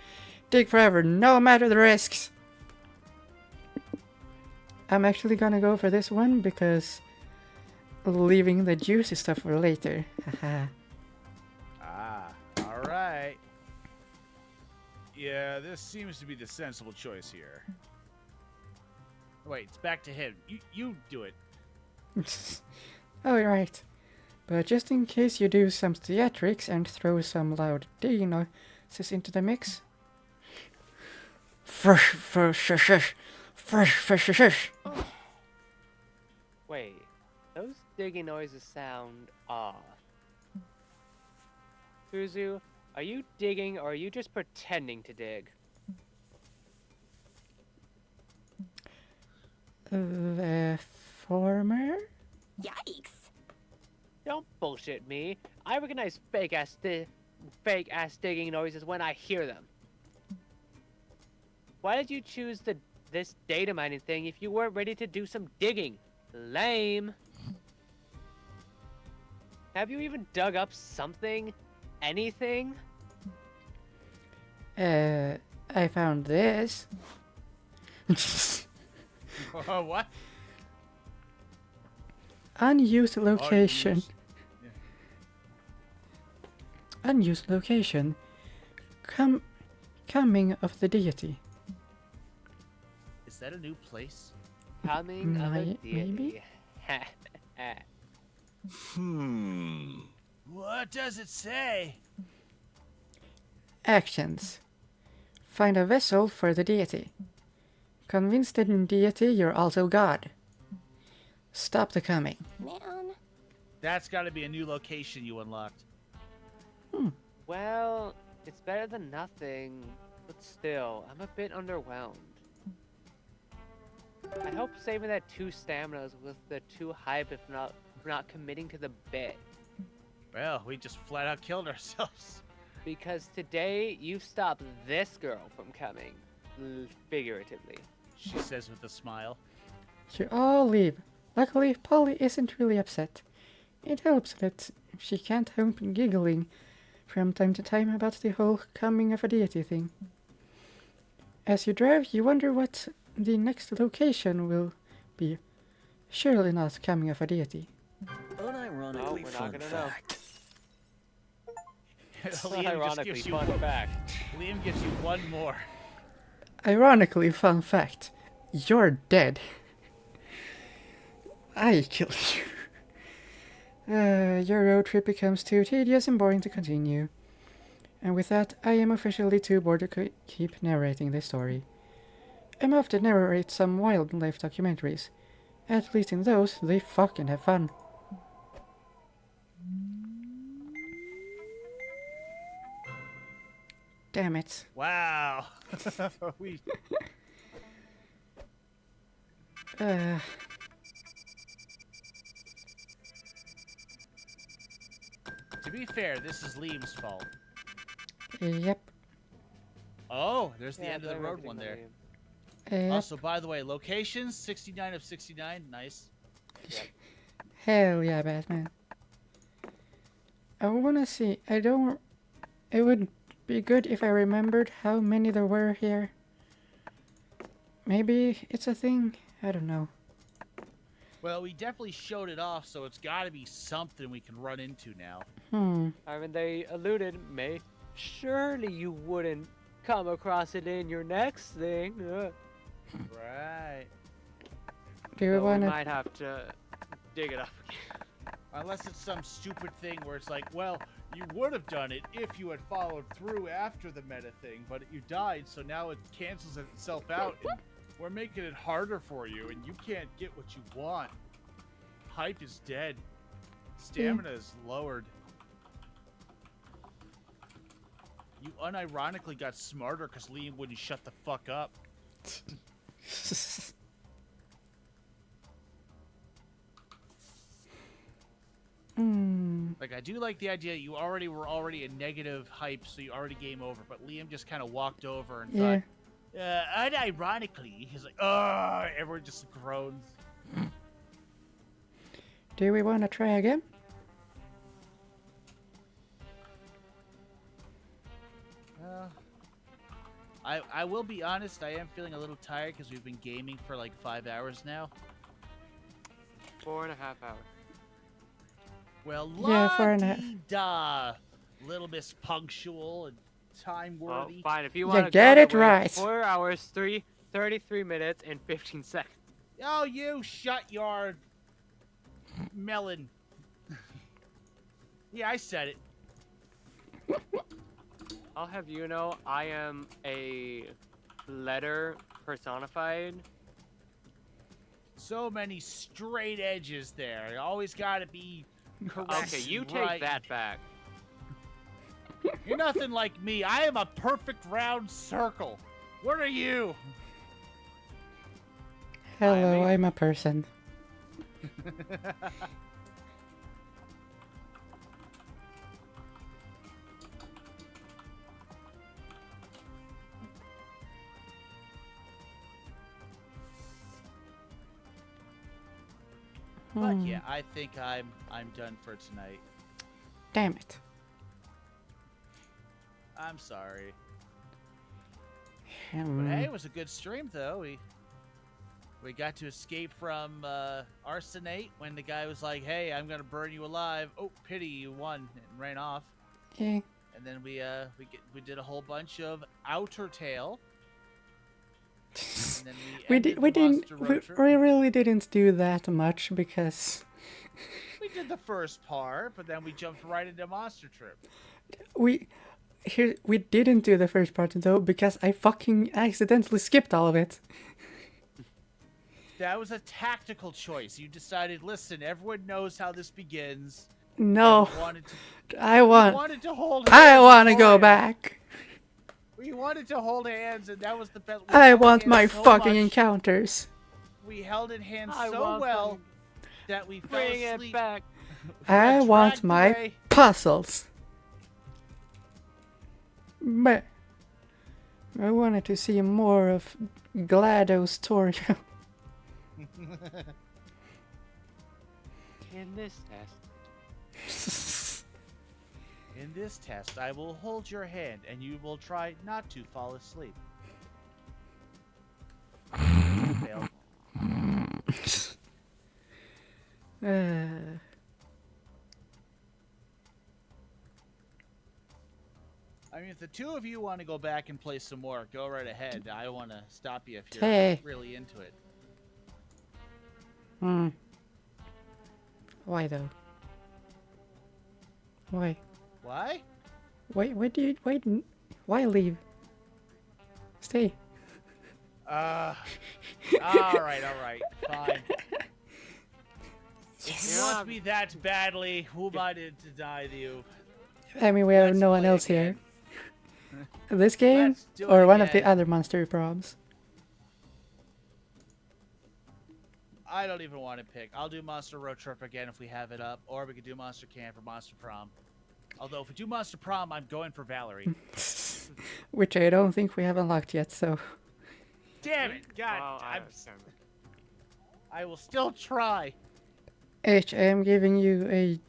Dig forever, no matter the risks! I'm actually gonna go for this one because leaving the juicy stuff for later. Haha. All right. Yeah, this seems to be the sensible choice here. Wait, it's back to him. You do it. Oh, you're right. But just in case you do some theatrics and throw some loud digging noises into the mix. Wait, those digging noises sound off. Suzu, are you digging or are you just pretending to dig? The former? Yikes. Don't bullshit me. I recognize fake ass digging noises when I hear them. Why did you choose this data mining thing if you weren't ready to do some digging? Lame. Have you even dug up something? Anything? I found this. What? Unused location. Unused. Yeah. Unused location. Coming of the deity. Is that a new place? Coming of a Maybe? deity. What does it say? Actions. Find a vessel for the deity. Convince the deity you're also God. Stop the coming. Man. That's got to be a new location you unlocked. Well, it's better than nothing, but still, I'm a bit underwhelmed. I hope saving that 2 staminas was the 2 hype if not committing to the bit. Well, we just flat out killed ourselves. Because today, you stopped this girl from coming. Figuratively. She says with a smile. You all leave. Luckily, Polly isn't really upset. It helps that she can't help giggling from time to time about the whole coming of a deity thing. As you drive, you wonder what the next location will be. Surely not coming of a deity. Unironically, No, we're not fun gonna know. fact. Liam just Ironically, gives you fun one. fact. Liam gives you one more. Ironically, fun fact. You're dead. I killed you. Your road trip becomes too tedious and boring to continue. And with that, I am officially too bored to keep narrating this story. I'm off to narrate some wildlife documentaries. At least in those, they fucking have fun. Damn it. Wow. we To be fair, this is Liam's fault. Yep. Oh, there's the Yeah, end of the blame road everything one on there. you. Also, by the way, locations 69 of 69. Nice. Hell yeah, Batman. I wanna see. It would be good if I remembered how many there were here. Maybe it's a thing. I don't know. Well, we definitely showed it off, so it's got to be something we can run into now. I mean, they alluded, May. Surely you wouldn't come across it in your next thing. Right. Do you So we wanna? might have to dig it up again. Unless it's some stupid thing where it's like, well, you would have done it if you had followed through after the meta thing, but you died, so now it cancels itself out and We're making it harder for you, and you can't get what you want. Hype is dead. Stamina is lowered. You unironically got smarter because Liam wouldn't shut the fuck up. Like, I do like the idea you were already a negative hype, so you already game over, but Liam just kind of walked over and thought, unironically, he's like, oh, everyone just groans. Do we want to try again? I will be honest, I am feeling a little tired because we've been gaming for like 5 hours now. 4.5 hours. Well, Yeah, 4.5. la-dee-da. Little Miss Punctual and time Well, worthy. fine. If you Yeah, want to get it right. 4 hours, 33 minutes, and 15 seconds. Oh, you shut your melon. Yeah, I said it. I'll have you know, I am a letter personified. So many straight edges there. You always got to be correct. Okay, you and take right. that back. You're nothing like me. I am a perfect round circle. What are you? Hello, Ivy. I'm a person. But yeah, I think I'm done for tonight. Damn it. I'm sorry. But hey, it was a good stream though. We got to escape from Arsenate when the guy was like, "Hey, I'm gonna burn you alive." Oh, pity, you won and ran off. Yeah. And then we did a whole bunch of Outer Tail. And then we really didn't do that much because we did the first part, but then we jumped right into Monster Trip. we didn't do the first part though because I fucking accidentally skipped all of it. That was a tactical choice. You decided, listen, everyone knows how this begins. No, I wanted to hold hands. I want to go back. We wanted to hold hands, and that was the best. I want my fucking encounters. We held in hands so well that we fell Bring asleep. it back. I want my away. puzzles. But I wanted to see more of GLaDOS tutorial. In this test. In this test, I will hold your hand, and you will try not to fall asleep. Fail. I mean, if the two of you want to go back and play some more, go right ahead. I want to stop you if you're really into it. Why though? Why? Why? Why leave? Stay. All right, fine. If you want me that badly, who am I to deny you? I mean, we have no one else here. This game Let's do it or one of the again. other monster probs? I don't even want to pick. I'll do Monster Road Trip again if we have it up, or we could do Monster Camp or Monster Prom. Although if we do Monster Prom, I'm going for Valerie. Which I don't think we have unlocked yet, so... Damn it! God, Well, I will still try. H, I am giving you a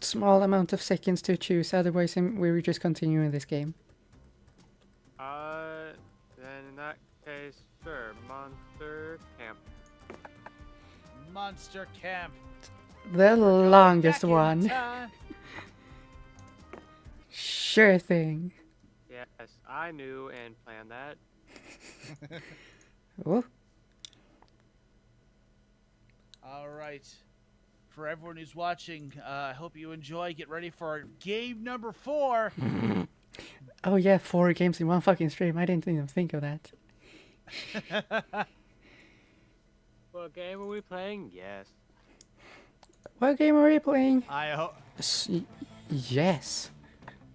small amount of seconds to choose, otherwise we will just continue in this game. Then in that case, sure, Monster Camp. Monster Camp. The longest Back in one. time. Sure thing. Yes, I knew and planned that. Oh, All right. For everyone who's watching, I hope you enjoy. Get ready for game number 4. oh yeah, 4 games in one fucking stream. I didn't even think of that. What game are we playing? Yes. What game are we playing? I hope. Yes.